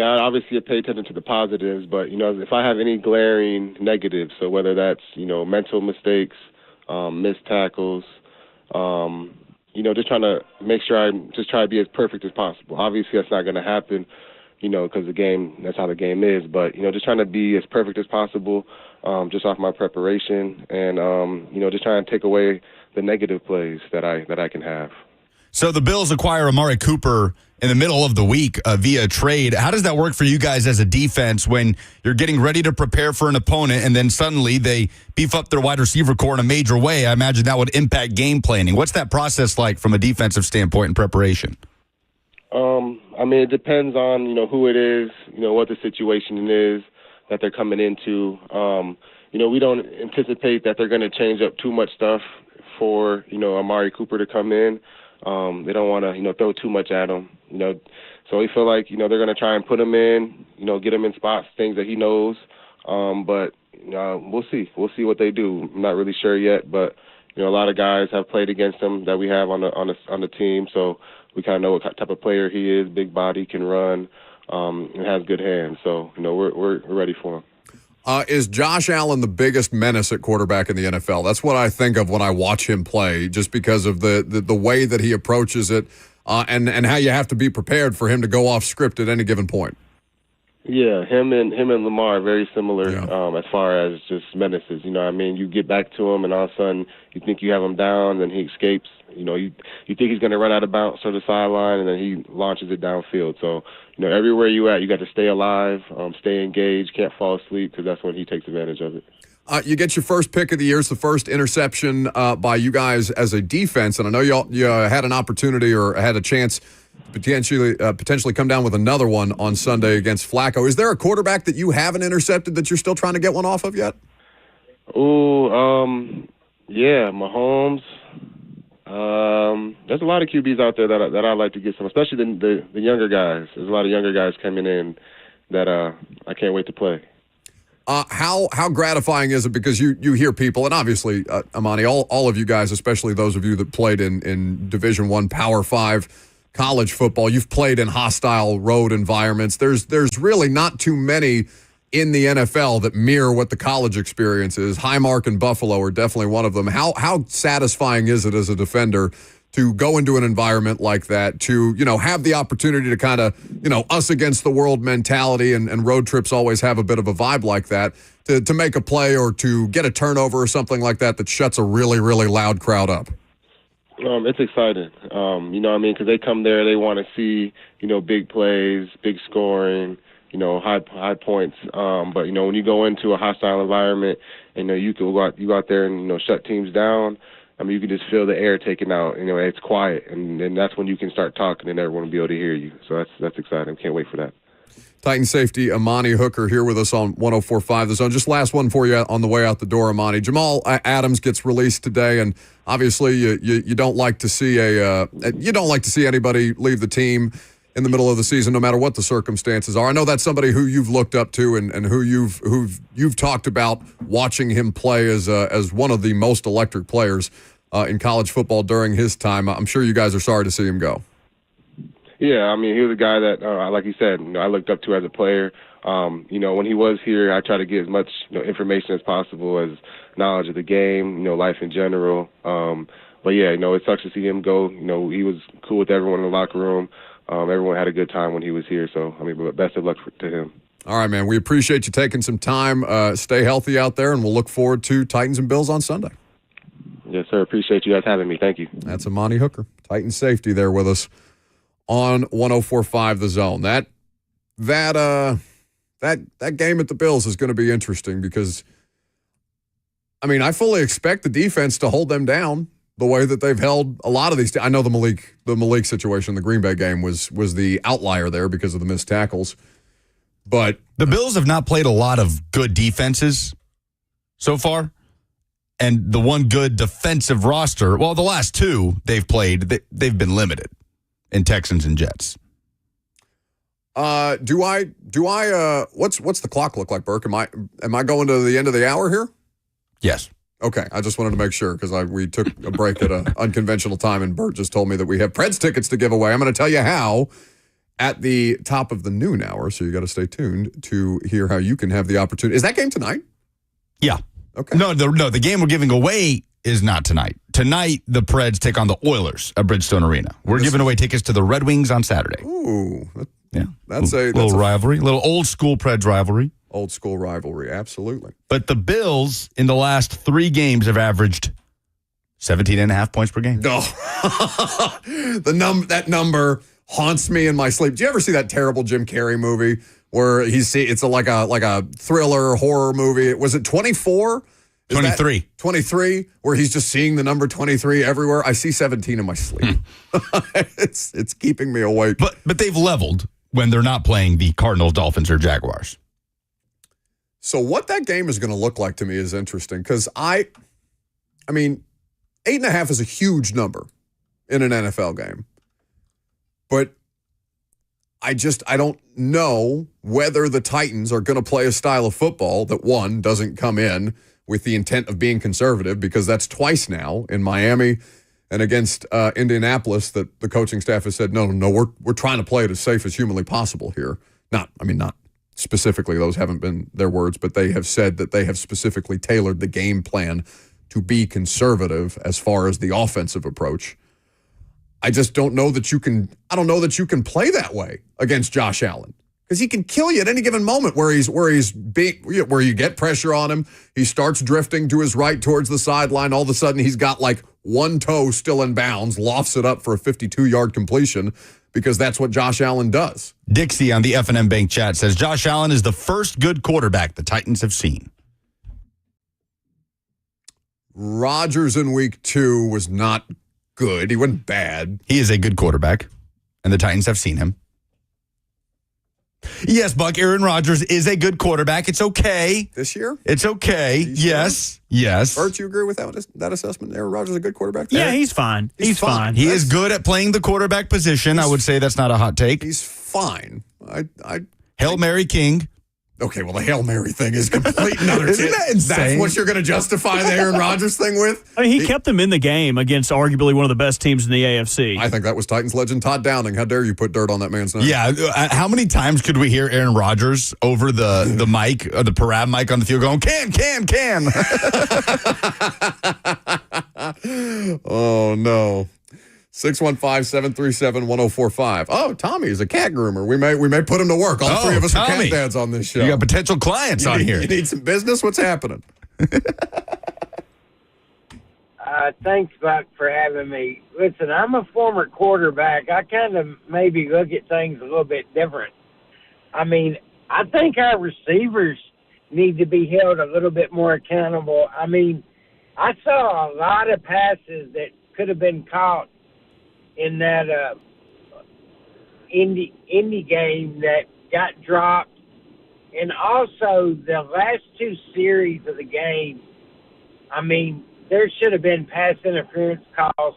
obviously pay attention to the positives, but, if I have any glaring negatives, so whether that's, mental mistakes, missed tackles, just trying to make sure I just try to be as perfect as possible. Obviously, that's not going to happen, because that's how the game is, but, just trying to be as perfect as possible, just off my preparation and, just trying to take away the negative plays that I can have. So the Bills acquire Amari Cooper in the middle of the week via trade. How does that work for you guys as a defense when you're getting ready to prepare for an opponent and then suddenly they beef up their wide receiver core in a major way? I imagine that would impact game planning. What's that process like from a defensive standpoint in preparation? It depends on, who it is, what the situation is that they're coming into. We don't anticipate that they're going to change up too much stuff for, Amari Cooper to come in. They don't want to, throw too much at him, So we feel like, they're going to try and put him in, get him in spots, things that he knows. But we'll see. We'll see what they do. I'm not really sure yet, but, a lot of guys have played against him that we have on the team. So we kind of know what type of player he is, big body, can run, and has good hands. So, we're ready for him. Is Josh Allen the biggest menace at quarterback in the NFL? That's what I think of when I watch him play, just because of the way that he approaches it, and how you have to be prepared for him to go off script at any given point. Yeah, him and Lamar are very similar as far as just menaces. You get back to him, and all of a sudden you think you have him down, and he escapes. You think he's going to run out of bounds to the sideline, and then he launches it downfield. So, everywhere you at, you got to stay alive, stay engaged, can't fall asleep, because that's when he takes advantage of it. You get your first pick of the year. It's the first interception by you guys as a defense, and I know you had an opportunity or had a chance to potentially come down with another one on Sunday against Flacco. Is there a quarterback that you haven't intercepted that you're still trying to get one off of yet? Yeah, Mahomes. There's a lot of QBs out there that I'd like to get some, especially the younger guys. There's a lot of younger guys coming in that I can't wait to play. How gratifying is it? Because you hear people, and obviously, Amani, all of you guys, especially those of you that played in Division I, Power 5 college football. You've played in hostile road environments. There's really not too many in the NFL that mirror what the college experience is. Highmark and Buffalo are definitely one of them. How satisfying is it as a defender to go into an environment like that, to, have the opportunity to kind of, us against the world mentality, and road trips always have a bit of a vibe like that, to make a play or to get a turnover or something like that shuts a really, really loud crowd up? It's exciting, because they come there, they want to see, big plays, big scoring, high points. But when you go into a hostile environment, you go out there and shut teams down. You can just feel the air taken out. It's quiet, and that's when you can start talking, and everyone will be able to hear you. So that's exciting. Can't wait for that. Titan safety Amani Hooker here with us on 104.5 The Zone. Just last one for you on the way out the door, Amani. Jamal Adams gets released today, and obviously you don't like to see anybody leave the team in the middle of the season, no matter what the circumstances are. I know that's somebody who you've looked up to and who you've talked about watching him play as one of the most electric players in college football during his time. I'm sure you guys are sorry to see him go. Yeah, he was a guy that, like you said, I looked up to as a player. When he was here, I tried to get as much information as possible, as knowledge of the game, life in general. But yeah, it sucks to see him go. He was cool with everyone in the locker room. Everyone had a good time when he was here. So, best of luck to him. All right, man. We appreciate you taking some time. Stay healthy out there, and we'll look forward to Titans and Bills on Sunday. Yes, sir. Appreciate you guys having me. Thank you. That's Amani Hooker, Titan safety, there with us on 104.5 The Zone. That game at the Bills is going to be interesting because, I fully expect the defense to hold them down the way that they've held a lot of these. I know the Malik situation, the Green Bay game was the outlier there because of the missed tackles. But the Bills have not played a lot of good defenses so far. And the one good defensive roster, well, the last two they've played, they've been limited in Texans and Jets. What's the clock look like, Burke? Am I going to the end of the hour here? Yes. Okay, I just wanted to make sure because we took a break at an unconventional time, and Bert just told me that we have Preds tickets to give away. I'm going to tell you how at the top of the noon hour, so you got to stay tuned to hear how you can have the opportunity. Is that game tonight? Yeah. Okay. No, the game we're giving away is not tonight. Tonight, the Preds take on the Oilers at Bridgestone Arena. We're giving away tickets to the Red Wings on Saturday. Ooh. Yeah. That's a little rivalry, little old school Preds rivalry. Old school rivalry, absolutely. But the Bills in the last 3 games have averaged 17.5 points per game. No. That number haunts me in my sleep. Do you ever see that terrible Jim Carrey movie where it's like a thriller horror movie? Was it 24? 23. 23, where he's just seeing the number 23 everywhere. I see 17 in my sleep. It's keeping me awake. But they've leveled when they're not playing the Cardinals, Dolphins, or Jaguars. So what that game is going to look like to me is interesting because 8.5 is a huge number in an NFL game. But I don't know whether the Titans are going to play a style of football that, one, doesn't come in with the intent of being conservative, because that's twice now in Miami and against Indianapolis that the coaching staff has said, no, we're trying to play it as safe as humanly possible here. Not specifically, those haven't been their words, but they have said that they have specifically tailored the game plan to be conservative as far as the offensive approach. I just don't know that you can play that way against Josh Allen, because he can kill you at any given moment where you get pressure on him. He starts drifting to his right towards the sideline. All of a sudden, he's got like one toe still in bounds, lofts it up for a 52-yard completion, because that's what Josh Allen does. Dixie on the F&M Bank chat says Josh Allen is the first good quarterback the Titans have seen. Rodgers in week 2 was not good. He wasn't bad. He is a good quarterback, and the Titans have seen him. Yes, Buck, Aaron Rodgers is a good quarterback. It's okay. This year? It's okay. Yes. Bert, you agree with that assessment? Aaron Rodgers is a good quarterback? Yeah, he's fine. He's fine. He is good at playing the quarterback position. I would say that's not a hot take. He's fine. Hail Mary King. Okay, well, the Hail Mary thing is complete and utter Isn't shit. that insane? That's what you're going to justify the Aaron Rodgers thing with? I mean, he kept them in the game against arguably one of the best teams in the AFC. I think that was Titans legend Todd Downing. How dare you put dirt on that man's name? Yeah, how many times could we hear Aaron Rodgers over the mic, the Parab mic on the field going, can. Oh, no. 615-737-1045. Oh, Tommy is a cat groomer. We may put him to work. All three of us are Tommy. cat dads on this show. You got potential clients on here. You need some business? What's happening? Thanks, Buck, for having me. Listen, I'm a former quarterback. I kind of maybe look at things a little bit different. I mean, I think our receivers need to be held a little bit more accountable. I mean, I saw a lot of passes that could have been caught in that Indy game that got dropped. And also the last two series of the game, I mean, there should have been pass interference calls,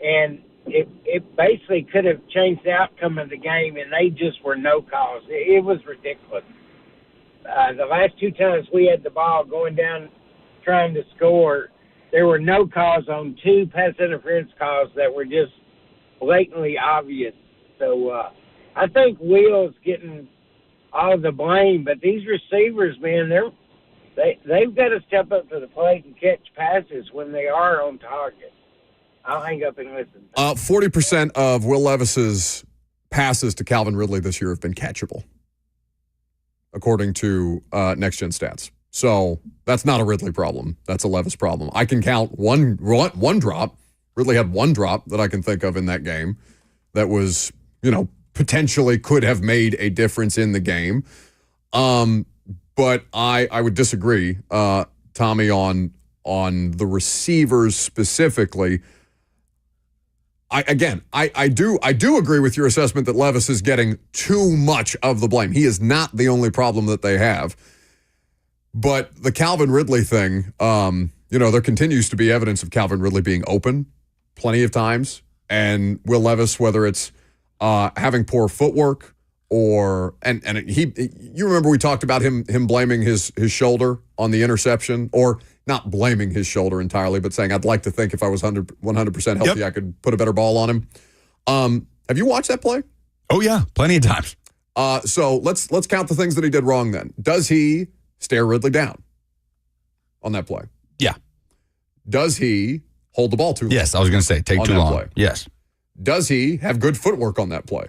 and it basically could have changed the outcome of the game, and they just were no calls. It was ridiculous. The last two times we had the ball going down trying to score, there were no calls on two pass interference calls that were just blatantly obvious. So I think Will's getting all the blame, but these receivers, man, they've got to step up to the plate and catch passes when they are on target. I'll hang up and listen. 40% of Will Levis's passes to Calvin Ridley this year have been catchable, according to Next Gen Stats. So that's not a Ridley problem. That's a Levis problem. I can count one drop. Ridley had one drop that I can think of in that game that was, potentially could have made a difference in the game. But I would disagree, Tommy, on the receivers specifically. I do agree with your assessment that Levis is getting too much of the blame. He is not the only problem that they have. But the Calvin Ridley thing, there continues to be evidence of Calvin Ridley being open plenty of times. And Will Levis, whether it's having poor footwork you remember we talked about him blaming his shoulder on the interception, or not blaming his shoulder entirely, but saying, I'd like to think if I was 100% healthy, I could put a better ball on him. Have you watched that play? Oh, yeah, plenty of times. So let's count the things that he did wrong then. Does he stare Ridley down on that play? Yeah. Does he hold the ball too long? Yes, I was going to say, take too long. Play? Yes. Does he have good footwork on that play?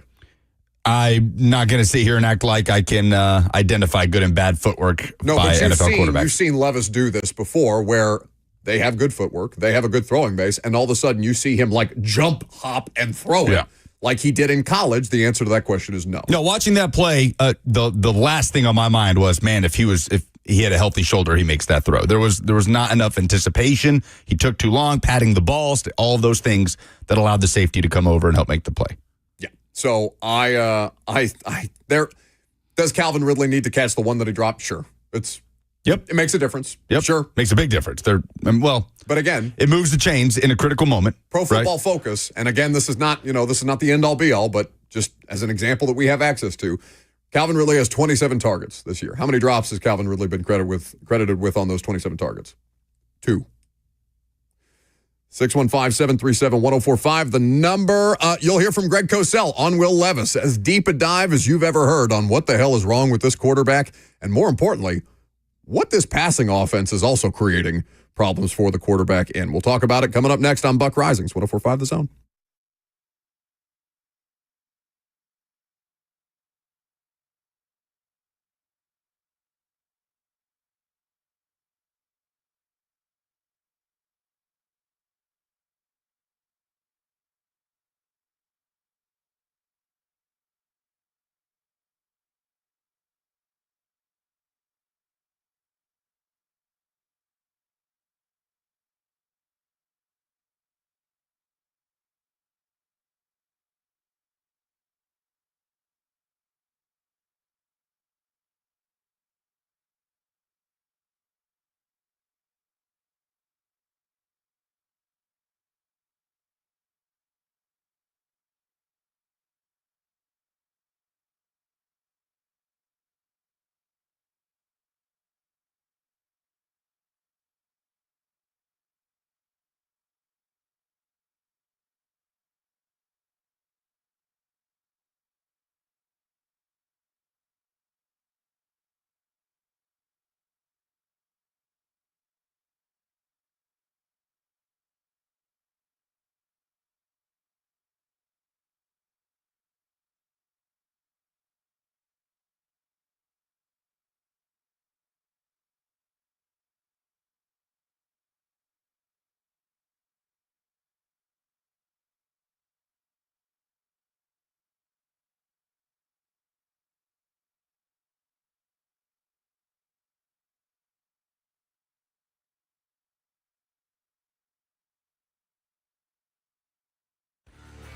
I'm not going to sit here and act like I can identify good and bad footwork by NFL quarterbacks. You've seen Levis do this before, where they have good footwork, they have a good throwing base, and all of a sudden you see him like jump, hop, and throw it like he did in college. The answer to that question is no. No, watching that play, the last thing on my mind was, man, if he had a healthy shoulder, he makes that throw. There was not enough anticipation. He took too long, patting the balls, all of those things that allowed the safety to come over and help make the play. Yeah. So does Calvin Ridley need to catch the one that he dropped? Sure. It makes a difference. Yep. Sure. Makes a big difference. But again, it moves the chains in a critical moment. Pro Football Focus, and again, this is not the end all be all, but just as an example that we have access to, Calvin Ridley has 27 targets this year. How many drops has Calvin Ridley been credited with on those 27 targets? 2. 615-737-1045. The number, you'll hear from Greg Cosell on Will Levis. As deep a dive as you've ever heard on what the hell is wrong with this quarterback, and more importantly, what this passing offense is also creating problems for the quarterback in. We'll talk about it coming up next on Buck Risings, 104.5 The Zone.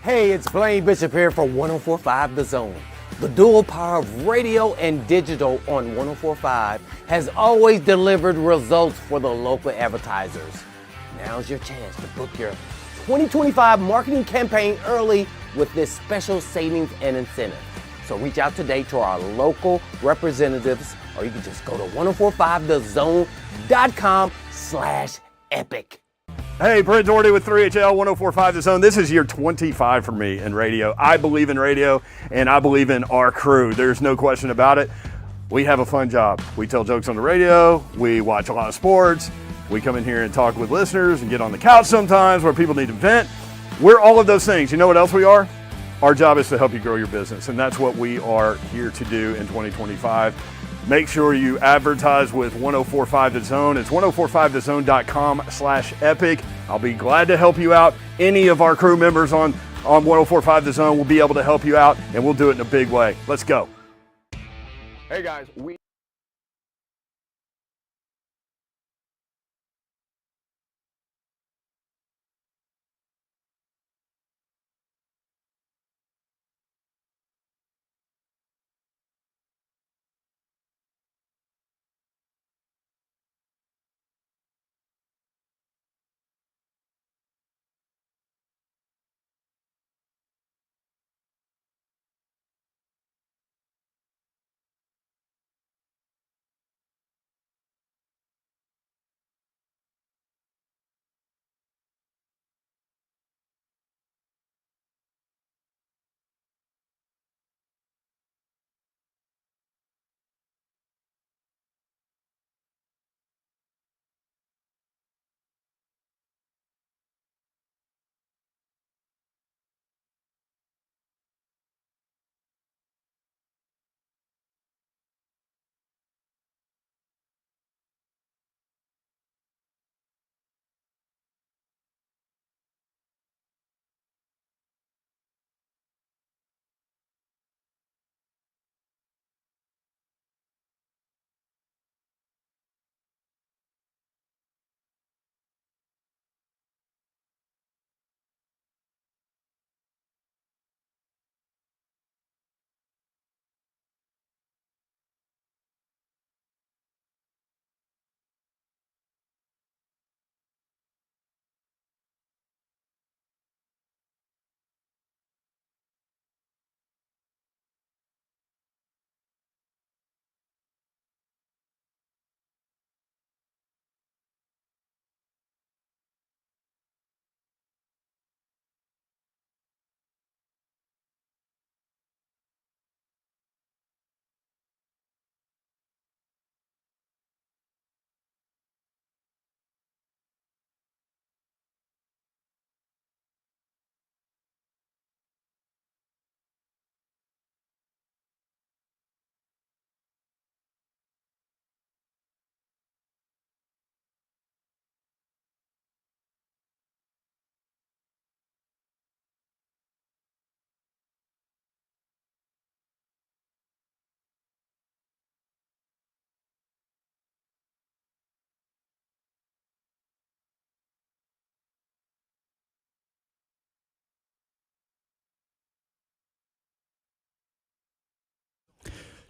Hey, it's Blaine Bishop here for 104.5 The Zone. The dual power of radio and digital on 104.5 has always delivered results for the local advertisers. Now's your chance to book your 2025 marketing campaign early with this special savings and incentive. So reach out today to our local representatives, or you can just go to 1045thezone.com/epic. Hey, Brent Doherty with 3HL 1045 The Zone. This is year 25 for me in radio. I believe in radio, and I believe in our crew. There's no question about it. We have a fun job. We tell jokes on the radio. We watch a lot of sports. We come in here and talk with listeners and get on the couch sometimes where people need to vent. We're all of those things. You know what else we are? Our job is to help you grow your business, and that's what we are here to do in 2025. Make sure you advertise with 1045 The Zone. It's 1045thezone.com/epic. I'll be glad to help you out. Any of our crew members on 1045 The Zone will be able to help you out, and we'll do it in a big way. Let's go. Hey guys, we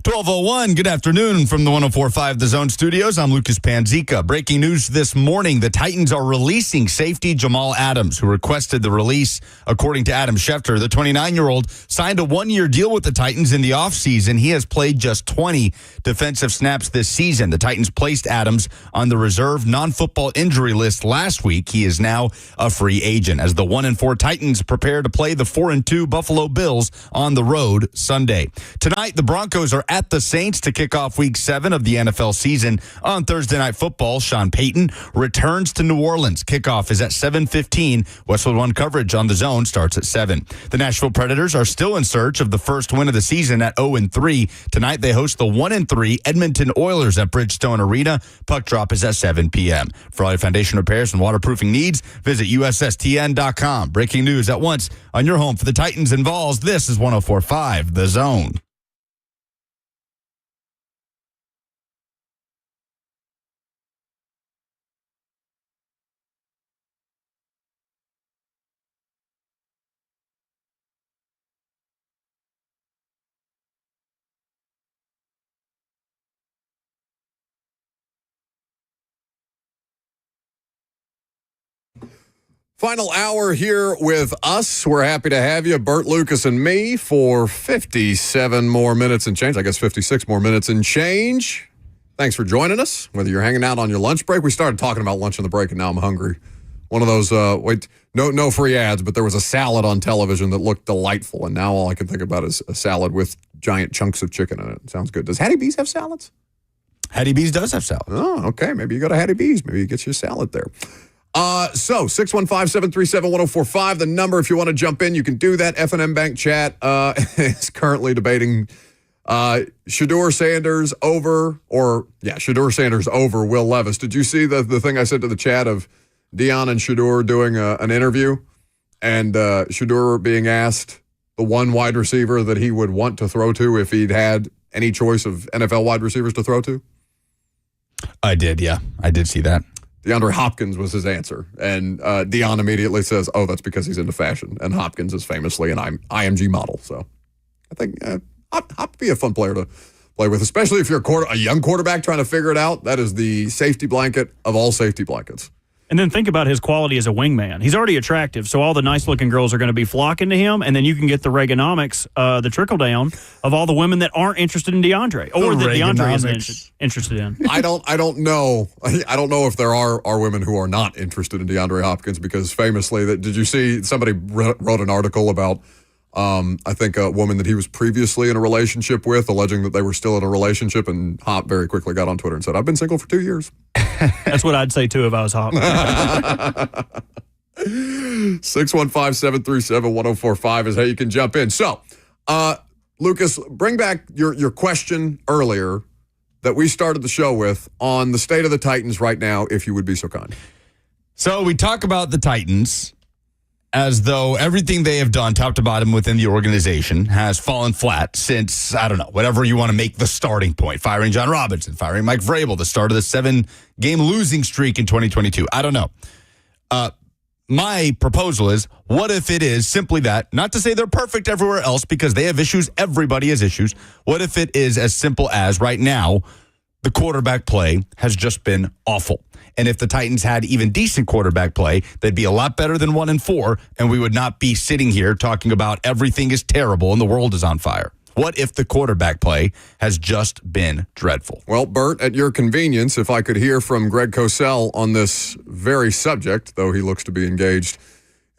.1201, good afternoon from the 104.5 The Zone studios. I'm Lucas Panzica. Breaking news this morning, the Titans are releasing safety Jamal Adams, who requested the release. According to Adam Schefter, the 29-year-old signed a one-year deal with the Titans in the offseason. He has played just 20 defensive snaps this season. The Titans placed Adams on the reserve non-football injury list last week. He is now a free agent as the 1-4 Titans prepare to play the 4-2 Buffalo Bills on the road Sunday. Tonight, the Broncos are at the Saints to kick off Week 7 of the NFL season. On Thursday Night Football, Sean Payton returns to New Orleans. Kickoff is at 7:15. Westwood One coverage on The Zone starts at 7. The Nashville Predators are still in search of the first win of the season at 0-3. Tonight, they host the 1-3 Edmonton Oilers at Bridgestone Arena. Puck drop is at 7 p.m. For all your foundation repairs and waterproofing needs, visit USSTN.com. Breaking news at once on your home for the Titans and Vols. This is 104.5 The Zone. Final hour here with us. We're happy to have you, Bert, Lucas, and me for 57 more minutes and change. I guess 56 more minutes and change. Thanks for joining us. Whether you're hanging out on your lunch break, we started talking about lunch on the break, and now I'm hungry. One of those, no free ads, but there was a salad on television that looked delightful, and now all I can think about is a salad with giant chunks of chicken in it. Sounds good. Does Hattie B's have salads? Hattie B's does have salad. Oh, okay. Maybe you go to Hattie B's. Maybe you get you a salad there. So 615-737-1045, the number if you want to jump in, you can do that. F&M Bank Chat is currently debating Shedeur Sanders over Will Levis. Did you see the thing I said to the chat of Deion and Shedeur doing an interview, and Shedeur being asked the one wide receiver that he would want to throw to if he'd had any choice of NFL wide receivers to throw to? I did, yeah. I did see that. DeAndre Hopkins was his answer. And Deion immediately says, oh, that's because he's into fashion. And Hopkins is famously an IMG model. So I think Hop would be a fun player to play with, especially if you're a young quarterback trying to figure it out. That is the safety blanket of all safety blankets. And then think about his quality as a wingman. He's already attractive, so all the nice-looking girls are going to be flocking to him, and then you can get the Reaganomics, the trickle-down of all the women that aren't interested in DeAndre, or that DeAndre isn't interested in. I don't know. I don't know if there are women who are not interested in DeAndre Hopkins, because famously, did you see somebody wrote an article about I think a woman that he was previously in a relationship with, alleging that they were still in a relationship, and Hop very quickly got on Twitter and said, I've been single for 2 years. That's what I'd say, too, if I was Hop. 615-737-1045 is how you can jump in. So, Lucas, bring back your question earlier that we started the show with on the state of the Titans right now, if you would be so kind. So we talk about the Titans as though everything they have done, top to bottom, within the organization has fallen flat since, I don't know, whatever you want to make the starting point. Firing John Robinson, firing Mike Vrabel, the start of the 7-game losing streak in 2022. I don't know. My proposal is, what if it is simply that, not to say they're perfect everywhere else, because they have issues, everybody has issues. What if it is as simple as, right now, the quarterback play has just been awful. And if the Titans had even decent quarterback play, they'd be a lot better than 1-4, and we would not be sitting here talking about everything is terrible and the world is on fire. What if the quarterback play has just been dreadful? Well, Bert, at your convenience, if I could hear from Greg Cosell on this very subject, though he looks to be engaged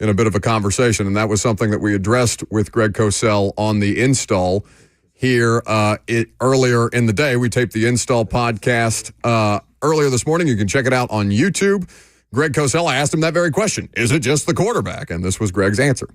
in a bit of a conversation, and that was something that we addressed with Greg Cosell on the install here earlier in the day. We taped the install podcast earlier this morning. You can check it out on YouTube. Greg Cosell, I asked him that very question. Is it just the quarterback? And this was Greg's answer.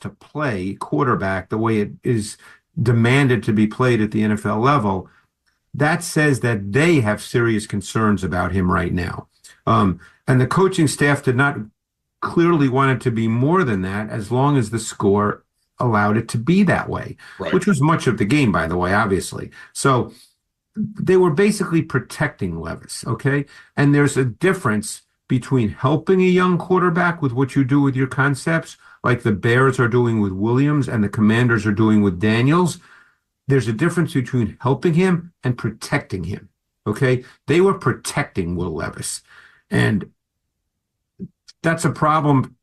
To play quarterback the way it is demanded to be played at the NFL level, that says that they have serious concerns about him right now. And the coaching staff did not clearly want it to be more than that, as long as the score allowed it to be that way, right, which was much of the game, by the way, obviously. So they were basically protecting Levis, okay? And there's a difference between helping a young quarterback with what you do with your concepts, like the Bears are doing with Williams and the Commanders are doing with Daniels. There's a difference between helping him and protecting him, okay? They were protecting Will Levis. And that's a problem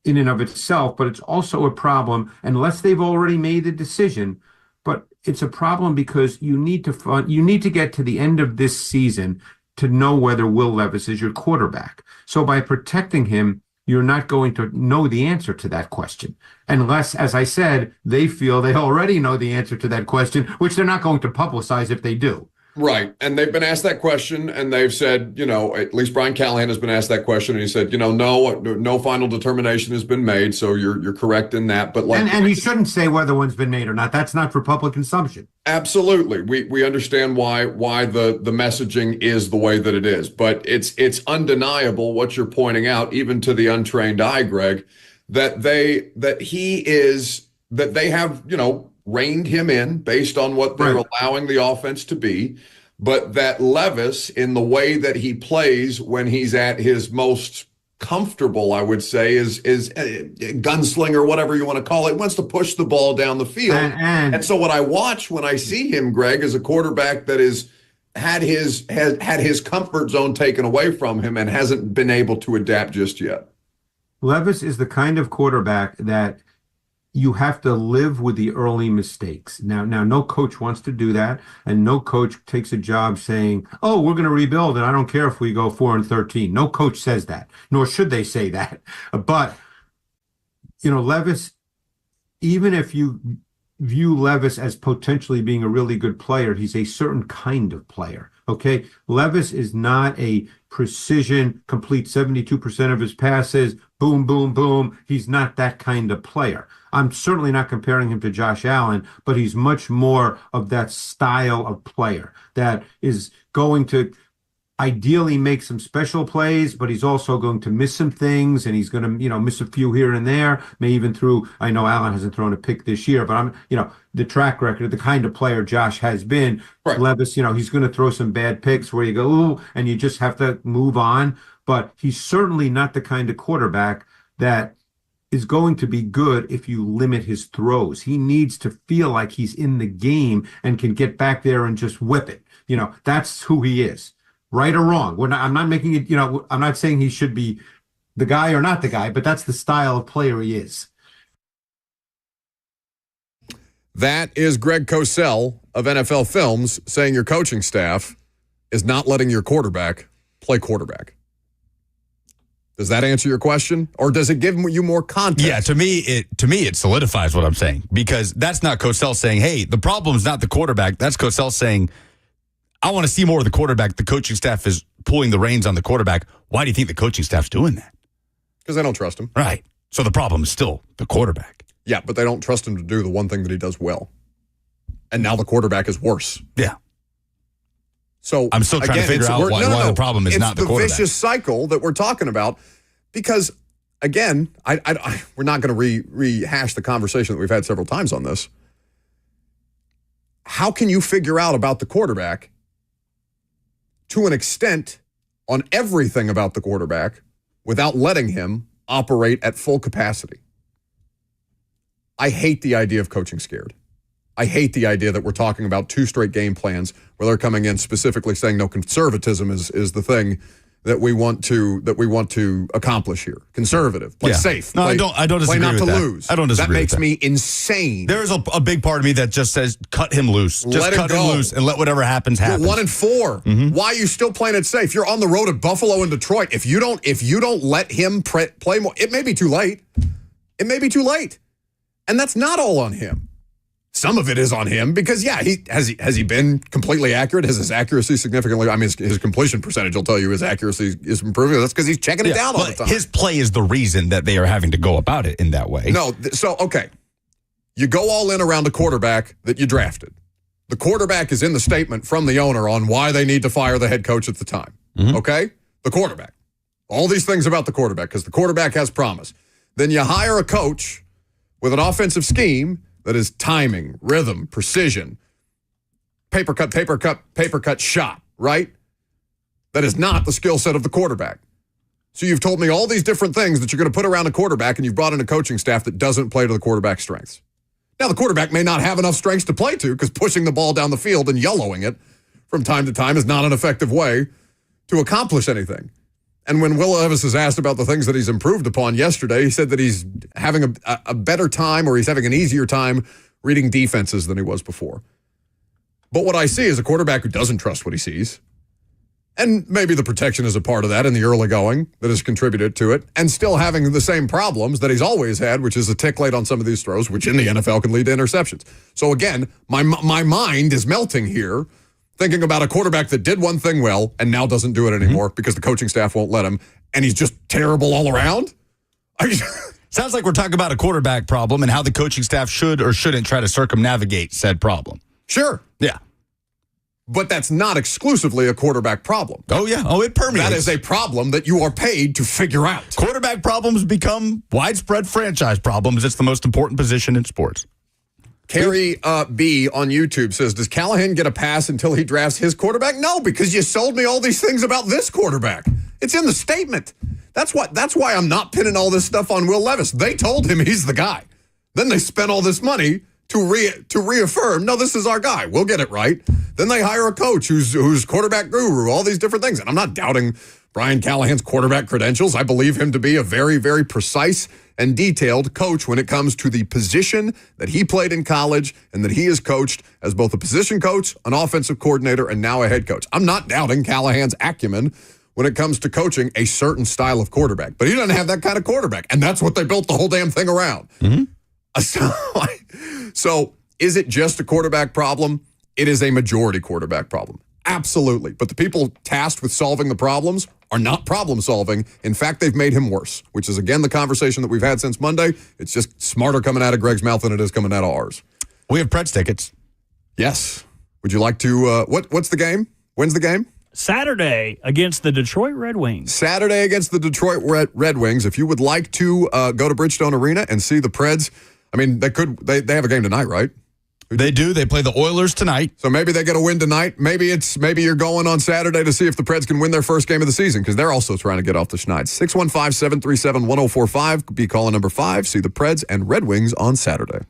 in and of itself, but it's also a problem unless they've already made a decision. But it's a problem because you need to get to the end of this season to know whether Will Levis is your quarterback. So by protecting him, you're not going to know the answer to that question. Unless, as I said, they feel they already know the answer to that question, which they're not going to publicize if they do. Right. And they've been asked that question, and they've said, at least Brian Callahan has been asked that question, and he said, no final determination has been made, so you're correct in that. But and he shouldn't say whether one's been made or not. That's not for public consumption. Absolutely. We understand why the messaging is the way that it is. But it's undeniable what you're pointing out, even to the untrained eye, Greg, that they have, reined him in based on what they're allowing the offense to be, but that Levis, in the way that he plays when he's at his most comfortable, I would say, is gunslinger, whatever you want to call it, wants to push the ball down the field. And so what I watch when I see him, Greg, is a quarterback that had his comfort zone taken away from him and hasn't been able to adapt just yet. Levis is the kind of quarterback that you have to live with the early mistakes. Now, no coach wants to do that, and no coach takes a job saying, "Oh, we're going to rebuild, and I don't care if we go 4-13." No coach says that, nor should they say that. But Levis, even if you view Levis as potentially being a really good player, he's a certain kind of player. Okay, Levis is not a precision, complete 72% of his passes, boom, boom, boom. He's not that kind of player. I'm certainly not comparing him to Josh Allen, but he's much more of that style of player that is going to ideally make some special plays, but he's also going to miss some things, and he's going to, miss a few here and there. May even I know Allen hasn't thrown a pick this year, but the track record, the kind of player Josh has been, Levis, he's going to throw some bad picks where you go, ooh, and you just have to move on. But he's certainly not the kind of quarterback that is going to be good if you limit his throws. He needs to feel like he's in the game and can get back there and just whip it. That's who he is. Right or wrong. I'm not making it, I'm not saying he should be the guy or not the guy, but that's the style of player he is. That is Greg Cosell of NFL Films saying your coaching staff is not letting your quarterback play quarterback. Does that answer your question, or does it give you more context? Yeah, to me it solidifies what I'm saying, because that's not Cosell saying, "Hey, the problem's not the quarterback." That's Cosell saying, "I want to see more of the quarterback. The coaching staff is pulling the reins on the quarterback." Why do you think the coaching staff's doing that? Because they don't trust him. Right. So the problem is still the quarterback. Yeah, but they don't trust him to do the one thing that he does well. And now the quarterback is worse. Yeah. So I'm still trying to figure out why the problem is not the quarterback. It's the vicious cycle that we're talking about, because, again, we're not going to rehash the conversation that we've had several times on this. How can you figure out about the quarterback to an extent on everything about the quarterback without letting him operate at full capacity? I hate the idea of coaching scared. I hate the idea that we're talking about 2 straight game plans where they're coming in specifically saying no, conservatism is the thing that we want to accomplish here. Conservative, play safe. No, I don't disagree play not with to that. lose. I don't disagree. That makes with me insane. There's a big part of me that just says cut him loose. Just cut him loose and let whatever happens happen. You're 1-4. Mm-hmm. Why are you still playing it safe? You're on the road at Buffalo and Detroit. If you don't let him play more, it may be too late. It may be too late, and that's not all on him. Some of it is on him because, has he been completely accurate? Has his accuracy significantly? I mean, his completion percentage will tell you his accuracy is improving. That's because he's checking it down all the time. His play is the reason that they are having to go about it in that way. No, okay. You go all in around a quarterback that you drafted. The quarterback is in the statement from the owner on why they need to fire the head coach at the time. Mm-hmm. Okay? The quarterback. All these things about the quarterback because the quarterback has promise. Then you hire a coach with an offensive scheme that is timing, rhythm, precision. paper cut shot, right? That is not the skill set of the quarterback. So you've told me all these different things that you're going to put around a quarterback, and you've brought in a coaching staff that doesn't play to the quarterback's strengths. Now, the quarterback may not have enough strengths to play to, because pushing the ball down the field and yellowing it from time to time is not an effective way to accomplish anything. And when Will Levis is asked about the things that he's improved upon yesterday, he said that he's having a better time, or he's having an easier time reading defenses than he was before. But what I see is a quarterback who doesn't trust what he sees. And maybe the protection is a part of that in the early going that has contributed to it, and still having the same problems that he's always had, which is a tick late on some of these throws, which in the NFL can lead to interceptions. So again, my mind is melting here, thinking about a quarterback that did one thing well and now doesn't do it anymore because the coaching staff won't let him, and he's just terrible all around. Sounds like we're talking about a quarterback problem and how the coaching staff should or shouldn't try to circumnavigate said problem. Sure. Yeah. But that's not exclusively a quarterback problem. Oh, yeah. Oh, it permeates. That is a problem that you are paid to figure out. Quarterback problems become widespread franchise problems. It's the most important position in sports. Carrie B on YouTube says, does Callahan get a pass until he drafts his quarterback? No, because you sold me all these things about this quarterback. It's in the statement. That's why I'm not pinning all this stuff on Will Levis. They told him he's the guy. Then they spent all this money to reaffirm, no, this is our guy. We'll get it right. Then they hire a coach who's quarterback guru, all these different things. And I'm not doubting Brian Callahan's quarterback credentials. I believe him to be a very, very precise and detailed coach when it comes to the position that he played in college and that he has coached as both a position coach, an offensive coordinator, and now a head coach. I'm not doubting Callahan's acumen when it comes to coaching a certain style of quarterback. But he doesn't have that kind of quarterback. And that's what they built the whole damn thing around. Mm-hmm. So is it just a quarterback problem? It is a majority quarterback problem. Absolutely. But the people tasked with solving the problems are not problem solving. In fact, they've made him worse, which is, again, the conversation that we've had since Monday. It's just smarter coming out of Greg's mouth than it is coming out of ours. We have Preds tickets. Yes. Would you like to, what's the game? When's the game? Saturday against the Detroit Red Wings. Saturday against the Detroit Red Wings. If you would like to go to Bridgestone Arena and see the Preds, I mean, they have a game tonight, right? They do. They play the Oilers tonight. So maybe they get a win tonight. Maybe you're going on Saturday to see if the Preds can win their first game of the season, because they're also trying to get off the schneid. 615-737-1045. Be caller number 5. See the Preds and Red Wings on Saturday.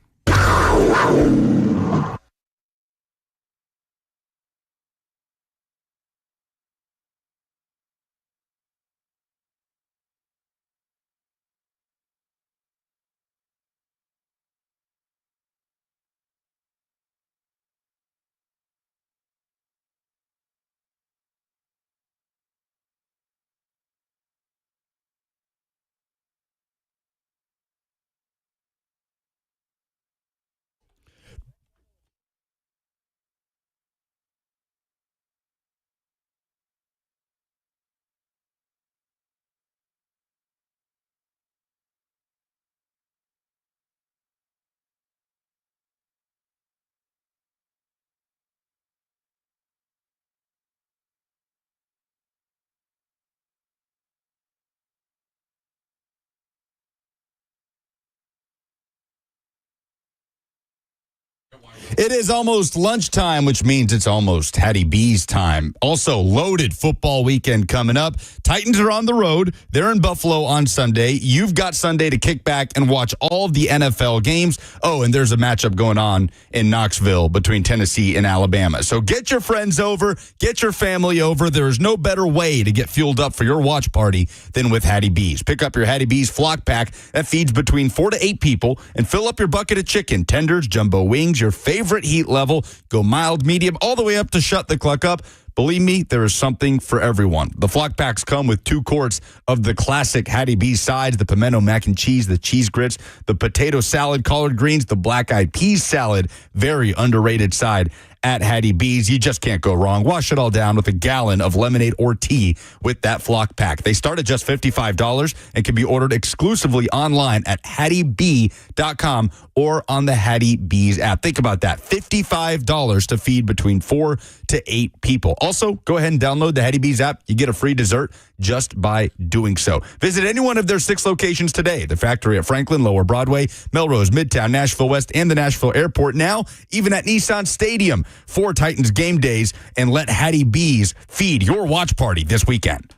It is almost lunchtime, which means it's almost Hattie B's time. Also, loaded football weekend coming up. Titans are on the road. They're in Buffalo on Sunday. You've got Sunday to kick back and watch all of the NFL games. Oh, and there's a matchup going on in Knoxville between Tennessee and Alabama. So get your friends over, get your family over. There is no better way to get fueled up for your watch party than with Hattie B's. Pick up your Hattie B's flock pack that feeds between 4 to 8 people and fill up your bucket of chicken, tenders, jumbo wings, your favorite heat level. Go mild, medium, all the way up to shut the cluck up. Believe me, there is something for everyone. The flock packs come with 2 quarts of the classic Hattie B sides, the pimento mac and cheese, the cheese grits, the potato salad, collard greens, the black-eyed peas salad, very underrated side at Hattie B's. You just can't go wrong. Wash it all down with a gallon of lemonade or tea with that flock pack. They start at just $55 and can be ordered exclusively online at HattieB.com or on the Hattie B's app. Think about that. $55 to feed between 4 to 8 people. Also, go ahead and download the Hattie B's app. You get a free dessert just by doing so. Visit any one of their 6 locations today. The factory at Franklin, Lower Broadway, Melrose, Midtown, Nashville West, and the Nashville Airport. Now, even at Nissan Stadium. for Titans game days and let Hattie B's feed your watch party this weekend.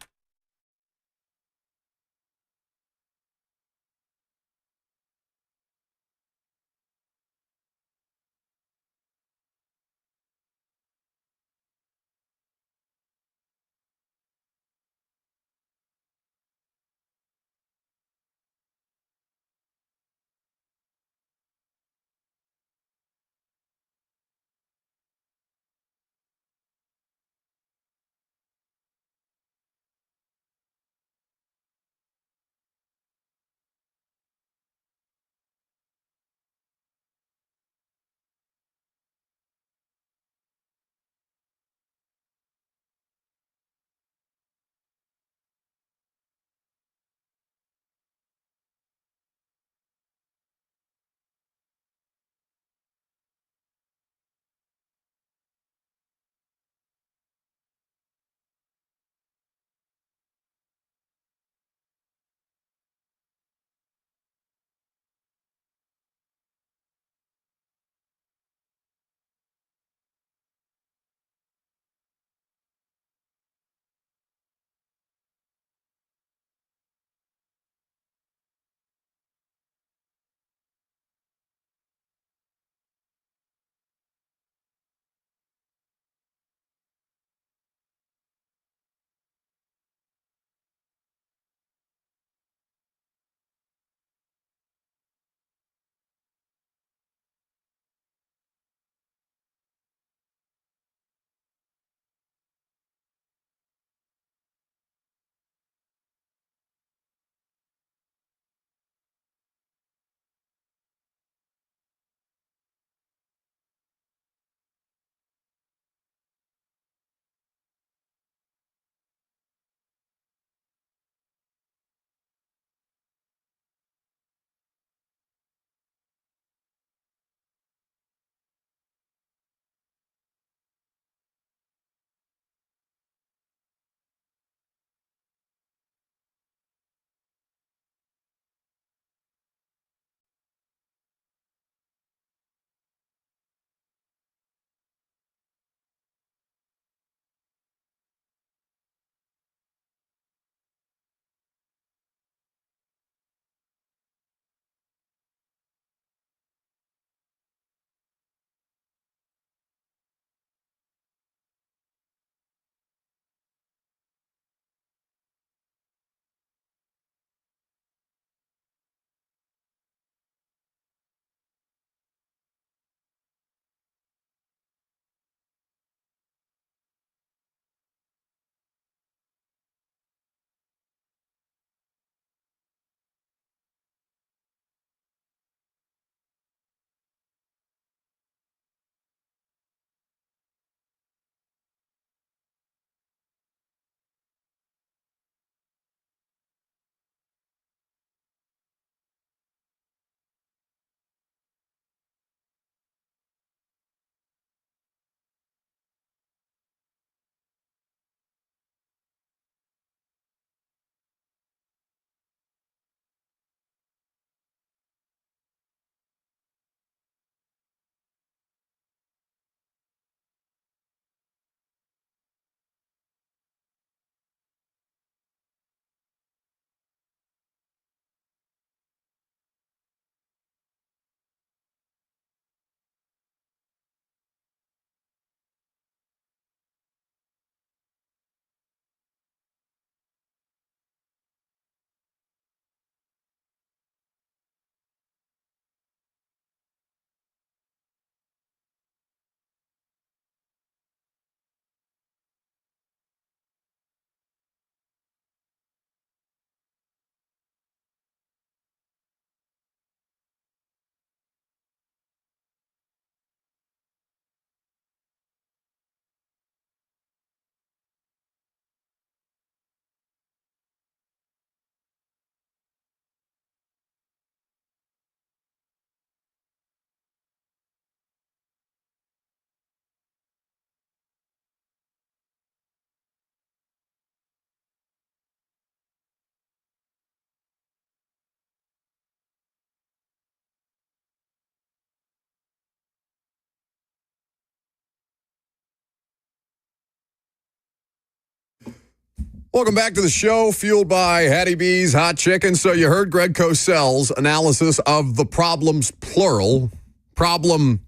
Welcome back to the show, fueled by Hattie B's Hot Chicken. So you heard Greg Cosell's analysis of the problems, plural. Problem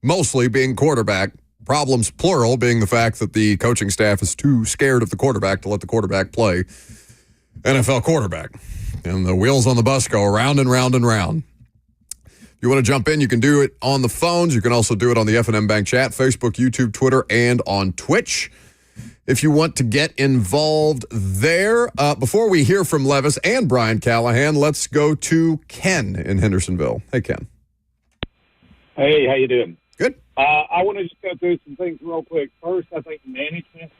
mostly being quarterback. Problems, plural, being the fact that the coaching staff is too scared of the quarterback to let the quarterback play NFL quarterback. And the wheels on the bus go around and round and round. If you want to jump in, you can do it on the phones. You can also do it on the F&M Bank chat, Facebook, YouTube, Twitter, and on Twitch. If you want to get involved there. Before we hear from Levis and Brian Callahan, let's go to Ken in Hendersonville. Hey, Ken. Hey, how you doing? Good. I want to just go through some things real quick. First, I think management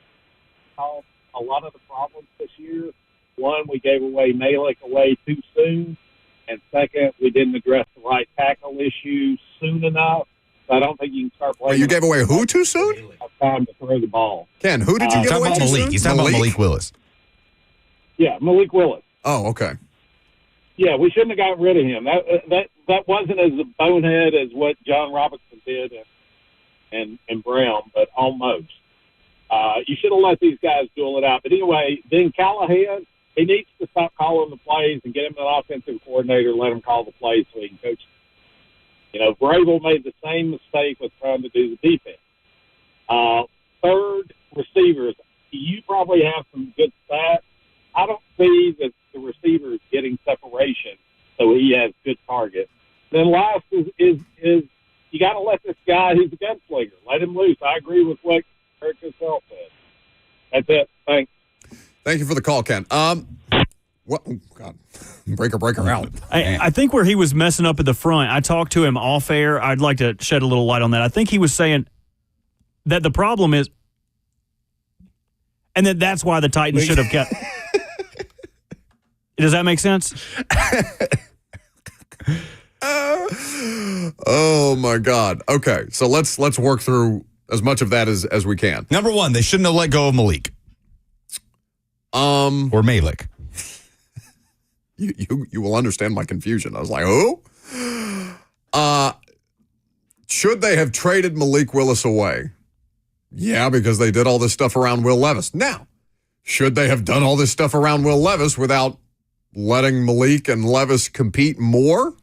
caused a lot of the problems this year. One, we gave Malik away too soon. And second, we didn't address the right tackle issue soon enough. So I don't think you can start playing. Wait, you gave away who too soon? Time to throw the ball. Ken, who did you give away too soon? He's talking about Malik Willis. Yeah, Malik Willis. Oh, okay. Yeah, we shouldn't have got rid of him. That wasn't as a bonehead as what John Robinson did and Brown, but almost. You should have let these guys duel it out. But anyway, then Callahan, he needs to stop calling the plays and get him an offensive coordinator, let him call the plays so he can coach. Vrabel made the same mistake with trying to do the defense. Third, receivers. You probably have some good stats. I don't see that the receiver is getting separation, so he has good targets. Then last is you got to let this guy who's a gunslinger, let him loose. I agree with what Eric himself said. That's it. Thanks. Thank you for the call, Ken. What? Oh, God. Breaker out. I think where he was messing up at the front, I talked to him off air. I'd like to shed a little light on that. I think he was saying that the problem is, and that's why the Titans should have kept. Does that make sense? Oh, my God. Okay, so let's work through as much of that as we can. Number one, they shouldn't have let go of Malik. Or Malik. You will understand my confusion. I was like, who? Should they have traded Malik Willis away? Yeah, because they did all this stuff around Will Levis. Now, should they have done all this stuff around Will Levis without letting Malik and Levis compete more?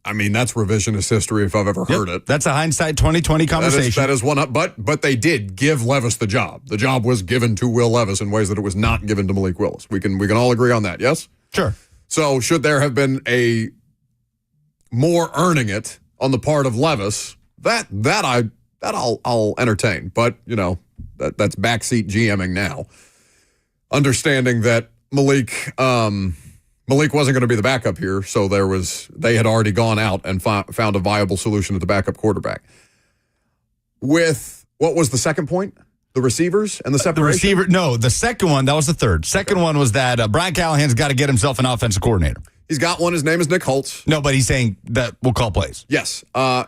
I mean, that's revisionist history if I've ever heard it. That's a hindsight 2020 conversation. That is one up, but they did give Levis the job. The job was given to Will Levis in ways that it was not given to Malik Willis. We can all agree on that, yes? Sure. So should there have been a more earning it on the part of Levis? I'll entertain. But that's backseat GMing now. Understanding that Malik wasn't going to be the backup here, so they had already gone out and found a viable solution at the backup quarterback. With, what was the second point? The receivers and the separation? The second one, that was the third. Second one was that Brian Callahan's got to get himself an offensive coordinator. He's got one. His name is Nick Holtz. No, but he's saying that we'll call plays. Yes.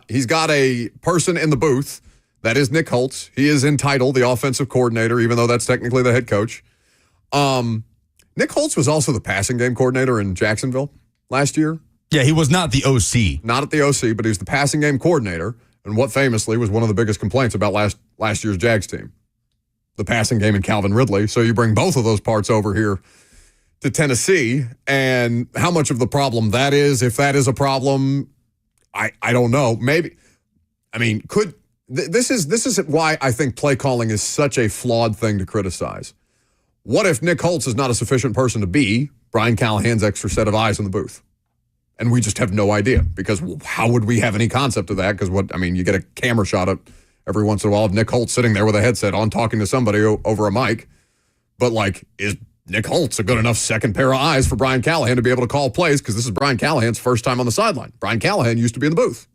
He's got a person in the booth. That is Nick Holtz. He is entitled the offensive coordinator, even though that's technically the head coach. Nick Holtz was also the passing game coordinator in Jacksonville last year. Yeah, he was not the OC. Not at the OC, but he was the passing game coordinator, and what famously was one of the biggest complaints about last year's Jags team. The passing game and Calvin Ridley. So you bring both of those parts over here to Tennessee, and how much of the problem that is, if that is a problem, I don't know. Maybe, I mean, this is why I think play calling is such a flawed thing to criticize. What if Nick Holtz is not a sufficient person to be Brian Callahan's extra set of eyes in the booth? And we just have no idea, because how would we have any concept of that? Because you get a camera shot of every once in a while of Nick Holtz sitting there with a headset on talking to somebody over a mic. But is Nick Holtz a good enough second pair of eyes for Brian Callahan to be able to call plays? Because this is Brian Callahan's first time on the sideline. Brian Callahan used to be in the booth.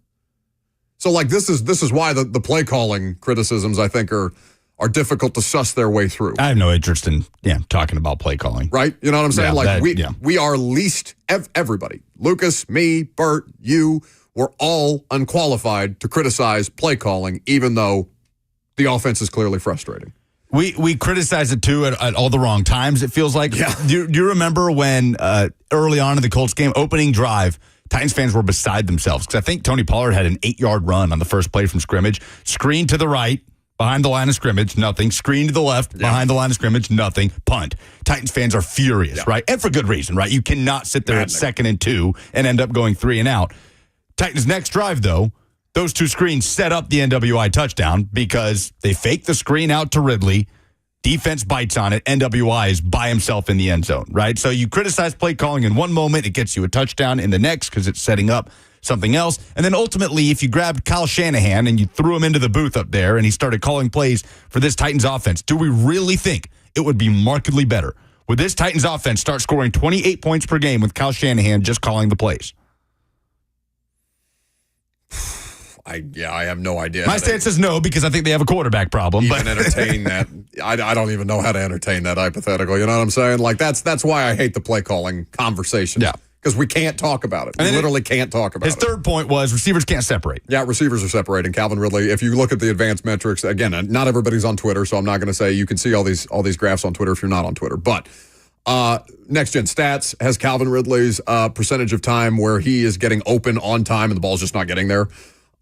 So this is why the play calling criticisms, I think, are difficult to suss their way through. I have no interest in talking about play calling. Right? You know what I'm saying? We are least everybody. Lucas, me, Bert, you, we're all unqualified to criticize play calling, even though the offense is clearly frustrating. We criticize it too at all the wrong times, it feels like. Yeah. Do you remember when early on in the Colts game, opening drive, Titans fans were beside themselves? Because I think Tony Pollard had an 8-yard run on the first play from scrimmage, screen to the right, behind the line of scrimmage, nothing. Screen to the left, behind the line of scrimmage, nothing. Punt. Titans fans are furious, right? And for good reason, right? You cannot sit there at 2nd and 2 and end up going 3 and out. Titans' next drive, though, those 2 screens set up the NWI touchdown because they fake the screen out to Ridley. Defense bites on it. NWI is by himself in the end zone, right? So you criticize play calling in one moment, it gets you a touchdown in the next because it's setting up something else. And then ultimately, if you grabbed Kyle Shanahan and you threw him into the booth up there and he started calling plays for this Titans offense, do we really think it would be markedly better? Would this Titans offense start scoring 28 points per game with Kyle Shanahan just calling the plays? I have no idea. My stance is no, because I think they have a quarterback problem. But entertain that. I don't even know how to entertain that hypothetical. You know what I'm saying? Like, that's why I hate the play calling conversation. Yeah. Because we can't talk about it. We literally can't talk about it. His third point was receivers can't separate. Yeah, receivers are separating. Calvin Ridley, if you look at the advanced metrics, again, not everybody's on Twitter, so I'm not going to say you can see all these graphs on Twitter if you're not on Twitter. But Next Gen Stats has Calvin Ridley's percentage of time where he is getting open on time and the ball's just not getting there.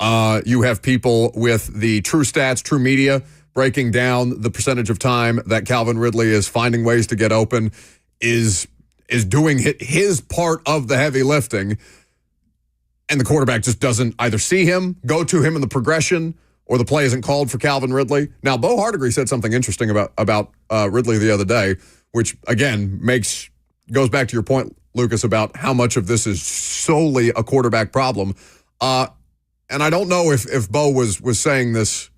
You have people with the True Stats, True Media, breaking down the percentage of time that Calvin Ridley is finding ways to get open, is doing his part of the heavy lifting, and the quarterback just doesn't either see him, go to him in the progression, or the play isn't called for Calvin Ridley. Now, Bo Hardigree said something interesting about Ridley the other day, which, again, goes back to your point, Lucas, about how much of this is solely a quarterback problem. And I don't know if Bo was saying this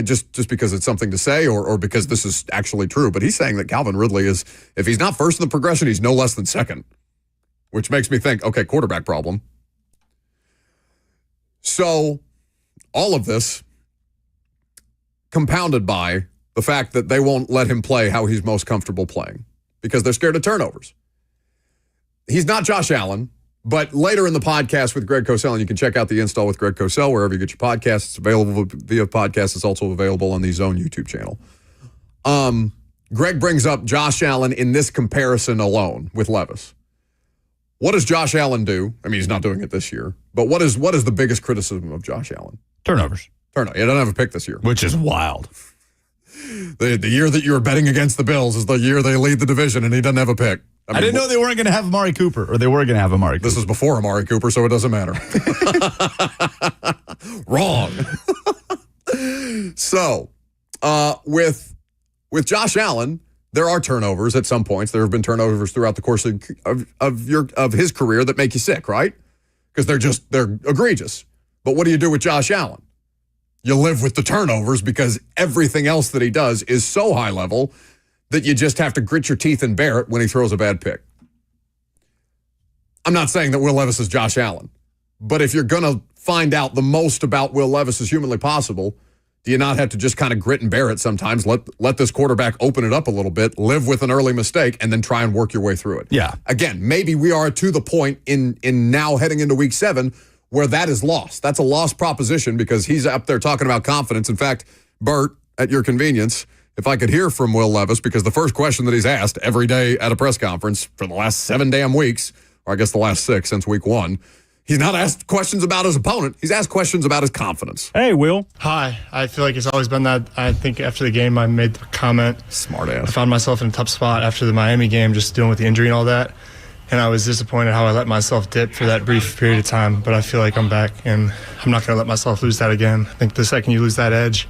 just because it's something to say or because this is actually true, but he's saying that Calvin Ridley is, if he's not first in the progression, he's no less than second, which makes me think, okay, quarterback problem. So all of this compounded by the fact that they won't let him play how he's most comfortable playing because they're scared of turnovers. He's not Josh Allen. But later in the podcast with Greg Cosell, and you can check out the Install with Greg Cosell wherever you get your podcasts. It's available via podcast. It's also available on the Zone YouTube channel. Greg brings up Josh Allen in this comparison alone with Levis. What does Josh Allen do? I mean, he's not doing it this year. But what is the biggest criticism of Josh Allen? Turnovers. He doesn't have a pick this year. Which is wild. The year that you were betting against the Bills is the year they lead the division, and he doesn't have a pick. I didn't know they weren't going to have Amari Cooper, or they were going to have Amari Cooper. This was before Amari Cooper, so it doesn't matter. Wrong. So, with Josh Allen, there are turnovers at some points. There have been turnovers throughout the course of his career that make you sick, right? Because they're egregious. But what do you do with Josh Allen? You live with the turnovers because everything else that he does is so high level that you just have to grit your teeth and bear it when he throws a bad pick. I'm not saying that Will Levis is Josh Allen, but if you're going to find out the most about Will Levis as humanly possible, do you not have to just kind of grit and bear it sometimes, let this quarterback open it up a little bit, live with an early mistake, and then try and work your way through it? Yeah. Again, maybe we are to the point in now heading into week 7 where that is lost. That's a lost proposition because he's up there talking about confidence. In fact, Bert, at your convenience, if I could hear from Will Levis, because the first question that he's asked every day at a press conference for the last 7 damn weeks, or I guess the last 6 since week 1, he's not asked questions about his opponent. He's asked questions about his confidence. Hey, Will. Hi. I feel like it's always been that. I think after the game, I made the comment. Smart ass. I found myself in a tough spot after the Miami game, just dealing with the injury and all that. And I was disappointed how I let myself dip for that brief period of time. But I feel like I'm back, and I'm not going to let myself lose that again. I think the second you lose that edge,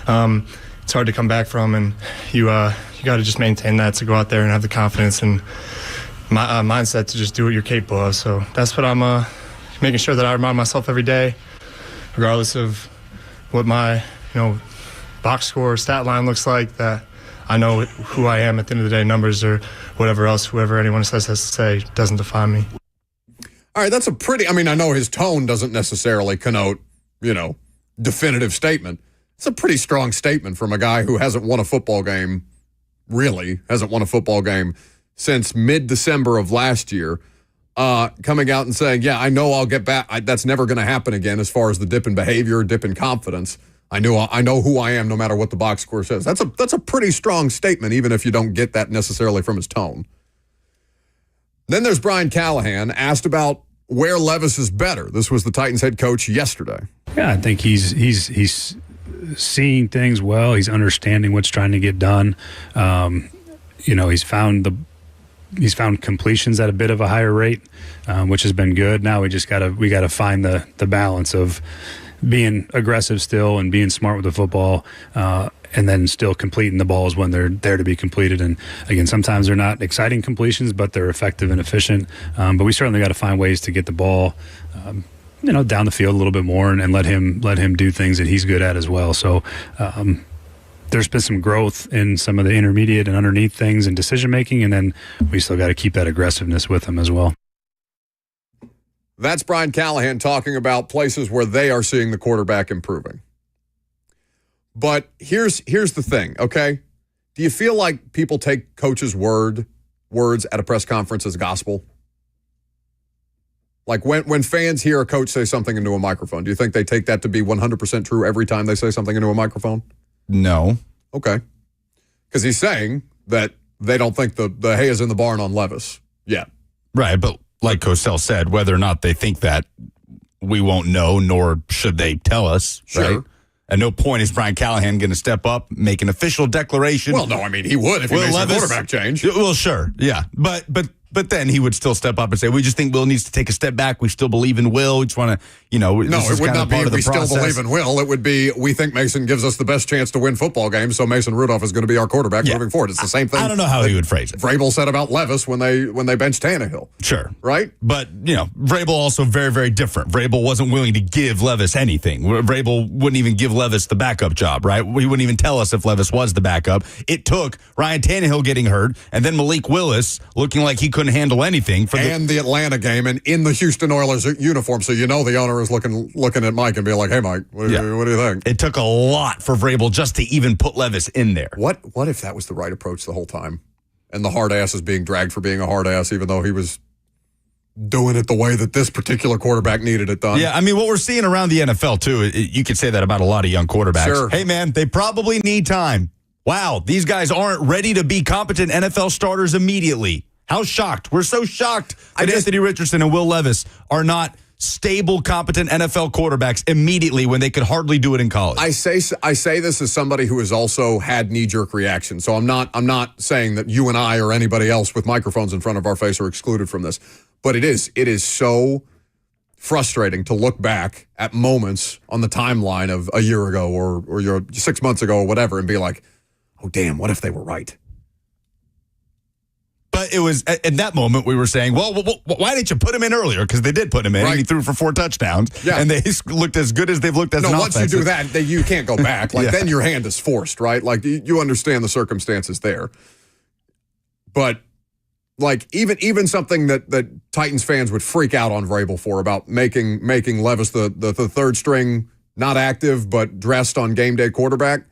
it's hard to come back from, and you got to just maintain that to go out there and have the confidence and mindset to just do what you're capable of. So that's what I'm making sure that I remind myself every day, regardless of what my box score or stat line looks like, that I know who I am at the end of the day. Numbers or whatever else, whoever anyone says has to say, doesn't define me. All right, that's I know his tone doesn't necessarily connote, definitive statement. It's a pretty strong statement from a guy who hasn't won a football game, since mid-December of last year, coming out and saying, yeah, I know I'll get back. That's never going to happen again as far as the dip in behavior, dip in confidence. I know who I am no matter what the box score says. That's a pretty strong statement, even if you don't get that necessarily from his tone. Then there's Brian Callahan, asked about where Levis is better. This was the Titans head coach yesterday. Yeah, I think he's seeing things well. He's understanding what's trying to get done. He's found completions at a bit of a higher rate, which has been good. Now we gotta find the balance of being aggressive still and being smart with the football, and then still completing the balls when they're there to be completed. And again, sometimes they're not exciting completions, but they're effective and efficient. But we certainly got to find ways to get the ball, down the field a little bit more and let him do things that he's good at as well. So there's been some growth in some of the intermediate and underneath things and decision making, and then we still got to keep that aggressiveness with him as well. That's Brian Callahan talking about places where they are seeing the quarterback improving. But here's the thing, okay? Do you feel like people take coaches' words at a press conference as gospel? Like when fans hear a coach say something into a microphone, do you think they take that to be 100% true every time they say something into a microphone? No. Okay. Because he's saying that they don't think the hay is in the barn on Levis yet. Right, but like Cosell said, whether or not they think that, we won't know, nor should they tell us. Sure. Right? At no point is Brian Callahan going to step up, make an official declaration. Well, no, I mean, he would if he makes a quarterback change. Well, sure, yeah. But then he would still step up and say, we just think Will needs to take a step back. We still believe in Will. We just want to, No, it would not be we still believe in Will. It would be we think Mason gives us the best chance to win football games, so Mason Rudolph is going to be our quarterback moving forward. It's the same thing. I don't know how he would phrase it. Vrabel said about Levis when they benched Tannehill. Sure. Right? But, Vrabel also very, very different. Vrabel wasn't willing to give Levis anything. Vrabel wouldn't even give Levis the backup job, right? He wouldn't even tell us if Levis was the backup. It took Ryan Tannehill getting hurt and then Malik Willis looking like he couldn't handle anything. And the Atlanta game and in the Houston Oilers uniform, so the owner is looking at Mike and being like, hey, Mike, what do you think? It took a lot for Vrabel just to even put Levis in there. What if that was the right approach the whole time? And the hard ass is being dragged for being a hard ass, even though he was doing it the way that this particular quarterback needed it done. Yeah, I mean, what we're seeing around the NFL, too, you could say that about a lot of young quarterbacks. Sure. Hey, man, they probably need time. Wow, these guys aren't ready to be competent NFL starters immediately. How shocked. We're so shocked that Anthony Richardson and Will Levis are not stable, competent NFL quarterbacks immediately when they could hardly do it in college. I say this as somebody who has also had knee-jerk reactions. So I'm not saying that you and I or anybody else with microphones in front of our face are excluded from this. But it is so frustrating to look back at moments on the timeline of a year ago or 6 months ago or whatever and be like, oh, damn, what if they were right? But it was at that moment we were saying, well, why didn't you put him in earlier? Because they did put him in, and he threw for 4 touchdowns, and they looked as good as they've looked as an offense. Once you do that, you can't go back. Then your hand is forced, right? Like, you understand the circumstances there. But, even something that Titans fans would freak out on Vrabel for about making Levis the third string, not active, but dressed on game day quarterback.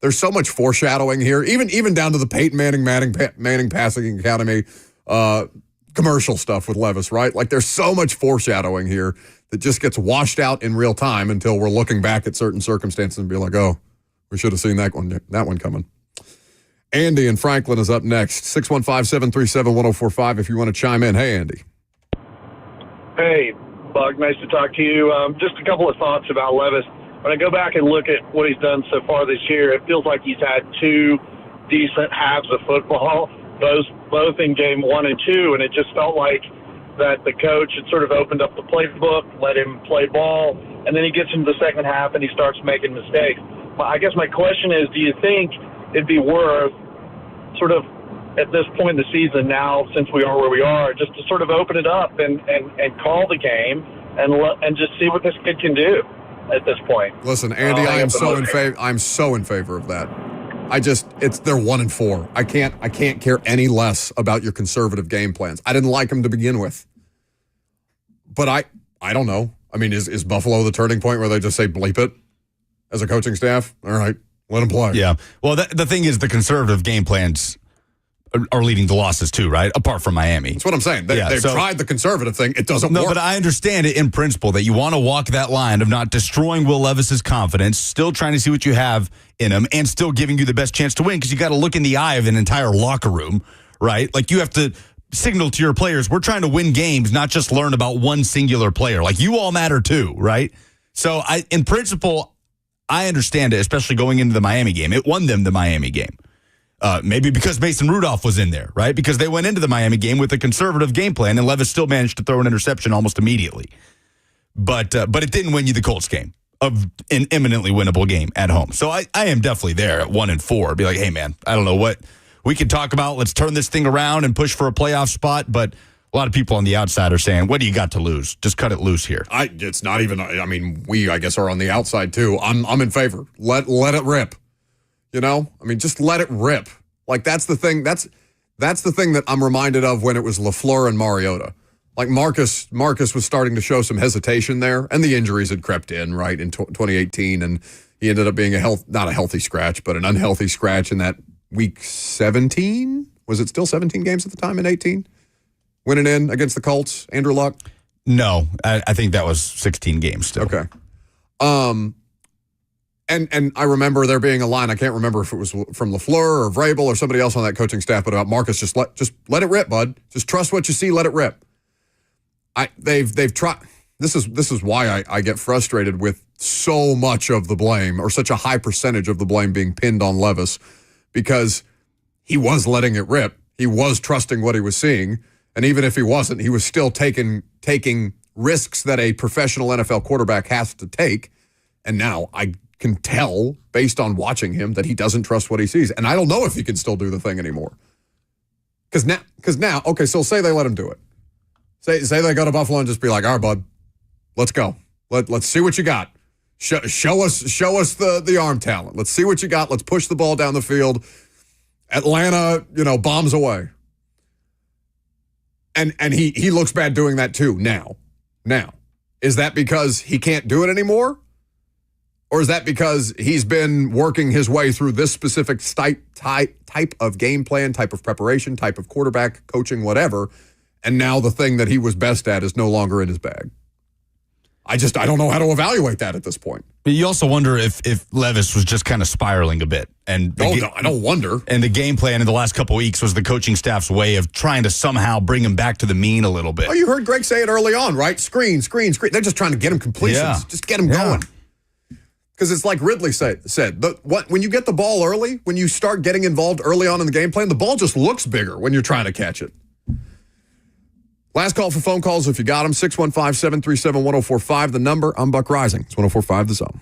There's so much foreshadowing here, even down to the Peyton Manning Passing Academy commercial stuff with Levis, right? Like, there's so much foreshadowing here that just gets washed out in real time until we're looking back at certain circumstances and be like, oh, we should have seen that one coming. Andy in Franklin is up next. 615-737-1045 if you want to chime in. Hey, Andy. Hey, Buck. Nice to talk to you. Just a couple of thoughts about Levis. When I go back and look at what he's done so far this year, it feels like he's had 2 decent halves of football, both in game 1 and 2, and it just felt like that the coach had sort of opened up the playbook, let him play ball, and then he gets into the second half and he starts making mistakes. I guess my question is, do you think it'd be worth sort of at this point in the season now, since we are where we are, just to sort of open it up and call the game and just see what this kid can do at this point? Listen, Andy, I'm so in favor of that. They're 1-4. I can't care any less about your conservative game plans. I didn't like them to begin with. But I don't know. I mean, is Buffalo the turning point where they just say bleep it as a coaching staff? All right, let them play. Yeah. Well, the thing is, the conservative game plans are leading to losses too, right? Apart from Miami. That's what I'm saying. They've tried the conservative thing. It doesn't work. No, but I understand it in principle that you want to walk that line of not destroying Will Levis's confidence, still trying to see what you have in him, and still giving you the best chance to win, because you got to look in the eye of an entire locker room, right? Like, you have to signal to your players, we're trying to win games, not just learn about one singular player. Like, you all matter too, right? So, in principle, I understand it, especially going into the Miami game. It won them the Miami game. Maybe because Mason Rudolph was in there, right? Because they went into the Miami game with a conservative game plan, and Levis still managed to throw an interception almost immediately. But it didn't win you the Colts game, of an eminently winnable game at home. So I am definitely there at 1-4. Be like, hey, man, I don't know what we can talk about. Let's turn this thing around and push for a playoff spot. But a lot of people on the outside are saying, what do you got to lose? Just cut it loose here. It's not even, I mean, we, I guess, are on the outside too. I'm in favor. Let it rip. You know? I mean, just let it rip. Like, that's the thing. That's the thing that I'm reminded of when it was LaFleur and Mariota. Like, Marcus was starting to show some hesitation there, and the injuries had crept in, right, in 2018, and he ended up being not a healthy scratch, but an unhealthy scratch in that week 17? Was it still 17 games at the time in 18? Winning in against the Colts, Andrew Luck? No, I think that was 16 games still. Okay. And I remember there being a line, I can't remember if it was from LaFleur or Vrabel or somebody else on that coaching staff, but about Marcus, just let it rip, bud. Just trust what you see, let it rip. They've tried. This is why I get frustrated with so much of the blame, or such a high percentage of the blame being pinned on Levis, because he was letting it rip. He was trusting what he was seeing. And even if he wasn't, he was still taking risks that a professional NFL quarterback has to take. And now I can tell, based on watching him, that he doesn't trust what he sees. And I don't know if he can still do the thing anymore. Because now, okay, so say they let him do it. Say they go to Buffalo and just be like, all right, bud, let's go. Let's see what you got. Show us the arm talent. Let's see what you got. Let's push the ball down the field. Atlanta, bombs away. And he looks bad doing that too now. Now, is that because he can't do it anymore? Or is that because he's been working his way through this specific type of game plan, type of preparation, type of quarterback coaching, whatever, and now the thing that he was best at is no longer in his bag? I don't know how to evaluate that at this point. But you also wonder if Levis was just kind of spiraling a bit. And I don't wonder. And the game plan in the last couple of weeks was the coaching staff's way of trying to somehow bring him back to the mean a little bit. Oh, you heard Greg say it early on, right? Screen. They're just trying to get him completions. Yeah. Just get him going. Because it's like Ridley said, when you get the ball early, when you start getting involved early on in the game plan, the ball just looks bigger when you're trying to catch it. Last call for phone calls if you got them, 615-737-1045, the number. I'm Buck Rising. It's 1045 The Zone.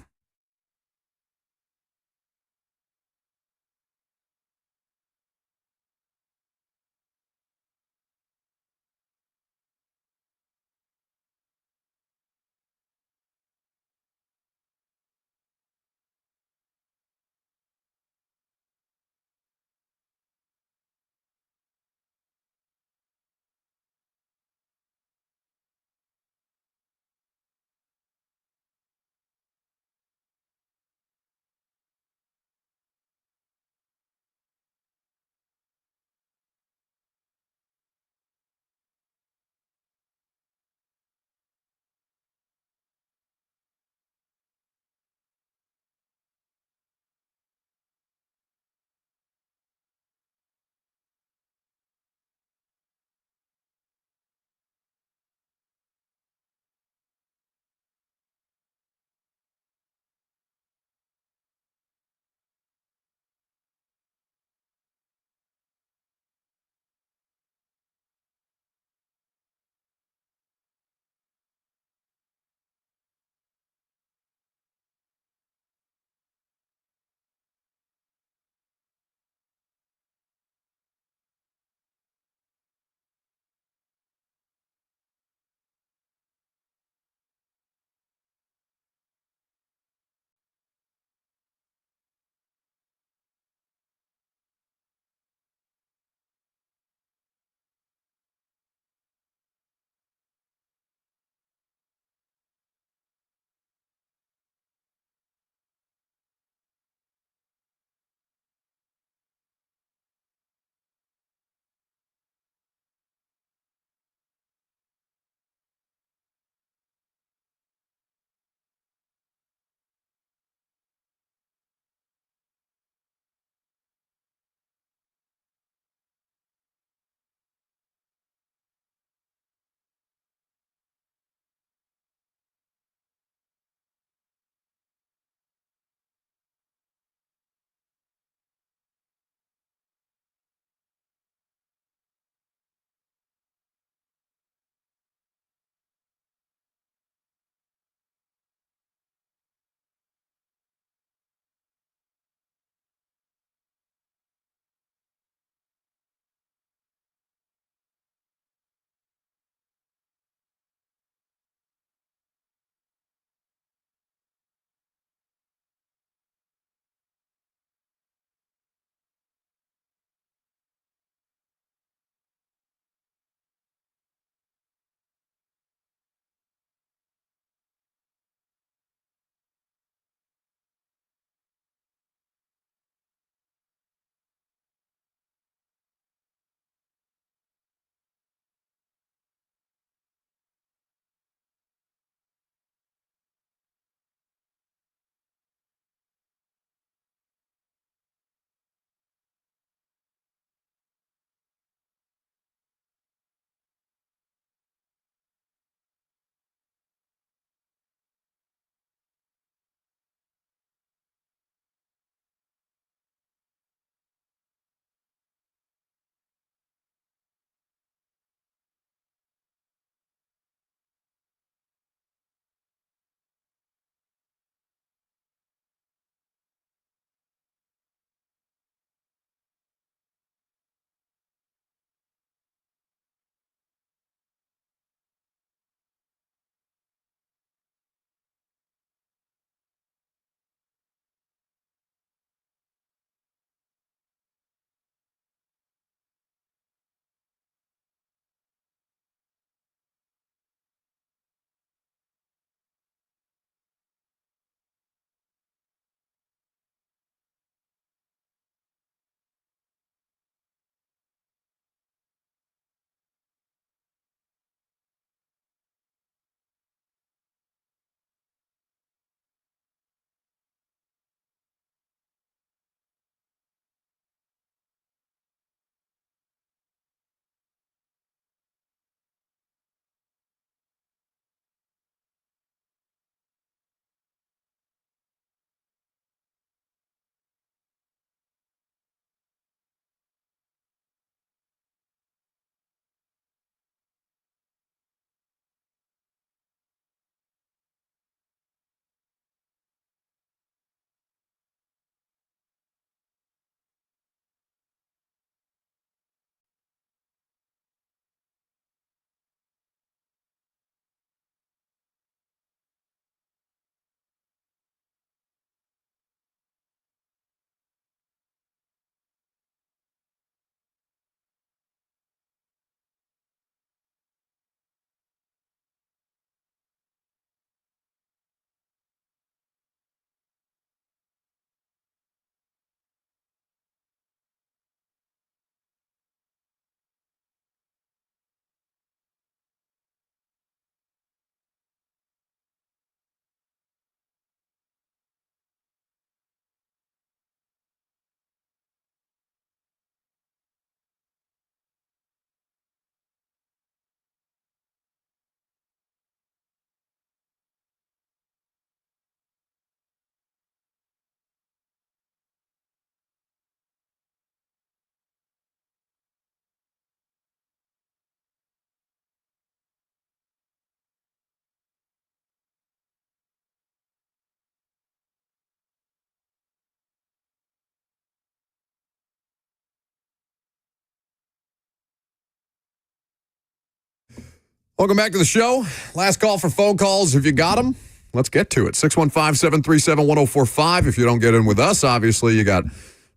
Welcome back to the show. Last call for phone calls. If you got them, let's get to it. 615-737-1045. If you don't get in with us, obviously, you got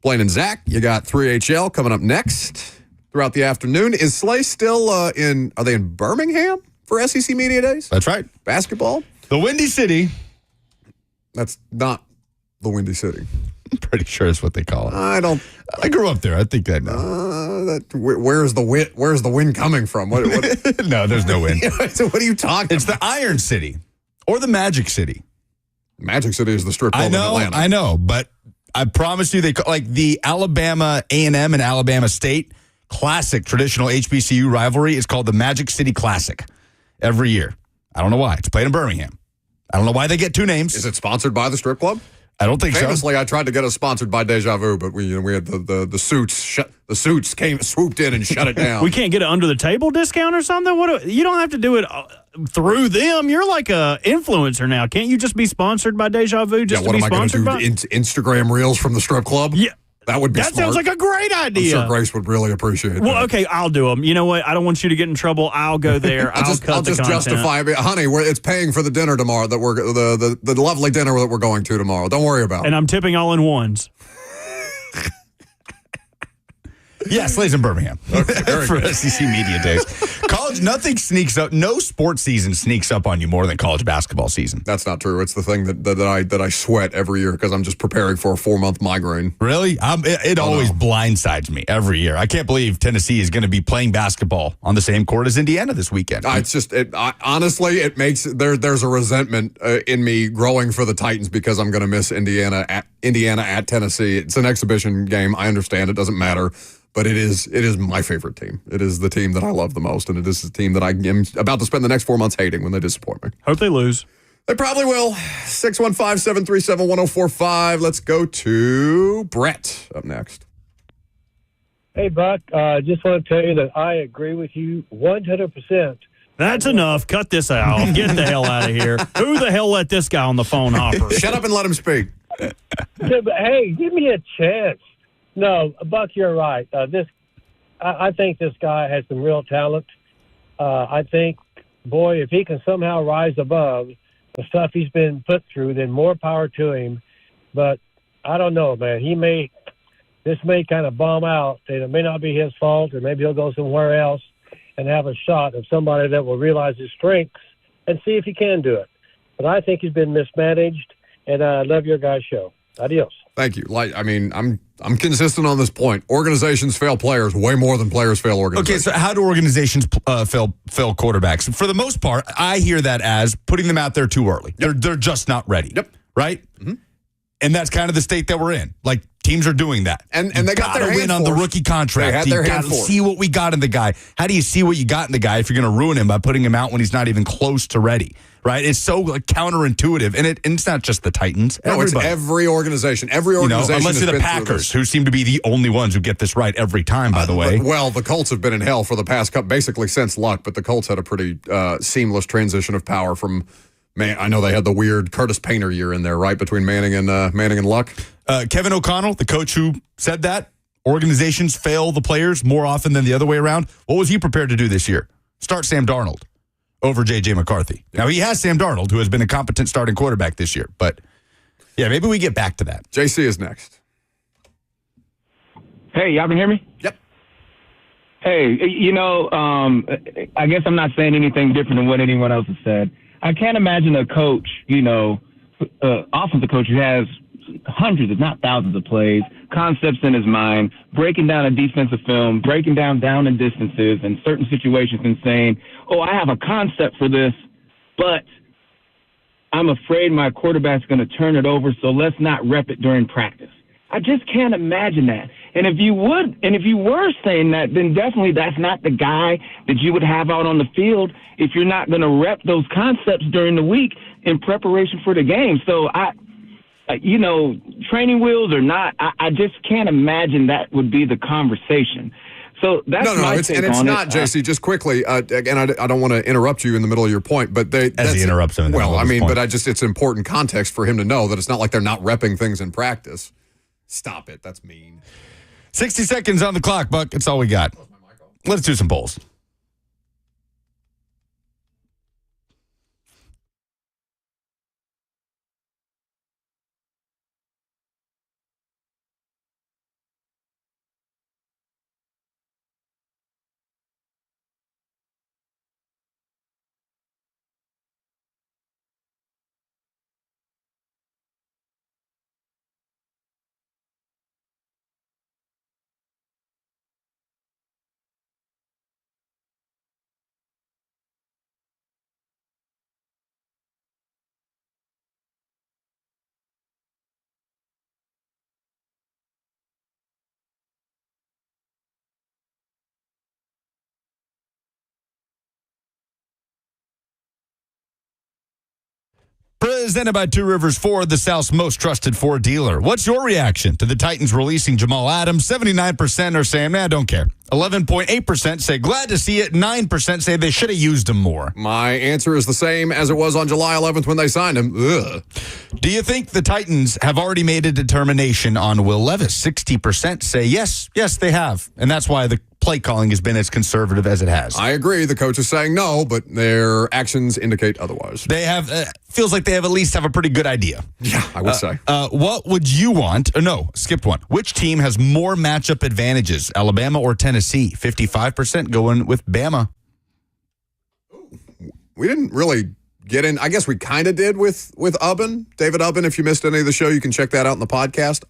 Blaine and Zach. You got 3HL coming up next throughout the afternoon. Is Slay still are they in Birmingham for SEC Media Days? That's right. Basketball? The Windy City. That's not the Windy City. I'm pretty sure that's what they call it. I grew up there. I think I know. Where's the wind coming from? What? No, there's no wind. So what are you talking It's about? the Iron City or the Magic City. Magic City is the strip club in Atlanta. I know, but I promise you, they like the Alabama A&M and Alabama State classic traditional HBCU rivalry is called the Magic City Classic every year. I don't know why. It's played in Birmingham. I don't know why they get two names. Is it sponsored by the strip club? I don't think Famously, I tried to get us sponsored by Deja Vu, but we had the suits. The suits swooped in and shut it down. We can't get an under the table discount or something. You don't have to do it through them. You're like a influencer now. Can't you just be sponsored by Deja Vu? Just what to be am I going to sponsored do? by? Instagram reels from the strip club? Yeah. That would be That smart. sounds like a great idea. I'm sure Grace would really appreciate it. Well, okay, I'll do them. You know what? I don't want you to get in trouble. I'll go there. I'll I'll just content. justify it. Honey, it's paying for the dinner tomorrow that we're the lovely dinner that we're going to tomorrow. Don't worry about it. And I'm tipping all in ones. Yeah, Slay's in Birmingham very for good. SEC Media Days. College, nothing sneaks up. No sports season sneaks up on you more than college basketball season. That's not true. It's the thing that I sweat every year because I'm just preparing for a 4-month migraine. Really? It always blindsides me every year. I can't believe Tennessee is going to be playing basketball on the same court as Indiana this weekend. It's just, honestly, it makes, there's a resentment in me growing for the Titans because I'm going to miss Indiana at Tennessee. It's an exhibition game. I understand. It doesn't matter. But it is my favorite team. It is the team that I love the most, and it is the team that I am about to spend the next 4 months hating when they disappoint me. Hope they lose. They probably will. 615-737-1045. Let's go to Brett up next. Hey, Buck, just want to tell you that I agree with you 100%. That's enough. Cut this out. Get the hell out of here. Who the hell let this guy on the phone hopper? Shut up and let him speak. Yeah, but, hey, give me a chance. No, Buck, you're right. I think this guy has some real talent. I think, boy, if he can somehow rise above the stuff he's been put through, then more power to him. But I don't know, man. This may kind of bomb out, and it may not be his fault, or maybe he'll go somewhere else and have a shot of somebody that will realize his strengths and see if he can do it. But I think he's been mismanaged, and I love your guys' show. Adios. Thank you. I'm consistent on this point. Organizations fail players way more than players fail organizations. Okay, so how do organizations fail quarterbacks? For the most part, I hear that as putting them out there too early. Yep. They're just not ready. Yep. Right? Mm-hmm. And that's kind of the state that we're in. Like, teams are doing that. And they got their win on the rookie contract. They had You their got hand to forced. see what we got in the guy. How do you see what you got in the guy if you're going to ruin him by putting him out when he's not even close to ready? Right? It's so counterintuitive. And it's not just the Titans. No, Everybody. it's every organization. Every organization. Unless has you're the been through Packers, this. who seem to be the only ones who get this right every time, by the way. Well, the Colts have been in hell for the past couple, basically since Luck, but the Colts had a pretty seamless transition of power from, I know they had the weird Curtis Painter year in there, right, between Manning and Luck. Kevin O'Connell, the coach who said that, organizations fail the players more often than the other way around. What was he prepared to do this year? Start Sam Darnold over J.J. McCarthy. Now, he has Sam Darnold, who has been a competent starting quarterback this year. But, yeah, maybe we get back to that. JC is next. Hey, y'all can hear me? Yep. Hey, I guess I'm not saying anything different than what anyone else has said. I can't imagine a coach, offensive coach who has hundreds, if not thousands of plays, concepts in his mind, breaking down a defensive film, breaking down and distances and certain situations and saying, oh, I have a concept for this, but I'm afraid my quarterback's going to turn it over, so let's not rep it during practice. I just can't imagine that. And if you were saying that, then definitely that's not the guy that you would have out on the field if you're not going to rep those concepts during the week in preparation for the game. So training wheels or not, I just can't imagine that would be the conversation. So that's my take on it. It's not, JC, just quickly, again, I don't want to interrupt you in the middle of your point, but As he interrupts him in the middle of his point. But it's important context for him to know that it's not like they're not repping things in practice. Stop it. That's mean. 60 seconds on the clock, Buck. That's all we got. Let's do some polls. Presented by Two Rivers Ford, the South's most trusted Ford dealer. What's your reaction to the Titans releasing Jamal Adams? 79% are saying, don't care. 11.8% say glad to see it. 9% say they should have used him more. My answer is the same as it was on July 11th when they signed him. Ugh. Do you think the Titans have already made a determination on Will Levis? 60% say yes. Yes, they have. And that's why the play calling has been as conservative as it has. I agree. The coach is saying no, but their actions indicate otherwise. They have, feels like they at least have a pretty good idea. Yeah, I would say. What would you want? No, skipped one. Which team has more matchup advantages, Alabama or Tennessee? 55% going with Bama. We didn't really get in. I guess we kind of did with Ubben. David Ubben, if you missed any of the show, you can check that out in the podcast.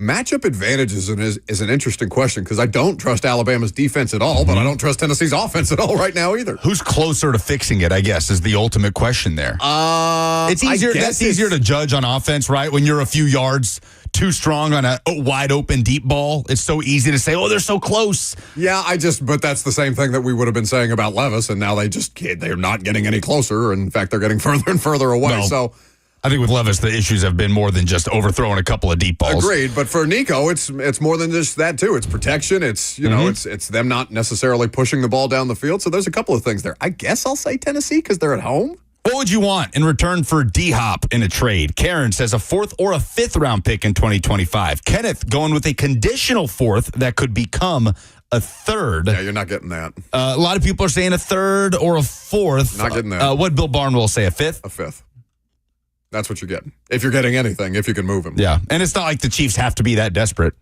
Matchup advantages is an interesting question because I don't trust Alabama's defense at all, but I don't trust Tennessee's offense at all right now either. Who's closer to fixing it, I guess, is the ultimate question there. It's easier. That's easier to judge on offense, right? When you're a few yards too strong on a wide open deep ball, it's so easy to say, they're so close. Yeah, but that's the same thing that we would have been saying about Levis, and now they're not getting any closer. In fact, they're getting further and further away. No. So I think with Levis, the issues have been more than just overthrowing a couple of deep balls. Agreed, but for Nico, it's more than just that too. It's protection. It's it's them not necessarily pushing the ball down the field. So there's a couple of things there. I guess I'll say Tennessee because they're at home. What would you want in return for D-Hop in a trade? Karen says a 4th or a 5th round pick in 2025. Kenneth going with a conditional 4th that could become a 3rd. Yeah, you're not getting that. A lot of people are saying a 3rd or a 4th. Not getting that. What Bill Barnwell say, a 5th? A 5th. That's what you're getting. If you're getting anything, if you can move him. Yeah, and it's not like the Chiefs have to be that desperate.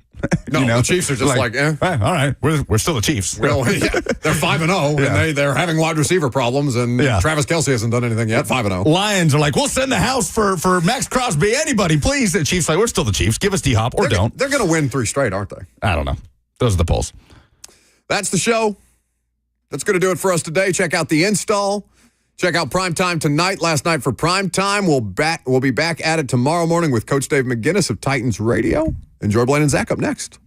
No, the Chiefs are just like all right, we're still the Chiefs. Well, yeah, they're 5-0, and they're having wide receiver problems, and Travis Kelce hasn't done anything yet. 5-0. Lions are like, we'll send the house for Max Crosby, anybody, please. The Chiefs like, we're still the Chiefs. Give us D-Hop or don't. They're going to win 3 straight, aren't they? I don't know. Those are the polls. That's the show. That's going to do it for us today. Check out the install. Check out Primetime tonight. Last night for Primetime. We'll be back at it tomorrow morning with Coach Dave McGinnis of Titans Radio. Enjoy Blaine and Zach up next.